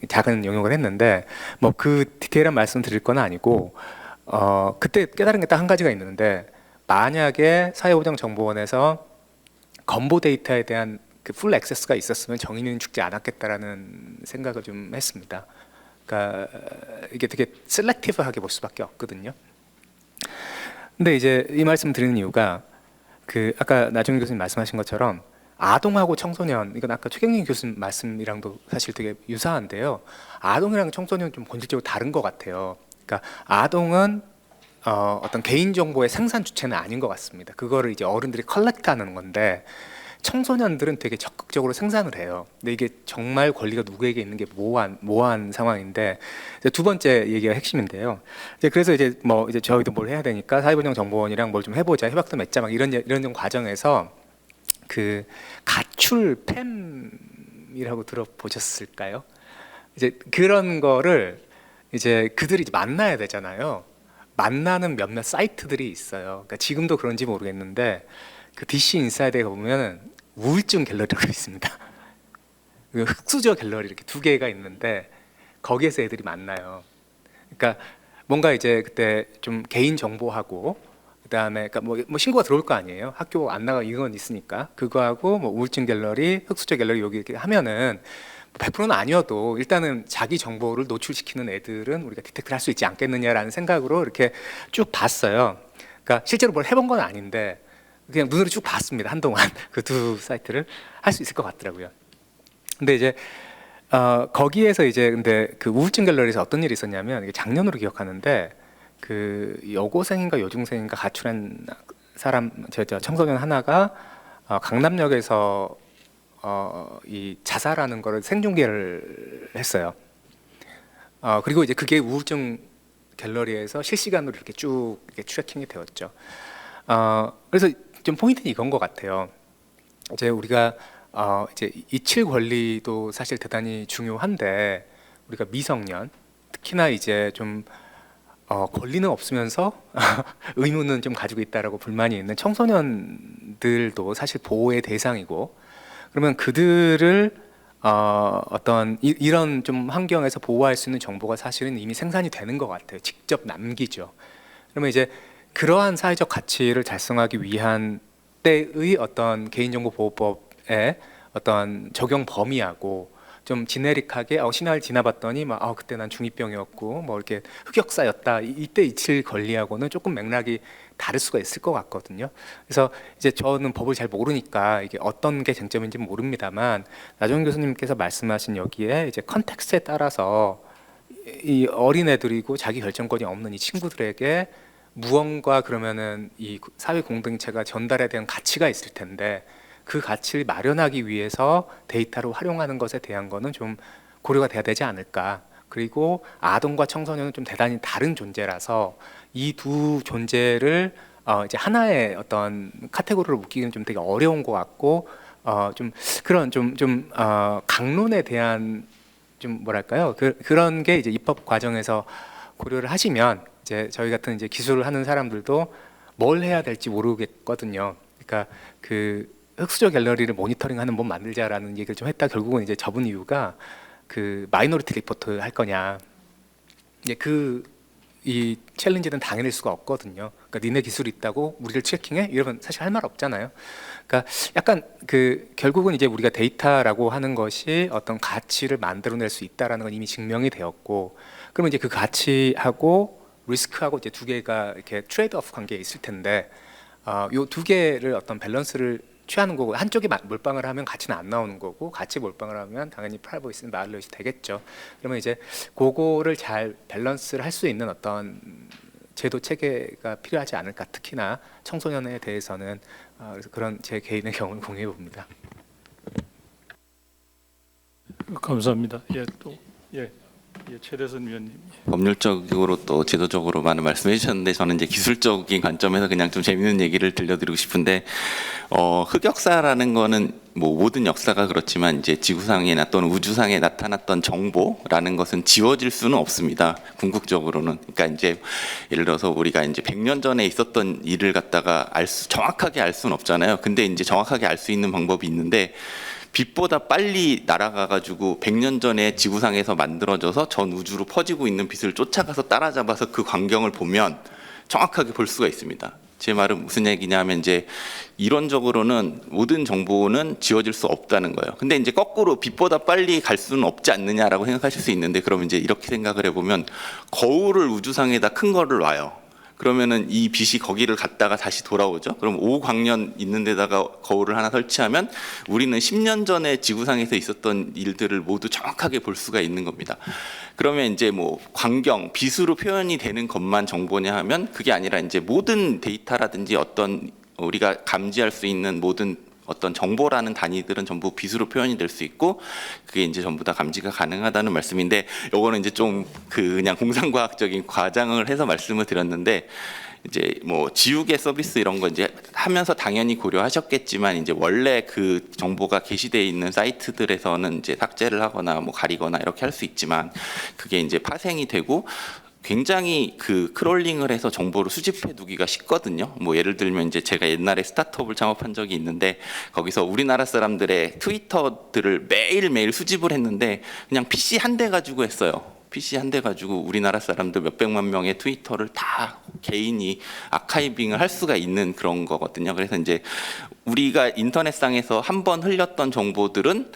작은 용역을 했는데 뭐 그 디테일한 말씀 드릴 건 아니고 그때 깨달은 게 딱 한 가지가 있는데 만약에 사회보장정보원에서 건보 데이터에 대한 그 풀 액세스가 있었으면 정인이는 죽지 않았겠다라는 생각을 좀 했습니다. 그러니까 이게 되게 셀렉티브하게 볼 수밖에 없거든요. 근데 이제 이 말씀 드리는 이유가 그 아까 나종현 교수님 말씀하신 것처럼 아동하고 청소년 이건 아까 최경림 교수님 말씀이랑도 사실 되게 유사한데요. 아동이랑 청소년은 좀 본질적으로 다른 것 같아요. 그러니까 아동은 어떤 개인 정보의 생산 주체는 아닌 것 같습니다. 그거를 이제 어른들이 컬렉트하는 건데 청소년들은 되게 적극적으로 생산을 해요. 근데 이게 정말 권리가 누구에게 있는 게 모호한 상황인데 두 번째 얘기가 핵심인데요. 그래서 이제 뭐 이제 저희도 뭘 해야 되니까 사회보장정보원이랑 뭘 좀 해보자 협약도 맺자 막 이런 과정에서 그 가출팸이라고 들어보셨을까요? 이제 그런 거를 이제 그들이 이제 만나야 되잖아요. 만나는 몇몇 사이트들이 있어요. 그러니까 지금도 그런지 모르겠는데 그 DC 인사이드에 보면은 우울증 갤러리라고 있습니다. 흑수저 갤러리 이렇게 두 개가 있는데 거기에서 애들이 만나요. 그러니까 뭔가 이제 그때 좀 개인 정보하고 그다음에 그러니까 뭐 신고가 들어올 거 아니에요. 학교 안 나가 이건 있으니까 그거하고 뭐 우울증 갤러리, 흑수저 갤러리 여기 이렇게 하면은 100%는 아니어도 일단은 자기 정보를 노출시키는 애들은 우리가 디텍트를 할 수 있지 않겠느냐라는 생각으로 이렇게 쭉 봤어요. 그러니까 실제로 뭘 해본 건 아닌데 그냥 눈으로 쭉 봤습니다. 한동안 그 두 사이트를 할 수 있을 것 같더라고요. 근데 이제 거기에서 이제 근데 그 우울증 갤러리에서 어떤 일이 있었냐면 이게 작년으로 기억하는데 그 여고생인가 여중생인가 가출한 사람 저 청소년 하나가 강남역에서 이 자살하는 거를 생중계를 했어요. 그리고 이제 그게 우울증 갤러리에서 실시간으로 이렇게 쭉 이렇게 트래킹이 되었죠. 그래서 좀 포인트는 이건 것 같아요. 이제 우리가 이제 이칠 권리도 사실 대단히 중요한데 우리가 미성년 특히나 이제 좀 권리는 없으면서 의무는 좀 가지고 있다라고 불만이 있는 청소년들도 사실 보호의 대상이고 그러면 그들을 어떤 이런 좀 환경에서 보호할 수 있는 정보가 사실은 이미 생산이 되는 것 같아요. 직접 남기죠. 그러면 이제 그러한 사회적 가치를 달성하기 위한 때의 어떤 개인정보보호법의 어떤 적용 범위하고 좀 지네릭하게 신화를 지나봤더니 막 그때 난 중2병이었고 뭐 이렇게 흑역사였다 이때 이칠 권리하고는 조금 맥락이 다를 수가 있을 것 같거든요. 그래서 이제 저는 법을 잘 모르니까 이게 어떤 게 쟁점인지 모릅니다만 나정훈 교수님께서 말씀하신 여기에 이제 컨텍스트에 따라서 이 어린애들이고 자기 결정권이 없는 이 친구들에게 무언가 그러면은 이 사회 공동체가 전달에 대한 가치가 있을 텐데 그 가치를 마련하기 위해서 데이터를 활용하는 것에 대한 거는 좀 고려가 돼야 되지 않을까. 그리고 아동과 청소년은 좀 대단히 다른 존재라서 이 두 존재를 이제 하나의 어떤 카테고리로 묶기는 좀 되게 어려운 것 같고 좀 그런 좀 강론에 대한 좀 뭐랄까요 그런 게 이제 입법 과정에서 고려를 하시면 이제 저희 같은 이제 기술을 하는 사람들도 뭘 해야 될지 모르겠거든요. 그러니까 그 흑수저 갤러리를 모니터링하는 법 만들자라는 얘기를 좀 했다 결국은 이제 접은 이유가 그 마이너리티 리포트 할 거냐 이제 이 챌린지는 당해낼 수가 없거든요. 그러니까 니네 기술이 있다고 우리를 체킹해? 이러면 사실 할 말 없잖아요. 그러니까 약간 결국은 이제 우리가 데이터라고 하는 것이 어떤 가치를 만들어낼 수 있다라는 건 이미 증명이 되었고, 그러면 이제 그 가치하고 리스크하고 이제 두 개가 이렇게 트레이드오프 관계에 있을 텐데, 요 두 개를 어떤 밸런스를 취하는 거고, 한쪽에 몰빵을 하면 가치는 안 나오는 거고, 같이 몰빵을 하면 당연히 프라이버시는 마일럿이 되겠죠. 그러면 이제 그거를 잘 밸런스를 할 수 있는 어떤 제도 체계가 필요하지 않을까. 특히나 청소년에 대해서는 그래서 그런 제 개인의 경험을 공유해 봅니다. 감사합니다. 최대선 위원님. 법률적으로 또 제도적으로 많은 말씀해 주셨는데 저는 이제 기술적인 관점에서 그냥 좀 재밌는 얘기를 들려드리고 싶은데 흑역사라는 거는 뭐 모든 역사가 그렇지만 이제 지구상이나 또는 우주상에 나타났던 정보라는 것은 지워질 수는 없습니다. 궁극적으로는. 그러니까 이제 예를 들어서 우리가 이제 100년 전에 있었던 일을 갖다가 정확하게 알 수는 없잖아요. 근데 이제 정확하게 알 수 있는 방법이 있는데 빛보다 빨리 날아가가지고 100년 전에 지구상에서 만들어져서 전 우주로 퍼지고 있는 빛을 쫓아가서 따라잡아서 그 광경을 보면 정확하게 볼 수가 있습니다. 제 말은 무슨 얘기냐면 이제 이론적으로는 모든 정보는 지워질 수 없다는 거예요. 근데 이제 거꾸로 빛보다 빨리 갈 수는 없지 않느냐라고 생각하실 수 있는데, 그러면 이제 이렇게 생각을 해보면 거울을 우주상에다 큰 거를 놔요. 그러면은 이 빛이 거기를 갔다가 다시 돌아오죠. 그럼 5광년 있는 데다가 거울을 하나 설치하면 우리는 10년 전에 지구상에서 있었던 일들을 모두 정확하게 볼 수가 있는 겁니다. 그러면 이제 뭐 광경, 빛으로 표현이 되는 것만 정보냐 하면 그게 아니라 이제 모든 데이터라든지 어떤 우리가 감지할 수 있는 모든 어떤 정보라는 단위들은 전부 빛으로 표현이 될 수 있고, 그게 이제 전부 다 감지가 가능하다는 말씀인데, 요거는 이제 좀 그냥 공상과학적인 과장을 해서 말씀을 드렸는데, 이제 뭐 지우개 서비스 이런 거 이제 하면서 당연히 고려하셨겠지만, 이제 원래 그 정보가 게시되어 있는 사이트들에서는 이제 삭제를 하거나 뭐 가리거나 이렇게 할 수 있지만, 그게 이제 파생이 되고 굉장히 그 크롤링을 해서 정보를 수집해 두기가 쉽거든요. 뭐 예를 들면 이제 제가 옛날에 스타트업을 창업한 적이 있는데, 거기서 우리나라 사람들의 트위터들을 매일매일 수집을 했는데 그냥 PC 한 대 가지고 했어요. PC 한 대 가지고 우리나라 사람들 몇백만 명의 트위터를 다 개인이 아카이빙을 할 수가 있는 그런 거거든요. 그래서 이제 우리가 인터넷상에서 한번 흘렸던 정보들은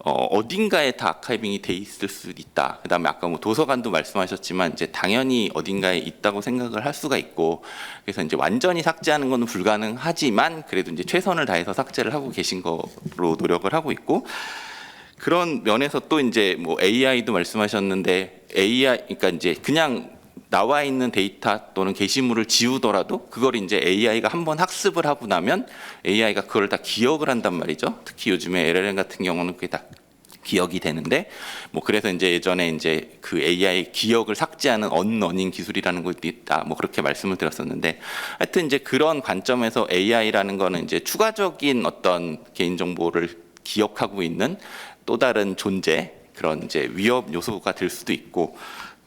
어딘가에 다 아카이빙이 돼 있을 수 있다. 그다음에 아까 뭐 도서관도 말씀하셨지만 이제 당연히 어딘가에 있다고 생각을 할 수가 있고, 그래서 이제 완전히 삭제하는 건 불가능하지만 그래도 이제 최선을 다해서 삭제를 하고 계신 거로 노력을 하고 있고, 그런 면에서 또 이제 뭐 AI도 말씀하셨는데 AI 그러니까 이제 그냥 나와 있는 데이터 또는 게시물을 지우더라도 그걸 이제 AI가 한번 학습을 하고 나면 AI가 그걸 다 기억을 한단 말이죠. 특히 요즘에 LLM 같은 경우는 그게 다 기억이 되는데, 뭐 그래서 이제 예전에 이제 그 AI 기억을 삭제하는 언러닝 기술이라는 것도 있다. 뭐 그렇게 말씀을 드렸었는데, 하여튼 이제 그런 관점에서 AI라는 거는 이제 추가적인 어떤 개인 정보를 기억하고 있는 또 다른 존재, 그런 이제 위협 요소가 될 수도 있고,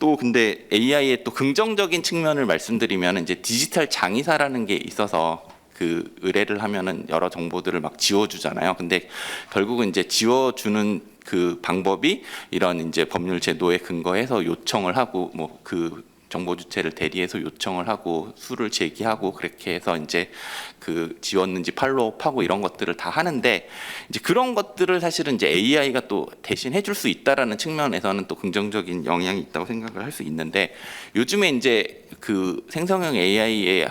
또 근데 AI의 또 긍정적인 측면을 말씀드리면 이제 디지털 장의사라는 게 있어서 그 의뢰를 하면은 여러 정보들을 막 지워주잖아요. 근데 결국은 이제 지워주는 그 방법이 이런 이제 법률 제도에 근거해서 요청을 하고 뭐 그 정보 주체를 대리해서 요청을 하고 수를 제기하고 그렇게 해서 이제 그 지웠는지 팔로우하고 이런 것들을 다 하는데 이제 그런 것들을 사실은 이제 AI가 또 대신 해줄 수 있다라는 측면에서는 또 긍정적인 영향이 있다고 생각을 할 수 있는데 요즘에 이제 그 생성형 AI의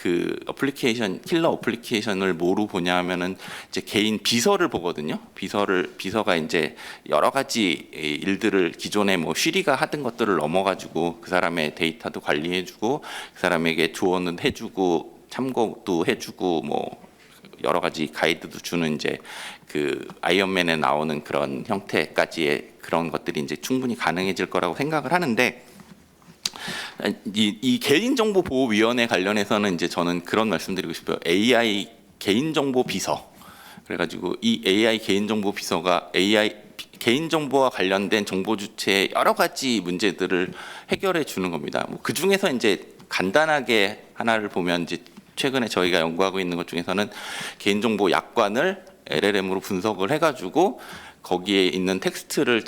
그 어플리케이션 킬러 어플리케이션을 뭐로 보냐 하면은 이제 개인 비서를 보거든요. 비서가 이제 여러 가지 일들을 기존에 뭐 쉬리가 하던 것들을 넘어가지고 그 사람의 데이터도 관리해주고 그 사람에게 조언은 해주고 참고도 해주고 뭐 여러 가지 가이드도 주는 이제 그 아이언맨에 나오는 그런 형태까지의 그런 것들이 이제 충분히 가능해질 거라고 생각을 하는데. 이 개인정보보호위원회 관련해서는 이제 저는 그런 말씀드리고 싶어요. AI 개인정보 비서. 그래가지고 이 AI 개인정보 비서가 AI 개인정보와 관련된 정보 주체의 여러 가지 문제들을 해결해 주는 겁니다. 뭐 그 중에서 이제 간단하게 하나를 보면 이제 최근에 저희가 연구하고 있는 것 중에서는 개인정보 약관을 LLM으로 분석을 해가지고 거기에 있는 텍스트를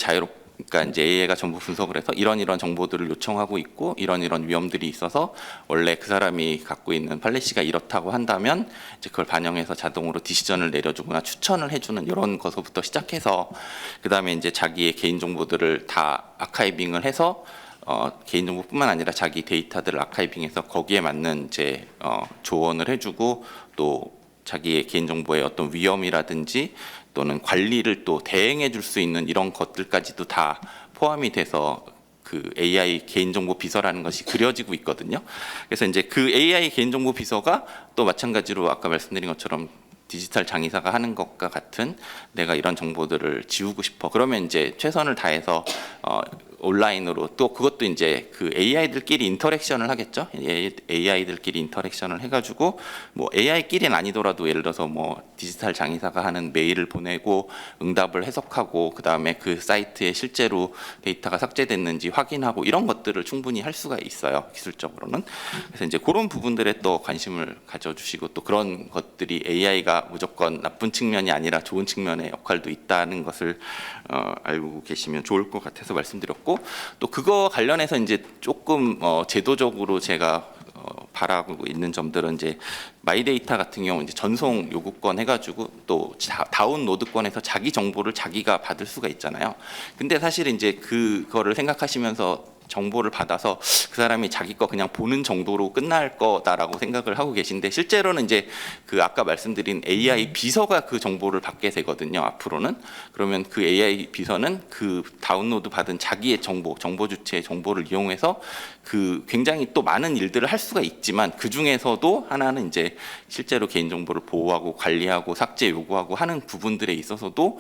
그러니까 이제 AI가 전부 분석을 해서 이런 정보들을 요청하고 있고 이런 위험들이 있어서 원래 그 사람이 갖고 있는 팔레시가 이렇다고 한다면 이제 그걸 반영해서 자동으로 디시전을 내려주거나 추천을 해주는 이런 것부터 시작해서 그 다음에 이제 자기의 개인 정보들을 다 아카이빙을 해서 개인 정보뿐만 아니라 자기 데이터들을 아카이빙해서 거기에 맞는 이제 조언을 해주고 또 자기의 개인 정보의 어떤 위험이라든지 또는 관리를 또 대행해 줄 수 있는 이런 것들까지도 다 포함이 돼서 그 AI 개인정보 비서라는 것이 그려지고 있거든요. 그래서 이제 그 AI 개인정보 비서가 또 마찬가지로 아까 말씀드린 것처럼 디지털 장의사가 하는 것과 같은 내가 이런 정보들을 지우고 싶어. 그러면 이제 최선을 다해서 온라인으로 또 그것도 이제 그 AI들끼리 인터랙션을 하겠죠. AI들끼리 인터랙션을 해가지고 뭐 AI끼리는 아니더라도 예를 들어서 뭐 디지털 장의사가 하는 메일을 보내고 응답을 해석하고 그 다음에 그 사이트에 실제로 데이터가 삭제됐는지 확인하고 이런 것들을 충분히 할 수가 있어요. 기술적으로는. 그래서 이제 그런 부분들에 또 관심을 가져주시고 또 그런 것들이 AI가 무조건 나쁜 측면이 아니라 좋은 측면의 역할도 있다는 것을 알고 계시면 좋을 것 같아서 말씀드렸고 또 그거 관련해서 이제 조금 제도적으로 제가 바라고 있는 점들은 이제 마이데이터 같은 경우 이제 전송 요구권 해가지고 또 다운로드권에서 자기 정보를 자기가 받을 수가 있잖아요. 근데 사실 이제 그거를 생각하시면서 정보를 받아서 그 사람이 자기 거 그냥 보는 정도로 끝날 거다라고 생각을 하고 계신데 실제로는 이제 그 아까 말씀드린 AI 비서가 그 정보를 받게 되거든요. 앞으로는 그러면 그 AI 비서는 그 다운로드 받은 자기의 정보 주체의 정보를 이용해서 그 굉장히 또 많은 일들을 할 수가 있지만 그 중에서도 하나는 이제 실제로 개인 정보를 보호하고 관리하고 삭제 요구하고 하는 부분들에 있어서도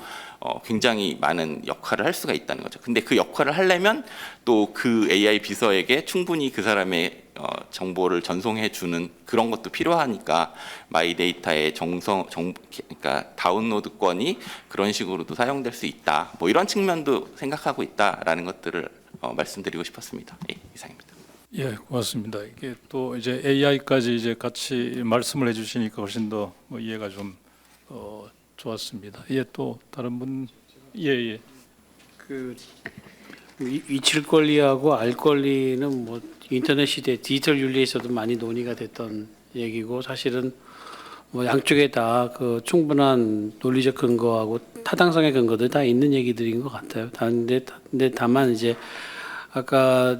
굉장히 많은 역할을 할 수가 있다는 거죠. 근데 그 역할을 하려면 또 그 AI 비서에게 충분히 그 사람의 정보를 전송해 주는 그런 것도 필요하니까 마이데이터의 그러니까 다운로드권이 그런 식으로도 사용될 수 있다. 뭐 이런 측면도 생각하고 있다라는 것들을 말씀드리고 싶었습니다. 예, 이상입니다. 예, 고맙습니다. 이게 또 이제 AI까지 이제 같이 말씀을 해주시니까 훨씬 더 뭐 이해가 좀 좋았습니다. 예, 또 다른 분, 예. 그 위칠 권리하고 알 권리는 뭐 인터넷 시대 디지털 윤리에서도 많이 논의가 됐던 얘기고 사실은 뭐 양쪽에 다 그 충분한 논리적 근거하고 타당성의 근거들 다 있는 얘기들인 것 같아요. 근데 다만 이제 아까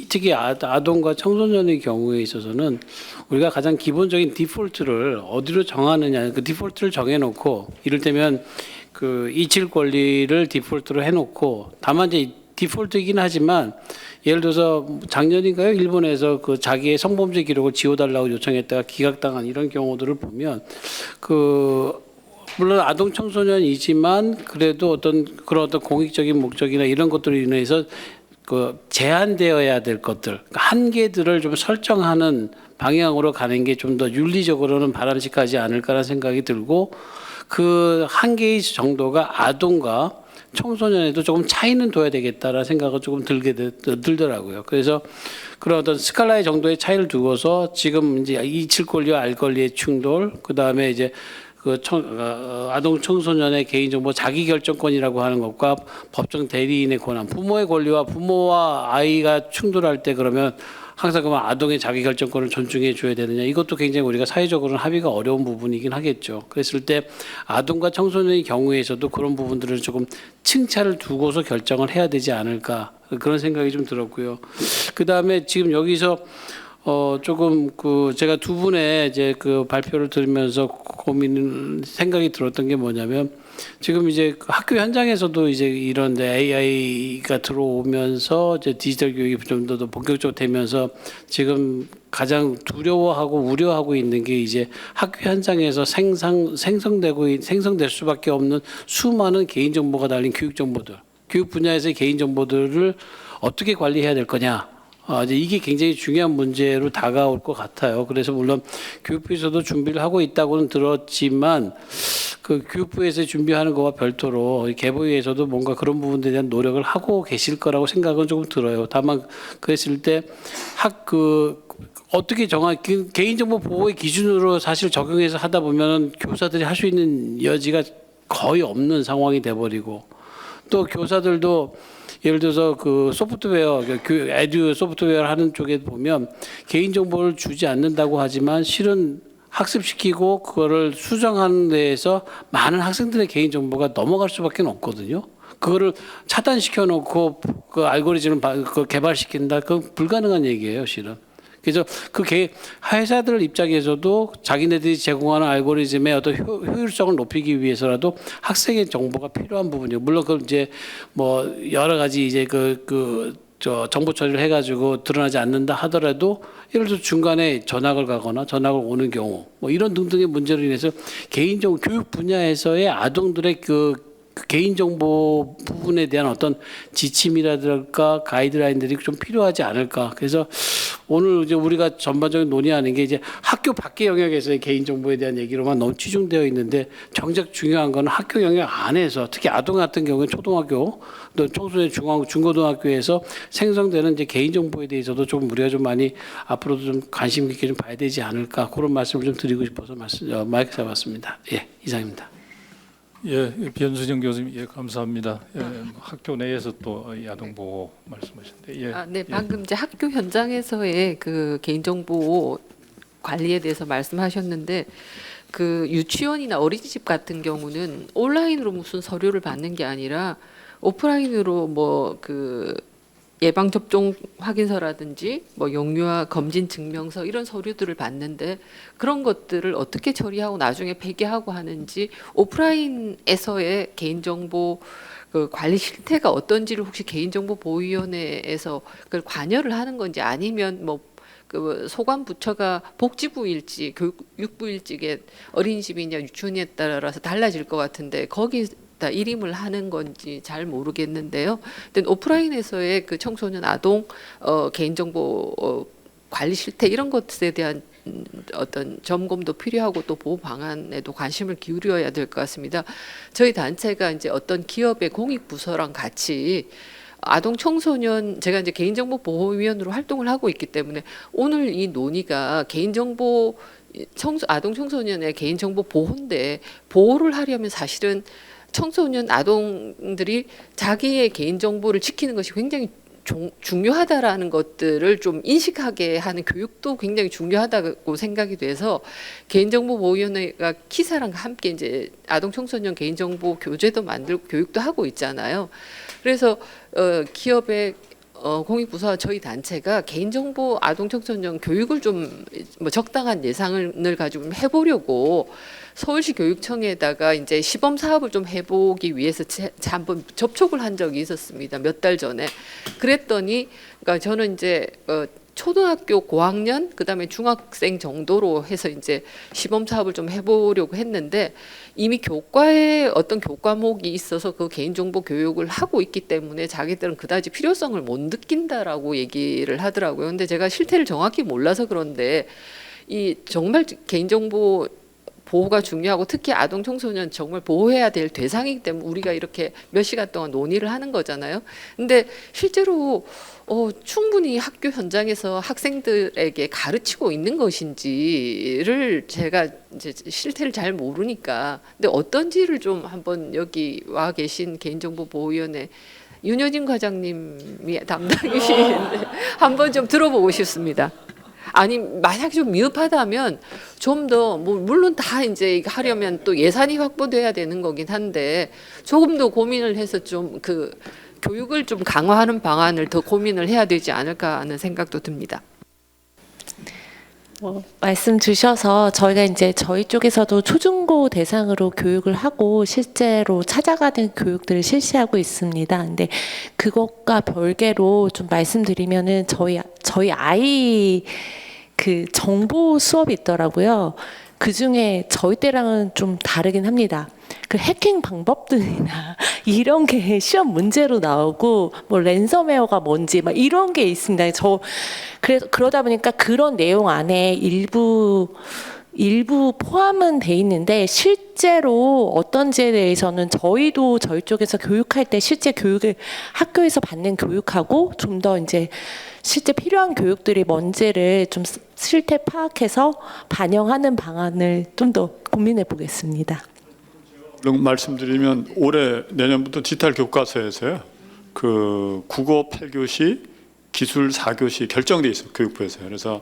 특히 아동과 청소년의 경우에 있어서는 우리가 가장 기본적인 디폴트를 어디로 정하느냐 그 디폴트를 정해놓고 이를테면 그 이칠 권리를 디폴트로 해놓고 다만 이제 디폴트이긴 하지만 예를 들어서 작년인가요? 일본에서 그 자기의 성범죄 기록을 지워달라고 요청했다가 기각당한 이런 경우들을 보면 물론 아동 청소년이지만 그래도 어떤 공익적인 목적이나 이런 것들로 인해서 그 제한되어야 될 것들 한계들을 좀 설정하는 방향으로 가는 게 좀 더 윤리적으로는 바람직하지 않을까라는 생각이 들고 그 한계의 정도가 아동과 청소년에도 조금 차이는 둬야 되겠다라는 생각을 조금 들더라고요. 그래서 그런 어떤 스칼라의 정도의 차이를 두고서 지금 이제 이칠 권리와 알 권리의 충돌, 그 다음에 이제 아동 청소년의 개인정보 자기결정권이라고 하는 것과 법정 대리인의 권한, 부모의 권리와 부모와 아이가 충돌할 때 그러면 항상 그만 아동의 자기결정권을 존중해 줘야 되느냐, 이것도 굉장히 우리가 사회적으로는 합의가 어려운 부분이긴 하겠죠. 그랬을 때 아동과 청소년의 경우에서도 그런 부분들을 조금 층차를 두고서 결정을 해야 되지 않을까, 그런 생각이 좀 들었고요. 그 다음에 지금 여기서 조금 제가 두 분의 이제 그 발표를 들으면서 생각이 들었던 게 뭐냐면, 지금 이제 학교 현장에서도 이제 이런 AI가 들어오면서 이제 디지털 교육이 좀 더 본격적으로 되면서 지금 가장 두려워하고 우려하고 있는 게 이제 학교 현장에서 생성될 수밖에 없는 수많은 개인정보가 달린 교육정보들, 교육 분야에서의 개인정보들을 어떻게 관리해야 될 거냐. 이제 이게 굉장히 중요한 문제로 다가올 것 같아요. 그래서 물론 교육부에서도 준비를 하고 있다고는 들었지만, 그 교육부에서 준비하는 것과 별도로 개보위에서도 뭔가 그런 부분에 대한 노력을 하고 계실 거라고 생각은 조금 들어요. 다만 그랬을 때 어떻게 개인정보 보호의 기준으로 사실 적용해서 하다 보면 교사들이 할 수 있는 여지가 거의 없는 상황이 돼버리고, 또 교사들도 예를 들어서 그 소프트웨어, 에듀 소프트웨어를 하는 쪽에 보면 개인정보를 주지 않는다고 하지만 실은 학습시키고 그거를 수정하는 데에서 많은 학생들의 개인정보가 넘어갈 수밖에 없거든요. 그거를 차단시켜 놓고 그 알고리즘을 개발시킨다, 그건 불가능한 얘기예요, 실은. 그래서 회사들 입장에서도 자기네들이 제공하는 알고리즘의 어떤 효율성을 높이기 위해서라도 학생의 정보가 필요한 부분이요. 물론 그 이제 뭐 여러 가지 이제 정보 처리를 해가지고 드러나지 않는다 하더라도, 예를 들어 중간에 전학을 가거나 전학을 오는 경우, 뭐 이런 등등의 문제로 인해서 개인정보 교육 분야에서의 아동들의 그 개인정보 부분에 대한 어떤 지침이라든가 가이드라인들이 좀 필요하지 않을까. 그래서 오늘 이제 우리가 전반적인 논의하는 게 이제 학교 밖의 영역에서의 개인정보에 대한 얘기로만 너무 치중되어 있는데, 정작 중요한 건 학교 영역 안에서, 특히 아동 같은 경우는 초등학교, 또 청소년 중고등학교에서 생성되는 이제 개인정보에 대해서도 좀 우리가 좀 많이 앞으로도 좀 관심 있게 좀 봐야 되지 않을까, 그런 말씀을 좀 드리고 싶어서 마이크 잡았습니다. 예, 이상입니다. 예, 변수정 교수님, 예, 감사합니다. 예, 학교 내에서 또 아동 보호 말씀하셨는데, 예. 네, 방금 이제 학교 현장에서의 그 개인정보 관리에 대해서 말씀하셨는데, 그 유치원이나 어린이집 같은 경우는 온라인으로 무슨 서류를 받는 게 아니라 오프라인으로 뭐 그 예방 접종 확인서라든지 뭐 영유아 검진 증명서, 이런 서류들을 받는데, 그런 것들을 어떻게 처리하고 나중에 폐기하고 하는지, 오프라인에서의 개인정보 그 관리 실태가 어떤지를 혹시 개인정보보호위원회에서 그걸 관여를 하는 건지, 아니면 뭐 그 소관 부처가 복지부일지 교육부일지에 어린이집이냐 유치원에 따라서 달라질 것 같은데, 거기 다 일임을 하는 건지 잘 모르겠는데요. 근데 오프라인에서의 그 청소년 아동 개인정보 관리 실태, 이런 것에 대한 어떤 점검도 필요하고 또 보호 방안에도 관심을 기울여야 될 것 같습니다. 저희 단체가 이제 어떤 기업의 공익 부서랑 같이 아동 청소년, 제가 이제 개인정보 보호위원으로 활동을 하고 있기 때문에 오늘 이 논의가 개인정보 아동 청소년의 개인정보 보호인데, 보호를 하려면 사실은 청소년 아동들이 자기의 개인정보를 지키는 것이 굉장히 중요하다라는 것들을 좀 인식하게 하는 교육도 굉장히 중요하다고 생각이 돼서, 개인정보보호위원회가 키사랑 함께 이제 아동 청소년 개인정보 교재도 만들고 교육도 하고 있잖아요. 그래서 기업의 공익부서와 저희 단체가 개인정보 아동 청소년 교육을 좀 뭐 적당한 예산을 가지고 해보려고 서울시 교육청에다가 이제 시범 사업을 좀 해보기 위해서 한번 접촉을 한 적이 있었습니다. 몇 달 전에. 그랬더니, 그러니까 저는 이제 초등학교 고학년, 그다음에 중학생 정도로 해서 이제 시범 사업을 좀 해보려고 했는데, 이미 교과에 어떤 교과목이 있어서 그 개인정보 교육을 하고 있기 때문에 자기들은 그다지 필요성을 못 느낀다라고 얘기를 하더라고요. 근데 제가 실태를 정확히 몰라서 그런데, 이 정말 개인정보 보호가 중요하고 특히 아동 청소년 정말 보호해야 될 대상이기 때문에 우리가 이렇게 몇 시간 동안 논의를 하는 거잖아요. 근데 실제로 충분히 학교 현장에서 학생들에게 가르치고 있는 것인지를 제가 이제 실태를 잘 모르니까 근데 어떤지를 좀 한번 여기 와 계신 개인정보보호위원회 윤여진 과장님이 담당이시는데 한번 좀 들어보고 싶습니다. 아니 만약 좀 미흡하다면 좀 더 뭐 물론 다 이제 이거 하려면 또 예산이 확보돼야 되는 거긴 한데 조금 더 고민을 해서 좀 그 교육을 좀 강화하는 방안을 더 고민을 해야 되지 않을까 하는 생각도 듭니다. 말씀 주셔서 저희가 이제 저희 쪽에서도 초중고 대상으로 교육을 하고 실제로 찾아가는 교육들을 실시하고 있습니다. 근데 그것과 별개로 좀 말씀드리면은 저희 아이 그 정보 수업이 있더라고요. 그 중에 저희 때랑은 좀 다르긴 합니다. 그 해킹 방법들이나 이런 게 시험 문제로 나오고 뭐 랜섬웨어가 뭔지 막 이런 게 있습니다. 그래서 그러다 보니까 그런 내용 안에 일부 포함은 돼 있는데 실제로 어떤지에 대해서는 저희도 저희 쪽에서 교육할 때 실제 교육을 학교에서 받는 교육하고 좀 더 이제 실제 필요한 교육들이 뭔지를 좀 실태 파악해서 반영하는 방안을 좀 더 고민해 보겠습니다. 말씀드리면 올해 내년부터 디지털 교과서에서요. 그 국어 8교시, 기술 4교시 결정돼 있어요. 교육부에서요. 그래서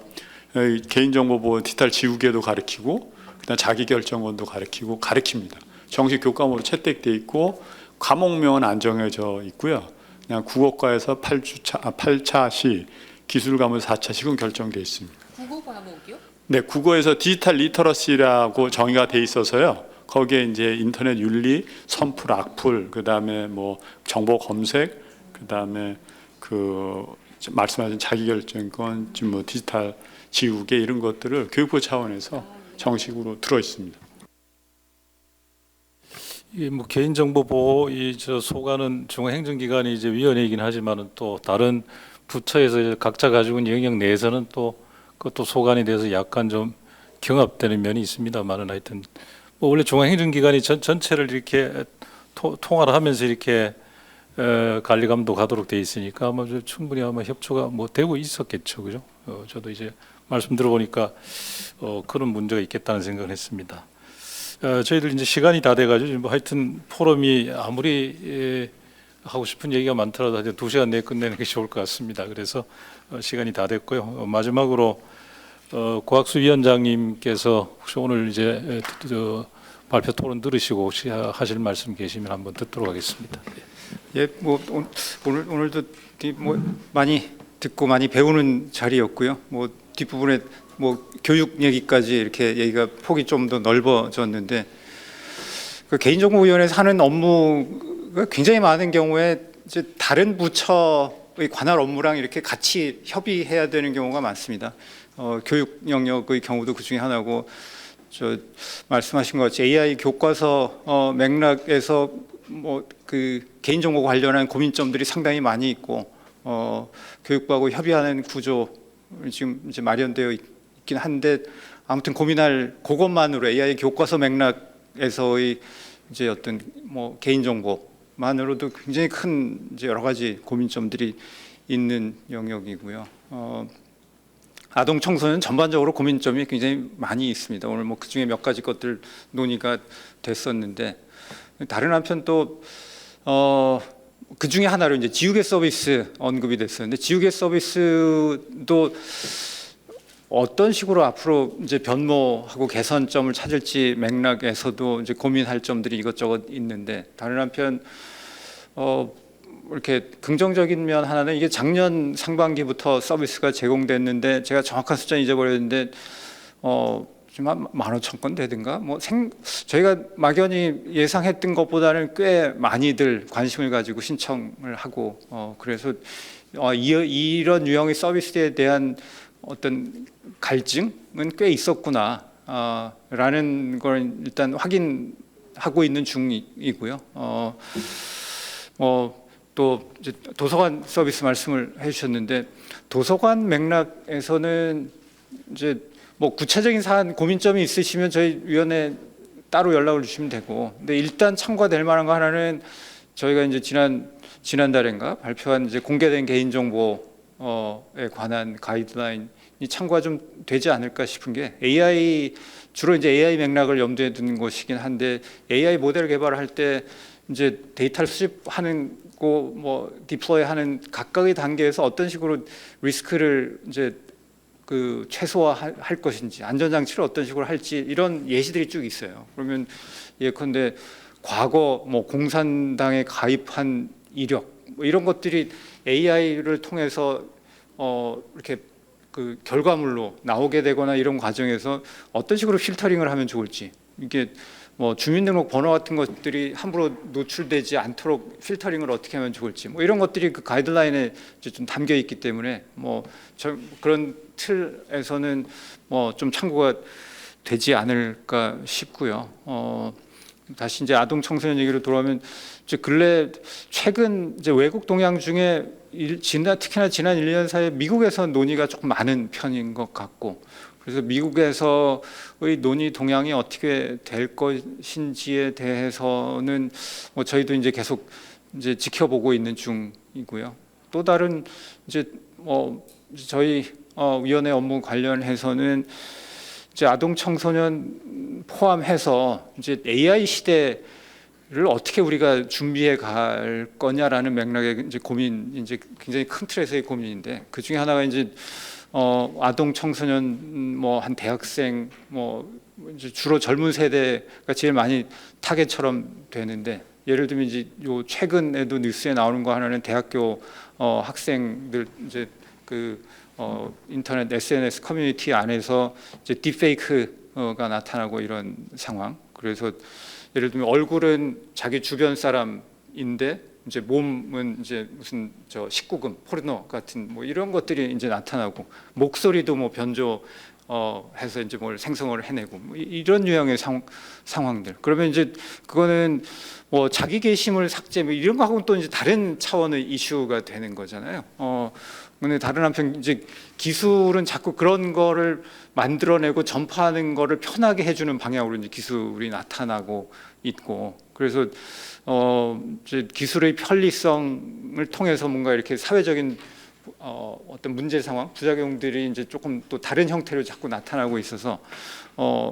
개인정보보호 디지털 지우개도 가르치고 그다음 자기결정권도 가르치고 가르칩니다. 정식 교과목으로 채택돼 있고 과목명은 안 정해져 있고요. 그냥 국어과에서 8차 시, 기술 과목 4차 시군 결정돼 있습니다. 국어 과목이요? 네, 국어에서 디지털 리터러시라고 정의가 돼 있어서요. 거기에 이제 인터넷 윤리, 선풀, 악풀, 그다음에 뭐 정보 검색, 그다음에 그 말씀하신 자기결정권, 뭐 디지털 지우개 이런 것들을 교육부 차원에서 정식으로 들어 있습니다. 이 뭐 개인정보 보호 저 소관은 중앙행정기관이 이제 위원회이긴 하지만은 또 다른 부처에서 이제 각자 가지고 있는 영역 내에서는 또 그것도 소관이 돼서 약간 좀 경합되는 면이 있습니다만은 하여튼 뭐 원래 중앙행정기관이 전체를 이렇게 통화를 하면서 이렇게 관리 감독하도록 돼 있으니까 아마 충분히 아마 협조가 뭐 되고 있었겠죠, 그죠? 저도 이제 말씀 들어보니까 그런 문제가 있겠다는 생각을 했습니다. 저희들 이제 시간이 다 돼가지고 뭐 하여튼 포럼이 아무리 하고 싶은 얘기가 많더라도 하여튼 2시간 내에 끝내는 게 좋을 것 같습니다. 그래서 시간이 다 됐고요. 마지막으로 고학수 위원장님께서 혹시 오늘 이제 발표 토론 들으시고 혹시 하실 말씀 계시면 한번 듣도록 하겠습니다. 예, 뭐 오늘도 뭐 많이 듣고 많이 배우는 자리였고요. 뭐 뒷부분에 뭐 교육 얘기까지 이렇게 얘기가 폭이 좀 더 넓어졌는데 그 개인정보위원회에서 하는 업무가 굉장히 많은 경우에 이제 다른 부처의 관할 업무랑 이렇게 같이 협의해야 되는 경우가 많습니다. 교육 영역의 경우도 그 중에 하나고 저 말씀하신 것 같이 AI 교과서 맥락에서 뭐 그 개인정보 관련한 고민점들이 상당히 많이 있고 교육부하고 협의하는 구조 지금 이제 마련되어 있긴 한데 아무튼 고민할 그것만으로 AI 교과서 맥락에서의 이제 어떤 뭐 개인정보만으로도 굉장히 큰 이제 여러 가지 고민점들이 있는 영역이고요. 아동 청소년 전반적으로 고민점이 굉장히 많이 있습니다. 오늘 뭐 그중에 몇 가지 것들 논의가 됐었는데 다른 한편 또 그 중에 하나로 이제 지우개 서비스 언급이 됐었는데 지우개 서비스도 어떤 식으로 앞으로 이제 변모하고 개선점을 찾을지 맥락에서도 이제 고민할 점들이 이것저것 있는데 다른 한편 이렇게 긍정적인 면 하나는 이게 작년 상반기부터 서비스가 제공됐는데 제가 정확한 숫자는 잊어버렸는데 지금 한 15,000건 되든가 뭐 저희가 막연히 예상했던 것보다는 꽤 많이들 관심을 가지고 신청을 하고 그래서 이런 유형의 서비스에 대한 어떤 갈증은 꽤 있었구나 라는 걸 일단 확인하고 있는 중이고요. 또 이제 도서관 서비스 말씀을 해주셨는데 도서관 맥락에서는 이제 뭐 구체적인 사안 고민점이 있으시면 저희 위원회 따로 연락을 주시면 되고, 근데 일단 참고가 될 만한 거 하나는 저희가 이제 지난달인가 발표한 이제 공개된 개인정보에 관한 가이드라인이 참고가 좀 되지 않을까 싶은 게, AI 주로 이제 AI 맥락을 염두에 두는 것이긴 한데, AI 모델 개발할 때 이제 데이터를 수집하는 거 뭐 디플로이하는 각각의 단계에서 어떤 식으로 리스크를 이제 그 최소화할 것인지, 안전장치를 어떤 식으로 할지, 이런 예시들이 쭉 있어요. 그러면 예컨대 과거 뭐 공산당에 가입한 이력 뭐 이런 것들이 AI를 통해서 이렇게 그 결과물로 나오게 되거나 이런 과정에서 어떤 식으로 필터링을 하면 좋을지, 이게 뭐 주민등록번호 같은 것들이 함부로 노출되지 않도록 필터링을 어떻게 하면 좋을지, 뭐 이런 것들이 그 가이드라인에 이제 좀 담겨 있기 때문에 뭐 그런 틀에서는 뭐 좀 참고가 되지 않을까 싶고요. 다시 이제 아동 청소년 얘기로 돌아오면, 이제 근래 최근 이제 외국 동향 중에 특히나 지난 1년 사이에 미국에서 논의가 조금 많은 편인 것 같고, 그래서 미국에서의 논의 동향이 어떻게 될 것인지에 대해서는 뭐 저희도 이제 계속 이제 지켜보고 있는 중이고요. 또 다른 이제 뭐 저희 위원회 업무 관련해서는 이제 아동 청소년 포함해서 이제 AI 시대를 어떻게 우리가 준비해 갈 거냐라는 맥락의 이제 고민, 이제 굉장히 큰 틀에서의 고민인데, 그 중에 하나가 이제 아동 청소년 뭐 한 대학생 뭐 이제 주로 젊은 세대가 제일 많이 타겟처럼 되는데, 예를 들면 이제 요 최근에도 뉴스에 나오는 거 하나는 대학교 학생들 이제 그 인터넷 SNS 커뮤니티 안에서 이제 딥페이크가 나타나고 이런 상황. 그래서 예를 들면 얼굴은 자기 주변 사람인데 이제 몸은 이제 무슨 저 19금 포르노 같은 뭐 이런 것들이 이제 나타나고, 목소리도 뭐 변조 해서 이제 뭘 생성을 해내고, 뭐 이런 유형의 상황들. 그러면 이제 그거는 뭐 자기 게시물 삭제 뭐 이런 거하고는 또 이제 다른 차원의 이슈가 되는 거잖아요. 근데 다른 한편 이제 기술은 자꾸 그런 거를 만들어내고 전파하는 거를 편하게 해주는 방향으로 이제 기술이 나타나고 있고, 그래서 이제 기술의 편리성을 통해서 뭔가 이렇게 사회적인 어떤 문제 상황, 부작용들이 이제 조금 또 다른 형태로 자꾸 나타나고 있어서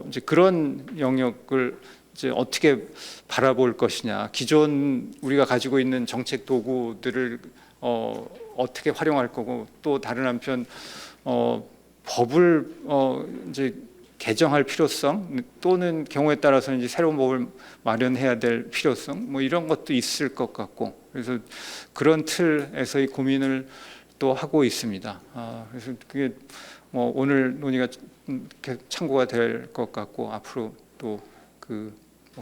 이제 그런 영역을 이제 어떻게 바라볼 것이냐, 기존 우리가 가지고 있는 정책 도구들을 어떻게 활용할 거고, 또 다른 한편 법을 이제 개정할 필요성, 또는 경우에 따라서는 이제 새로운 법을 마련해야 될 필요성, 뭐 이런 것도 있을 것 같고, 그래서 그런 틀에서의 고민을 또 하고 있습니다. 그래서 그게 뭐 오늘 논의가 참고가 될 것 같고, 앞으로 또 그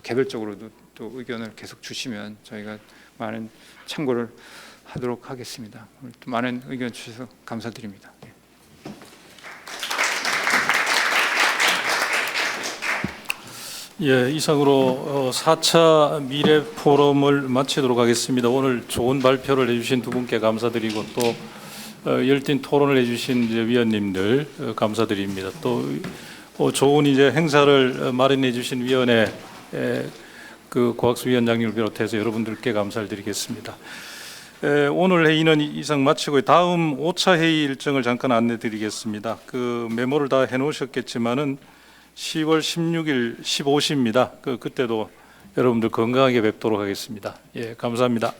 개별적으로도 또 의견을 계속 주시면 저희가 많은 참고를 하도록 하겠습니다. 오늘 또 많은 의견 주셔서 감사드립니다. 예, 이상으로 4차 미래 포럼을 마치도록 하겠습니다. 오늘 좋은 발표를 해주신 두 분께 감사드리고, 또 열띤 토론을 해주신 이제 위원님들 감사드립니다. 또 좋은 이제 행사를 마련해 주신 위원회 그 고학수 위원장님을 비롯해서 여러분들께 감사를 드리겠습니다. 오늘 회의는 이상 마치고 다음 5차 회의 일정을 잠깐 안내 드리겠습니다. 그 메모를 다 해놓으셨겠지만은 10월 16일 15시입니다. 그때도 여러분들 건강하게 뵙도록 하겠습니다. 예, 감사합니다.